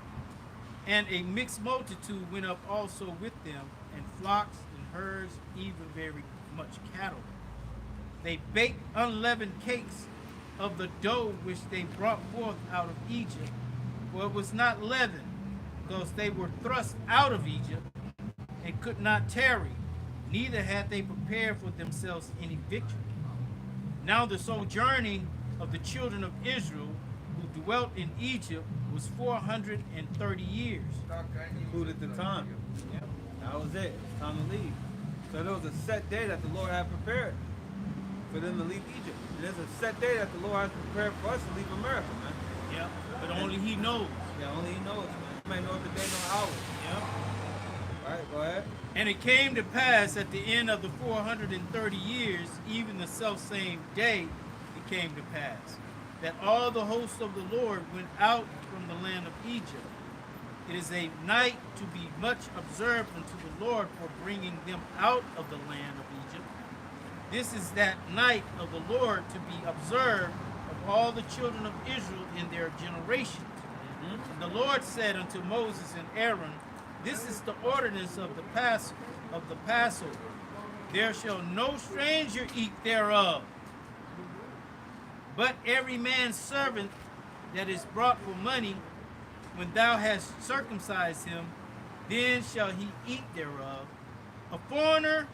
And a mixed multitude went up also with them, and flocks and herds, even very much cattle. They baked unleavened cakes of the dough which they brought forth out of Egypt, for it was not leavened, because they were thrust out of Egypt and could not tarry, neither had they prepared for themselves any victory. Now the sojourning of the children of Israel who dwelt in Egypt was 430 years. Included the time. That was it. It's time to leave. So there was a set day that the Lord had prepared for them to leave Egypt. And there's a set day that the Lord has prepared for us to leave America, man. Yeah, but only He knows. Yeah, only He knows, man. He may know the day, no hour. Yeah. All right, go ahead. And it came to pass at the end of the 430 years, even the selfsame day, it came to pass, that all the hosts of the Lord went out from the land of Egypt. It is a night to be much observed unto the Lord for bringing them out of the land of Egypt. This is that night of the Lord to be observed of all the children of Israel in their generations. And the Lord said unto Moses and Aaron, This is the ordinance of the Passover. There shall no stranger eat thereof, but every man's servant that is brought for money, when thou hast circumcised him, then shall he eat thereof. A foreigner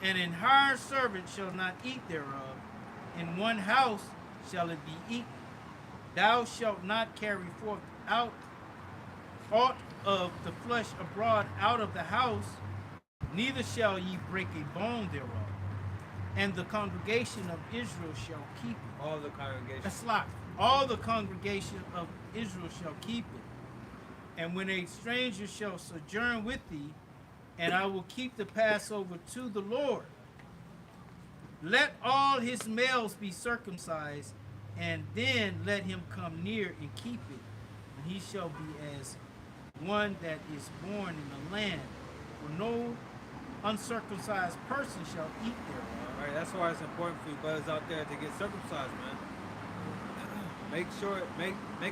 and an hired servant shall not eat thereof. In one house shall it be eaten. Thou shalt not carry forth out aught of the flesh abroad out of the house, neither shall ye break a bone thereof. And the congregation of Israel shall keep it. All the congregation. That's like all the congregation of Israel shall keep it. And when a stranger shall sojourn with thee, and I will keep the Passover to the Lord, let all his males be circumcised, and then let him come near and keep it. And he shall be as one that is born in the land, for no uncircumcised person shall eat thereof. All right, that's why it's important for you brothers out there to get circumcised, man. Make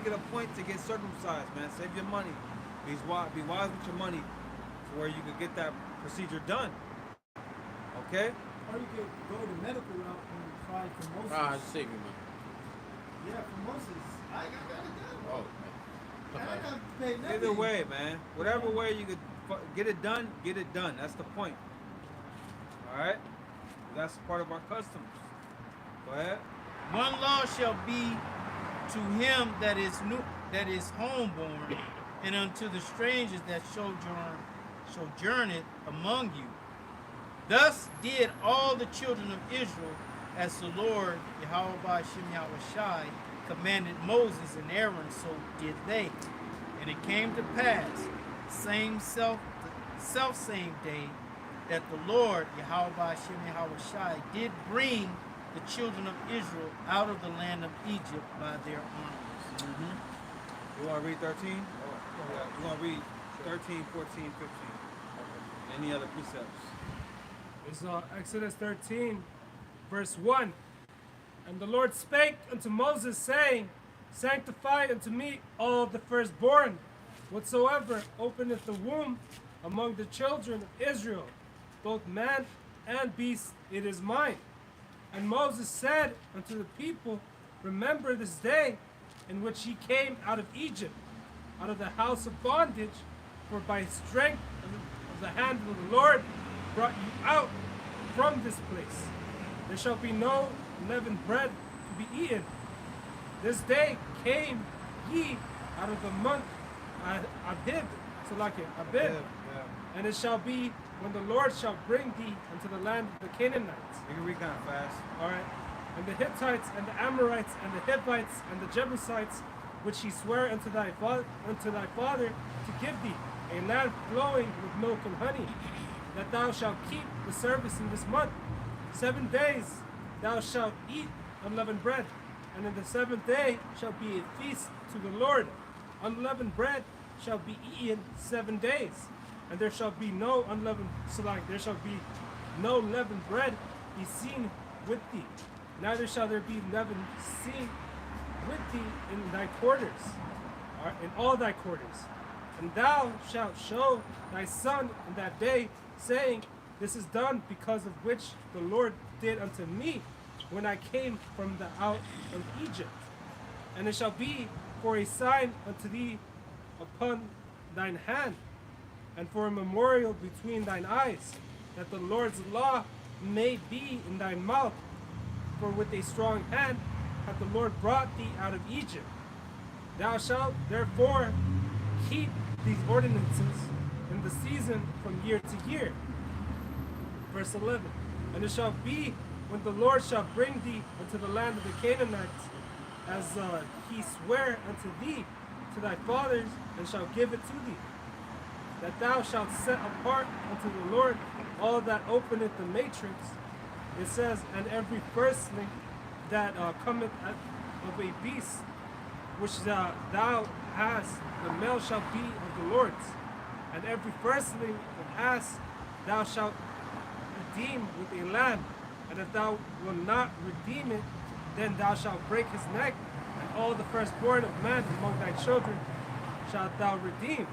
it a point to get circumcised, man. Save your money. Be wise with your money, to where you can get that procedure done. Okay? Or you could go the medical route and try for Moses. Ah, save you, man. Yeah, for Moses. I got it done. Oh, I man. don't have to pay nothing. Either way, man. Whatever way you could get it done, get it done. That's the point. All right. That's part of our customs. Go ahead. One law shall be to him that is homeborn, and unto the strangers that sojourneth among you. Thus did all the children of Israel, as the Lord Yahweh Shem Yahushai commanded Moses and Aaron, so did they. And it came to pass, same day, that the Lord Yahweh Shem Yahushai did bring the children of Israel out of the land of Egypt by their armies. You want to read 13? You want to read 13, 14, 15? Any other precepts? It's Exodus 13, verse 1. And the Lord spake unto Moses, saying, Sanctify unto me all the firstborn, whatsoever openeth the womb among the children of Israel, both man and beast, it is mine. And Moses said unto the people, Remember this day in which ye came out of Egypt, out of the house of bondage, for by strength of the hand of the Lord brought you out from this place. There shall be no leavened bread to be eaten. This day came ye out of the month Abib, Yeah. and it shall be when the Lord shall bring thee into the land of the Canaanites. You can read kind of fast. All right. And the Hittites and the Amorites and the Hivites and the Jebusites, which he sware unto thy father to give thee, a land flowing with milk and honey, that thou shalt keep the service in this month. 7 days thou shalt eat unleavened bread, and in the 7th day shall be a feast to the Lord. Unleavened bread shall be eaten 7 days, and there shall be no there shall be no leavened bread be seen with thee, neither shall there be leaven seen with thee in thy quarters, or in all thy quarters. And thou shalt show thy son in that day, saying, This is done because of which the Lord did unto me when I came from the out of Egypt. And it shall be for a sign unto thee upon thine hand, and for a memorial between thine eyes, that the Lord's law may be in thy mouth. For with a strong hand hath the Lord brought thee out of Egypt. Thou shalt therefore keep these ordinances in the season from year to year. Verse 11. And it shall be when the Lord shall bring thee into the land of the Canaanites, as he sware unto thee to thy fathers, and shall give it to thee, that thou shalt set apart unto the Lord all that openeth the matrix. It says, and every firstling that cometh of a beast which thou hast, the male shall be of the Lord's. And every firstling of ass thou shalt redeem with a lamb. And if thou wilt not redeem it, then thou shalt break his neck. And all the firstborn of man among thy children shalt thou redeem.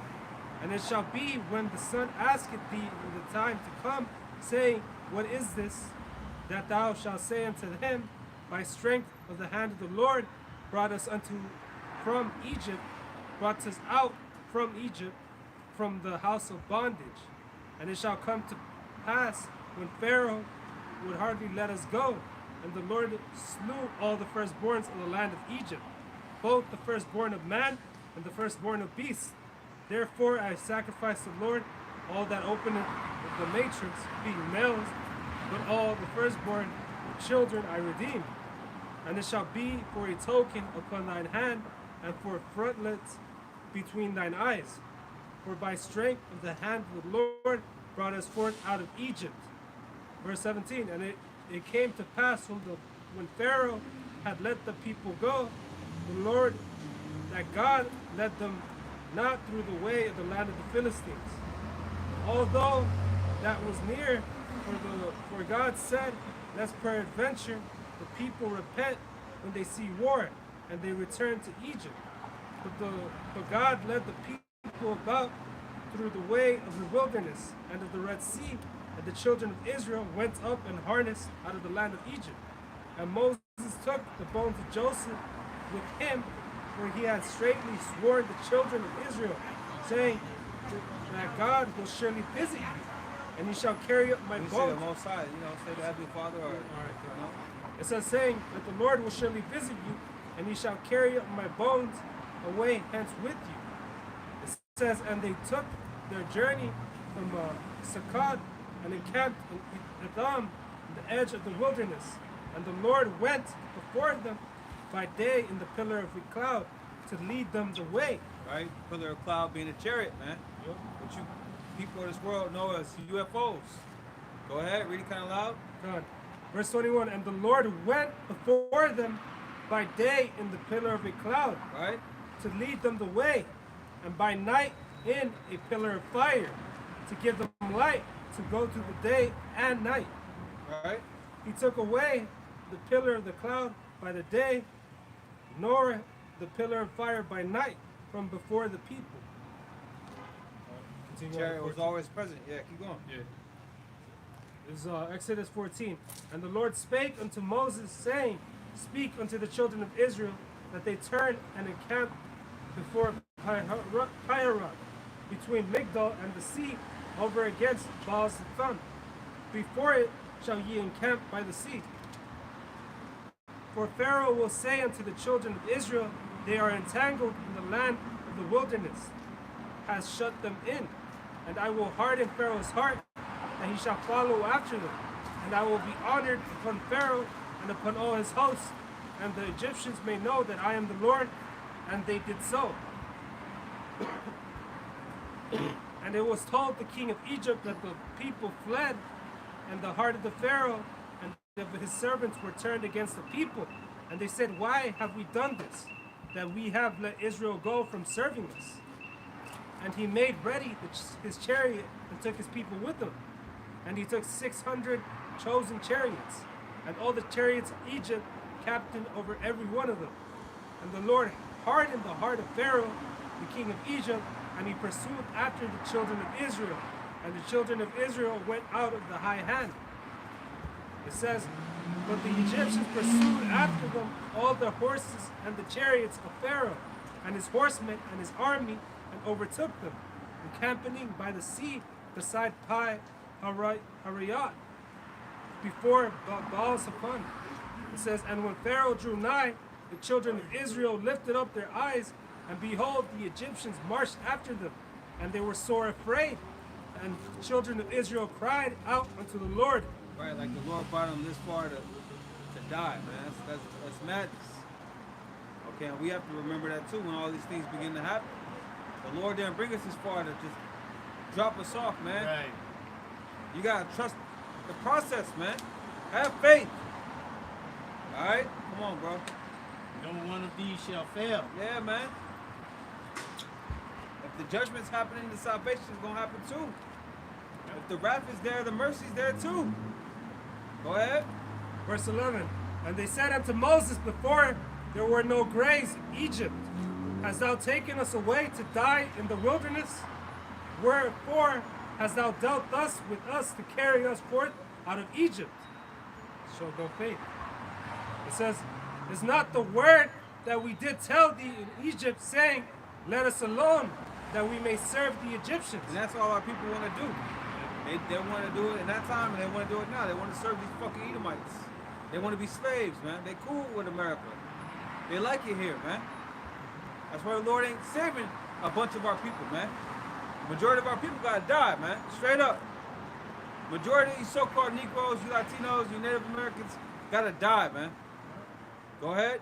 And it shall be when the son asketh thee in the time to come, saying, What is this? That thou shalt say unto him, By strength of the hand of the Lord brought us out from Egypt, from the house of bondage. And it shall come to pass when Pharaoh would hardly let us go, and the Lord slew all the firstborns of the land of Egypt, both the firstborn of man and the firstborn of beasts. Therefore I sacrifice the Lord all that openeth the matrix, being males, but all the firstborn of children I redeem. And it shall be for a token upon thine hand, and for frontlets between thine eyes. For by strength of the hand of the Lord brought us forth out of Egypt. Verse 17, and it came to pass when Pharaoh had let the people go, the Lord, that God led them not through the way of the land of the Philistines. Although that was near, for God said, lest peradventure the people repent when they see war, and they return to Egypt. But God led the people about through the way of the wilderness and of the Red Sea, and the children of Israel went up and harnessed out of the land of Egypt. And Moses took the bones of Joseph with him, for he had straitly sworn the children of Israel, saying that God will surely visit you, and he shall carry up my You say bones. the Most High, say the Heavenly Father, or It says, saying that the Lord will surely visit you, and he shall carry up my bones away hence with you. It says, and they took their journey from Sukkot and encamped in Edom, in the edge of the wilderness. And the Lord went before them by day in the pillar of a cloud to lead them the way. right? Pillar of cloud being a chariot, man. What you people of this world know as UFOs. Go ahead, read it kind of loud. God. Verse 21, and the Lord went before them by day in the pillar of a cloud, Right? to lead them the way, and by night in a pillar of fire, to give them light to go through the day and night. Right? He took away the pillar of the cloud by the day, nor the pillar of fire by night from before the people. Continue on, Chariot was 14. always present. Yeah, keep going. Yeah. This is Exodus 14. And the Lord spake unto Moses, saying, Speak unto the children of Israel, that they turn and encamp before Pihahirot, between Migdol and the sea, over against Baal-Zephon. Before it shall ye encamp by the sea. For Pharaoh will say unto the children of Israel, They are entangled in the land of the wilderness, has shut them in. And I will harden Pharaoh's heart, and he shall follow after them. And I will be honored upon Pharaoh and upon all his hosts, and the Egyptians may know that I am the Lord. And they did so. And it was told the king of Egypt that the people fled, and the heart of the Pharaoh and of his servants were turned against the people. And they said, Why have we done this, that we have let Israel go from serving us? And he made ready his chariot and took his people with him. And he took 600 chosen chariots, and all the chariots of Egypt, captain over every one of them. And the Lord hardened the heart of Pharaoh, the king of Egypt, and he pursued after the children of Israel. And the children of Israel went out of the high hand. It says, But the Egyptians pursued after them all the horses and the chariots of Pharaoh, and his horsemen and his army, and overtook them, encamping by the sea beside Pi-Hahiroth, before Baal-Zephon. It says, And when Pharaoh drew nigh, the children of Israel lifted up their eyes, and behold, the Egyptians marched after them, and they were sore afraid. And the children of Israel cried out unto the Lord. Right, like the Lord brought them this far to die, man. That's madness. Okay, and we have to remember that too when all these things begin to happen. The Lord didn't bring us this far to just drop us off, man. Right. You gotta trust the process, man. Have faith. All right, come on, bro. No one of these shall fail. Yeah, man. If the judgment's happening, the salvation is gonna happen too. If the wrath is there, the mercy's there too. Go ahead. Verse 11. And they said unto Moses, Before there were no graves in Egypt, hast thou taken us away to die in the wilderness? Wherefore hast thou dealt thus with us to carry us forth out of Egypt? Show no faith. It says, Is not the word that we did tell thee in Egypt, saying, Let us alone, that we may serve the Egyptians? And that's all our people want to do. They want to do it in that time, and they want to do it now. They want to serve these fucking Edomites. They want to be slaves, man. They cool with America. They like it here, man. That's why the Lord ain't saving a bunch of our people, man. The majority of our people gotta die, man. Straight up. Majority of these so-called Negroes, you Latinos, you Native Americans, gotta die, man. Go ahead.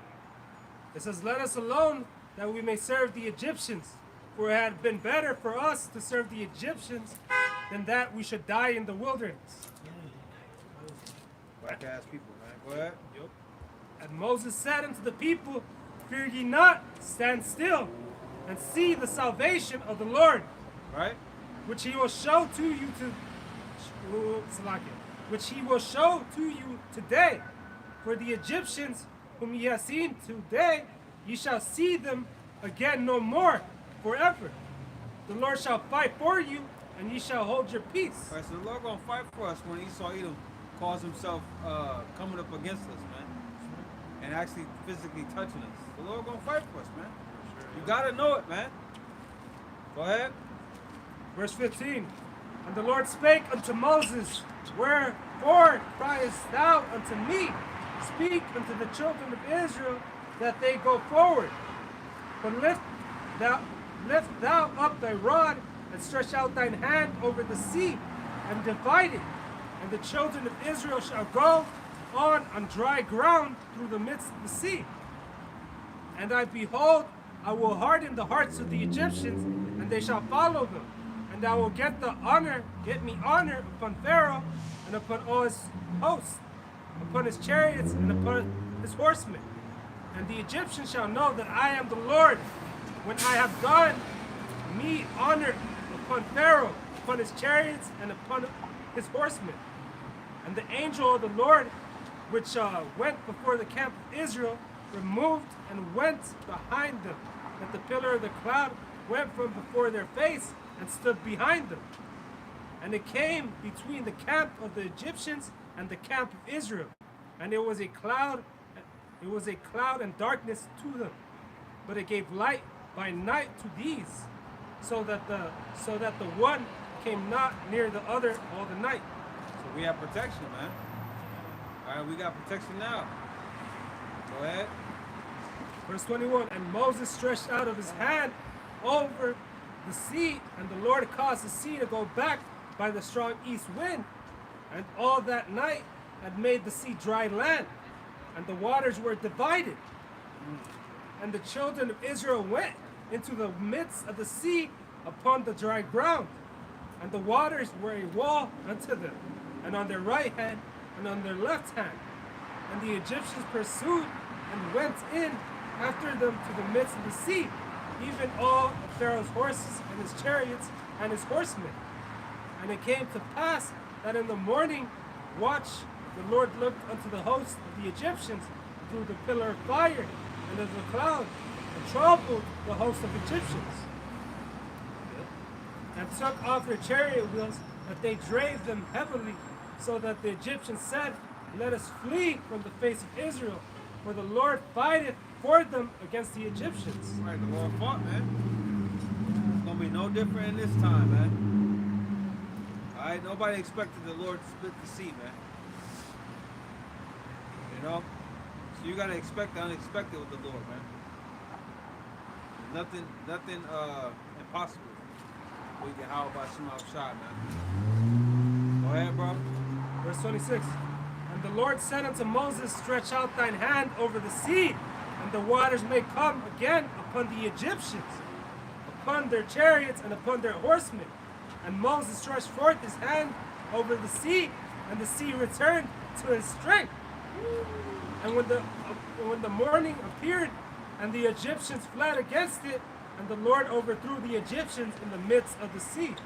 It says, Let us alone, that we may serve the Egyptians. For it had been better for us to serve the Egyptians than that we should die in the wilderness. Black ass people, man. Go ahead. Yep. And Moses said unto the people, Fear ye not, stand still, and see the salvation of the Lord, Right? which he will show to you which he will show to you today. For the Egyptians whom ye have seen today, ye shall see them again no more forever. The Lord shall fight for you, and ye shall hold your peace. All right, so the Lord gonna fight for us when Esau Edom calls himself coming up against us, man, and actually physically touching us. The Lord gonna fight for us, man. You gotta know it, man. Go ahead. Verse 15. And the Lord spake unto Moses, Wherefore criest thou unto me? Speak unto the children of Israel that they go forward. But lift thou up thy rod, and stretch out thine hand over the sea, and divide it. And the children of Israel shall go on dry ground through the midst of the sea. And behold, I will harden the hearts of the Egyptians, and they shall follow them. And I will get me honor upon Pharaoh, and upon all his hosts, upon his chariots, and upon his horsemen. And the Egyptians shall know that I am the Lord, when I have done me honor upon Pharaoh, upon his chariots, and upon his horsemen. And the angel of the Lord, which went before the camp of Israel, removed and went behind them, that the pillar of the cloud went from before their face and stood behind them. And it came between the camp of the Egyptians and the camp of Israel, and it was a cloud and darkness to them, but it gave light by night to these, so that the one came not near the other all the night. So we have protection, man. All right, we got protection now. Go ahead. Verse 21, and Moses stretched out of his hand over the sea, and the Lord caused the sea to go back by the strong east wind, and all that night had made the sea dry land, and the waters were divided. And the children of Israel went into the midst of the sea upon the dry ground, and the waters were a wall unto them, and on their right hand and on their left hand. And the Egyptians pursued and went in after them to the midst of the sea, even all of Pharaoh's horses and his chariots and his horsemen. And it came to pass that in the morning watch the Lord looked unto the host of the Egyptians through the pillar of fire and of the cloud, and troubled the host of Egyptians, and took off their chariot wheels, that they drave them heavily, so that the Egyptians said, Let us flee from the face of Israel, for the Lord fighteth for them against the Egyptians. Right, the Lord fought, man. It's gonna be no different in this time, man. All right, nobody expected the Lord to split the sea, man. You know, so you gotta expect the unexpected with the Lord, man. Nothing impossible. We can howl by some outside, man. Go ahead, bro. Verse 26. And the Lord said unto Moses, Stretch out thine hand over the sea, and the waters may come again upon the Egyptians, upon their chariots and upon their horsemen. And Moses stretched forth his hand over the sea, and the sea returned to his strength. And when the morning appeared, and the Egyptians fled against it, and the Lord overthrew the Egyptians in the midst of the sea.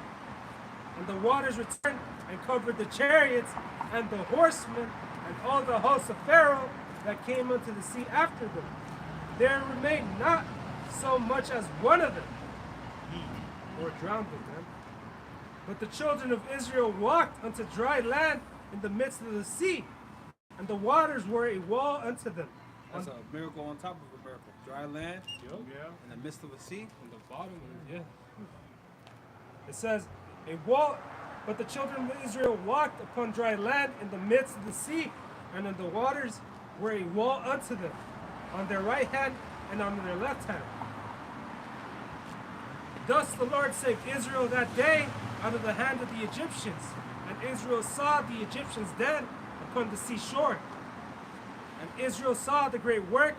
And the waters returned and covered the chariots and the horsemen and all the hosts of Pharaoh that came unto the sea after them. There remained not so much as one of them, or drowned them. But the children of Israel walked unto dry land in the midst of the sea, and the waters were a wall unto them. That's a miracle on top of a miracle. Dry land, Yeah. in the midst of a sea. In the bottom of it, yeah. It says, a wall, but the children of Israel walked upon dry land in the midst of the sea, and in the waters were a wall unto them, on their right hand and on their left hand. Thus the Lord saved Israel that day out of the hand of the Egyptians, and Israel saw the Egyptians dead upon the seashore. And Israel saw the great work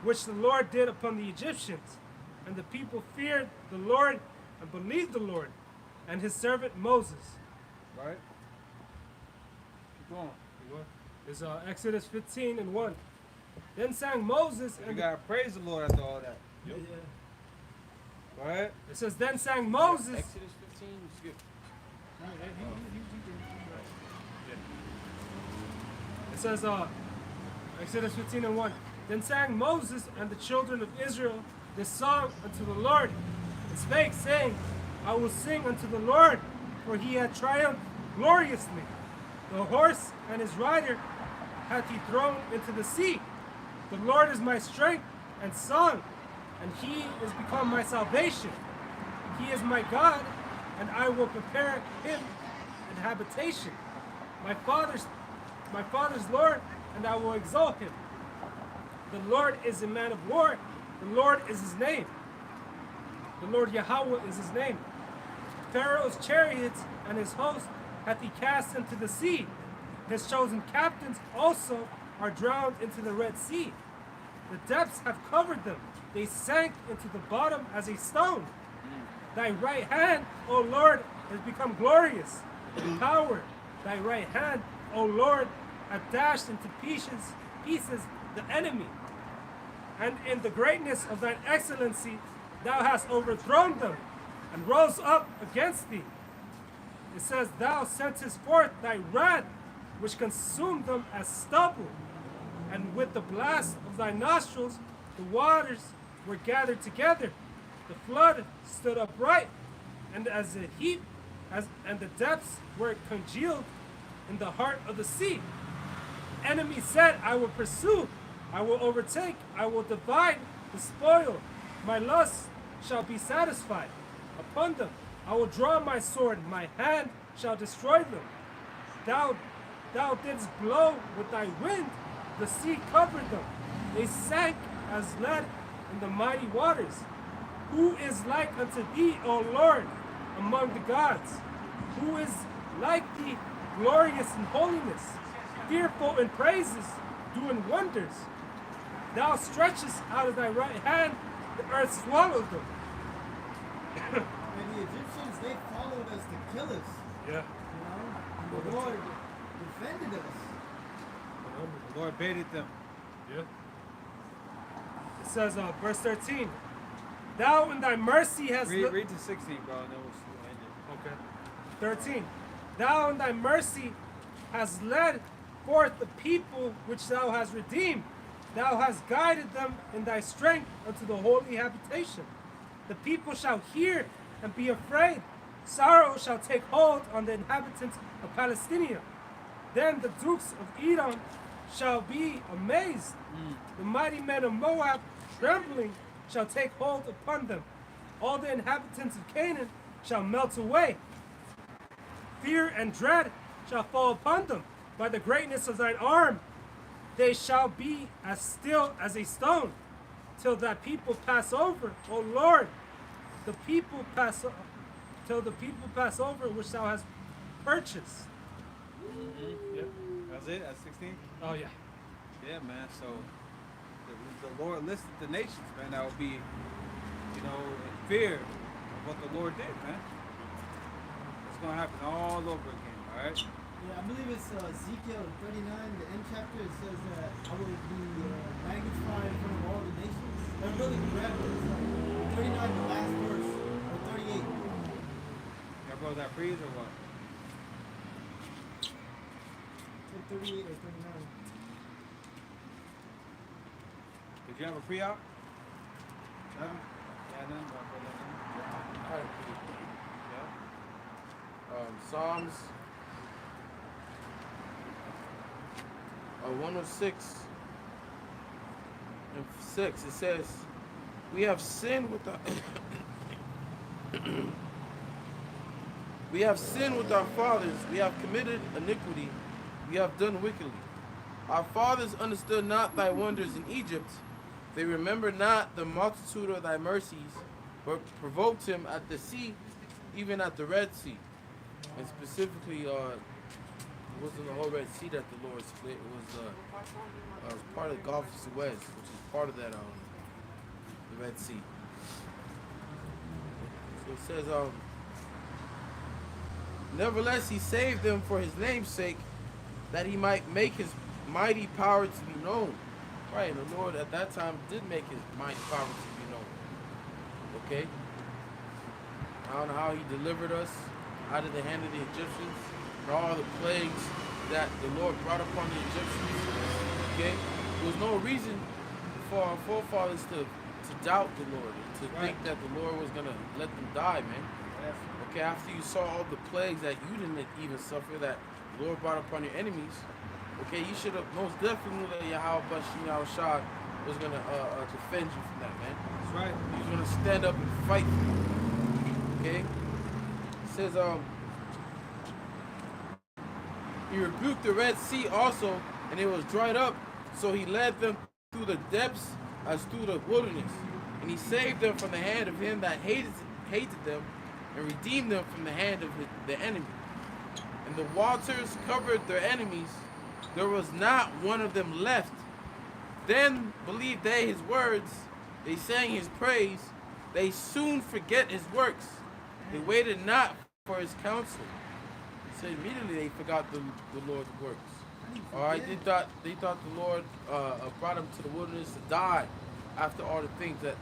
which the Lord did upon the Egyptians. And the people feared the Lord and believed the Lord and his servant Moses. Right? Keep going. It's Exodus 15 and 1. Then sang Moses, You and gotta praise the Lord after all that. Yeah. Go ahead. It says, then sang Moses. Exodus 15, skip. It says, Exodus 15 and 1. Then sang Moses and the children of Israel this song unto the Lord, and spake, saying, I will sing unto the Lord, for he had triumphed gloriously. The horse and his rider hath he thrown into the sea. The Lord is my strength and song, and he is become my salvation. He is my God, and I will prepare him an habitation. My father's Lord, and I will exalt him. The Lord is a man of war. The Lord is his name. The Lord Yahweh is his name. Pharaoh's chariots and his host hath he cast into the sea. His chosen captains also are drowned into the Red Sea. The depths have covered them. They sank into the bottom as a stone. Thy right hand, O Lord, has become glorious. In power, thy right hand, O Lord, hath dashed into pieces the enemy. And in the greatness of thine excellency, thou hast overthrown them and rose up against thee. It says, thou sentest forth thy wrath, which consumed them as stubble. And with the blast of thy nostrils, the waters were gathered together. The flood stood upright, and as a heap, and the depths were congealed in the heart of the sea. The enemy said, I will pursue, I will overtake, I will divide the spoil. My lust shall be satisfied upon them. I will draw my sword, my hand shall destroy them. Thou didst blow with thy wind, the sea covered them. They sank as lead in the mighty waters. Who is like unto thee, O Lord, among the gods? Who is like thee, glorious in holiness, fearful in praises, doing wonders? Thou stretchest out of thy right hand, the earth swallowed them. And the Egyptians, they followed us to kill us. Yeah. You know? And the Lord defended us. The Lord baited them. Yeah. It says, verse 13, thou in thy mercy hast... Read to 16, bro, and then we'll end it. Okay. 13, thou in thy mercy hast led forth the people which thou hast redeemed. Thou hast guided them in thy strength unto the holy habitation. The people shall hear and be afraid. Sorrow shall take hold on the inhabitants of Palestine. Then the dukes of Edom shall be amazed. The mighty men of Moab, trembling, shall take hold upon them. All the inhabitants of Canaan shall melt away. Fear and dread shall fall upon them. By the greatness of thine arm, they shall be as still as a stone, till that people pass over. O Lord, the people pass till the people pass over which thou hast purchased. Yep. That's it? That's 16? Oh yeah. Yeah, man. So the Lord listed the nations, man, that will be, in fear of what the Lord did, man. It's going to happen all over again, all right? Yeah, I believe it's Ezekiel 39, the end chapter. It says that I will be magnified in front of all the nations. They're really correct. It's like 39, the last verse, or 38. Y'all brought that freeze or what? It's like 38 or 39. Did you have a pre-op? Nothing? Yeah, nothing. Psalms 106 and 6, it says, we have sinned with our we have sinned with our fathers, we have committed iniquity, we have done wickedly. Our fathers understood not thy wonders in Egypt, they remembered not the multitude of thy mercies, but provoked him at the sea, even at the Red Sea. And specifically, it wasn't the whole Red Sea that the Lord split. It was part of the Gulf of Suez, which is part of that the Red Sea. So it says, nevertheless, he saved them for his name's sake, that he might make his mighty power to be known. Right, and the Lord at that time did make his mighty power to be known. Okay? I don't know how he delivered us out of the hand of the Egyptians, and all the plagues that the Lord brought upon the Egyptians. Okay? There was no reason for our forefathers to doubt the Lord, to think that the Lord was going to let them die, man. Okay, after you saw all the plagues that you didn't even suffer, that the Lord brought upon your enemies, okay, you should have most definitely knew that Yahweh Bashim Yahushua was going to defend you from that, man. That's right. He was going to stand up and fight for you. Okay? It says, he rebuked the Red Sea also, and it was dried up, so he led them through the depths as through the wilderness. And he saved them from the hand of him that hated them, and redeemed them from the hand of the enemy. And the waters covered their enemies. There was not one of them left. Then believed they his words. They sang his praise. They soon forget his works. They waited not for his counsel. So immediately they forgot the Lord's works. All right, they thought the Lord brought them to the wilderness to die after all the things that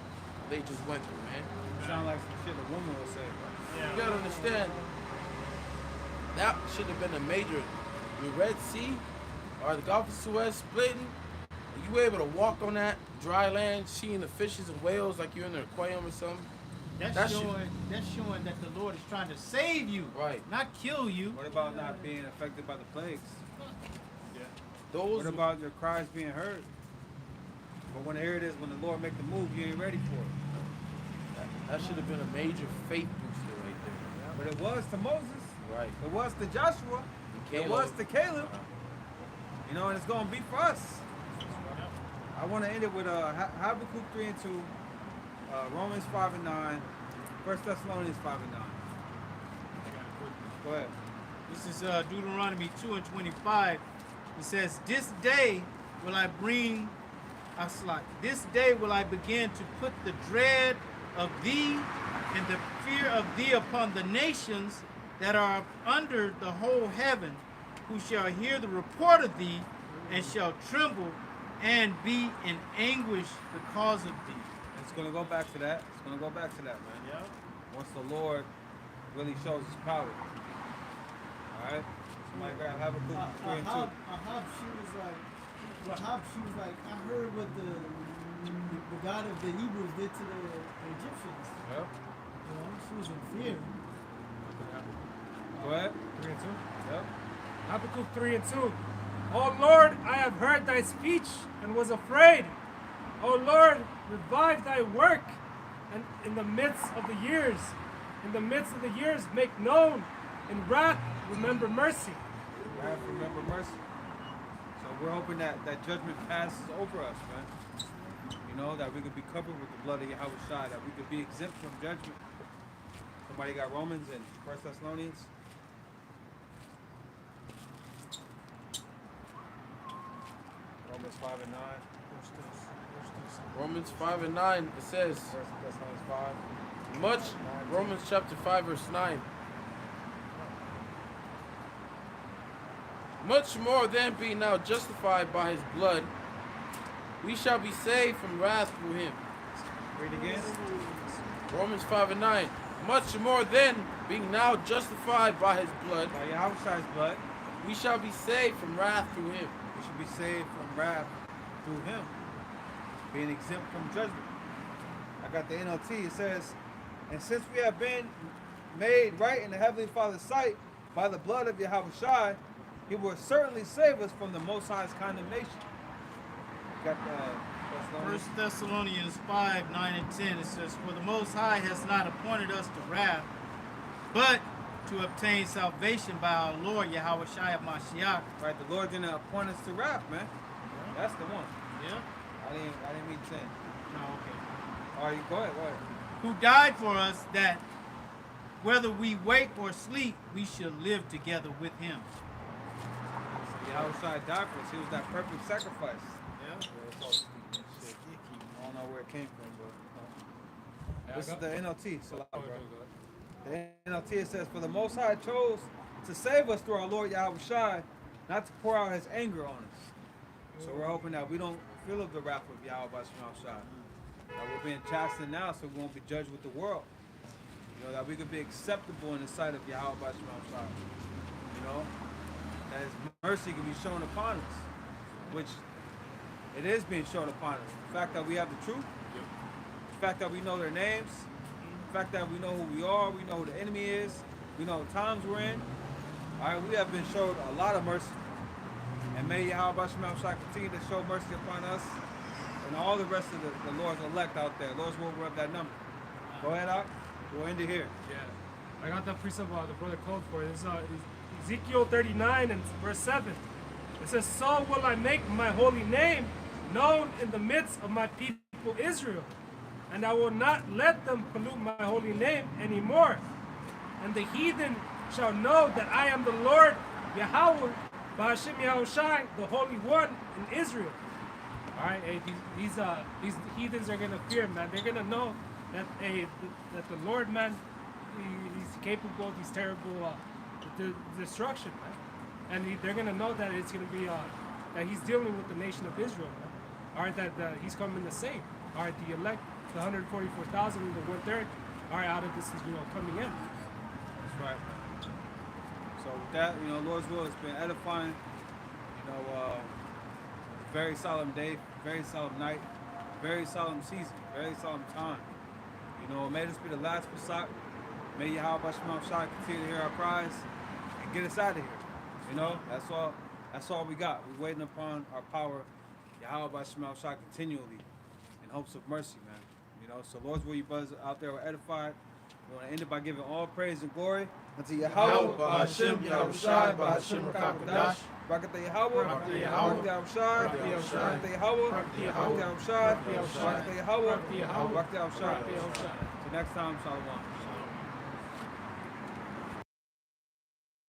they just went through, man. Sound like some shit a woman would say. You gotta understand, that should have been a major. The Red Sea or the Gulf of Suez splitting, and you were able to walk on that dry land, seeing the fishes and whales like you're in an aquarium or something. That's showing that the Lord is trying to save you, Right. not kill you. What about not being affected by the plagues? Those. What about your cries being heard? But when here it is, when the Lord make the move, you ain't ready for it. That should have been a major faith booster right there. But it was to Moses. Right. It was to Joshua. It was to Caleb. You know, and it's going to be for us. I want to end it with Habakkuk 3 and 2, Romans 5 and 9, 1 Thessalonians 5 and 9. Go ahead. This is Deuteronomy 2 and 25. It says, this day will I begin to put the dread of thee and the fear of thee upon the nations that are under the whole heaven, who shall hear the report of thee, and shall tremble and be in anguish because of thee. It's going to go back to that. It's going to go back to that, man. Yeah. Once the Lord really shows his power. All right? Somebody grab Habakkuk 3 and 2. She was like, I heard what the God of the Hebrews did to the Egyptians. Yep. You know, she was in fear. Go ahead. 3 and 2. Yep. Habakkuk 3 and 2. O Lord, I have heard thy speech and was afraid. O Lord, revive thy work, and in the midst of the years, make known. In wrath, remember mercy. Wrath, remember mercy. So we're hoping that judgment passes over us, man. You know, that we could be covered with the blood of Yahweh Shai, that we could be exempt from judgment. Somebody got Romans and 1 Thessalonians? Romans 5 and 9. Romans 5 and 9, it says, 1 Thessalonians 5. Romans chapter 5 verse 9. Much more then, being now justified by his blood, we shall be saved from wrath through him. Read again. Romans 5 and 9. Much more then, being now justified by his blood, By Yahweh Shai's blood, we shall be saved from wrath through him. we should be saved from wrath through him, being exempt from judgment. I got the NLT. It says, and since we have been made right in the Heavenly Father's sight by the blood of Yahweh Shai, he will certainly save us from the Most High's condemnation. Got the 1 Thessalonians 5, 9 and 10, it says, for the Most High has not appointed us to wrath, but to obtain salvation by our Lord Yahweh Shai of Mashiach. Right, the Lord didn't appoint us to wrath, man. That's the one. Yeah? I didn't mean 10. No, okay. All right, go ahead. Who died for us, that whether we wake or sleep, we should live together with him. So Yahweh Shai died for us. He was that perfect sacrifice. Yeah? I don't know where it came from, but this is the NLT. So loud, bro. The NLT, it says, for the Most High chose to save us through our Lord Yahweh Shai, not to pour out his anger on us. So we're hoping that we don't feel of the wrath of Yahweh Shai. That we're being chastened now so we won't be judged with the world. You know, that we could be acceptable in the sight of Yahweh Shai. You know, that his mercy can be shown upon us, which it is being shown upon us. The fact that we have the truth, the fact that we know their names, The fact that we know who we are, we know who the enemy is, we know the times we're in. All right, we have been showed a lot of mercy. And may Yahweh Shema shall continue to show mercy upon us and all the rest of the Lord's elect out there. Lord's will rub that number. Go ahead, Ak. We'll end it here. Yeah. I got that precept the brother called for. It's Ezekiel 39 and verse 7. It says, so will I make my holy name known in the midst of my people Israel, and I will not let them pollute my holy name anymore. And the heathen shall know that I am the Lord Yahweh, Ba'ashem Yahushai, the Holy One in Israel. All right, hey, these heathens are gonna fear, man. They're gonna know that that the Lord, man, he's capable of these terrible destruction, man. And they're gonna know that it's gonna be that he's dealing with the nation of Israel, man. All right, that he's coming to save. All right, the elect, the 144,000 and the 1/3. All right, out of this is coming in. That's right. So with that, Lord's will has been edifying. Very solemn day, very solemn night, very solemn season, very solemn time. May this be the last Pesach. May Yahweh Shema Shai continue to hear our cries and get us out of here. That's all we got. We're waiting upon our power, Yahweh Shema Shai, continually in hopes of mercy, man. So Lord's will, you brothers out there are edified. We want to end it by giving all praise and glory unto Yahweh, Ba'ashem, Yahushai, Ba'ashem, Rakadash, Rakata Yahweh, Rakata Yahushai, Rakata Yahweh, Rakata Yahushai, Rakata Yahweh, Rakata Yahushai. Till next time, Shalom.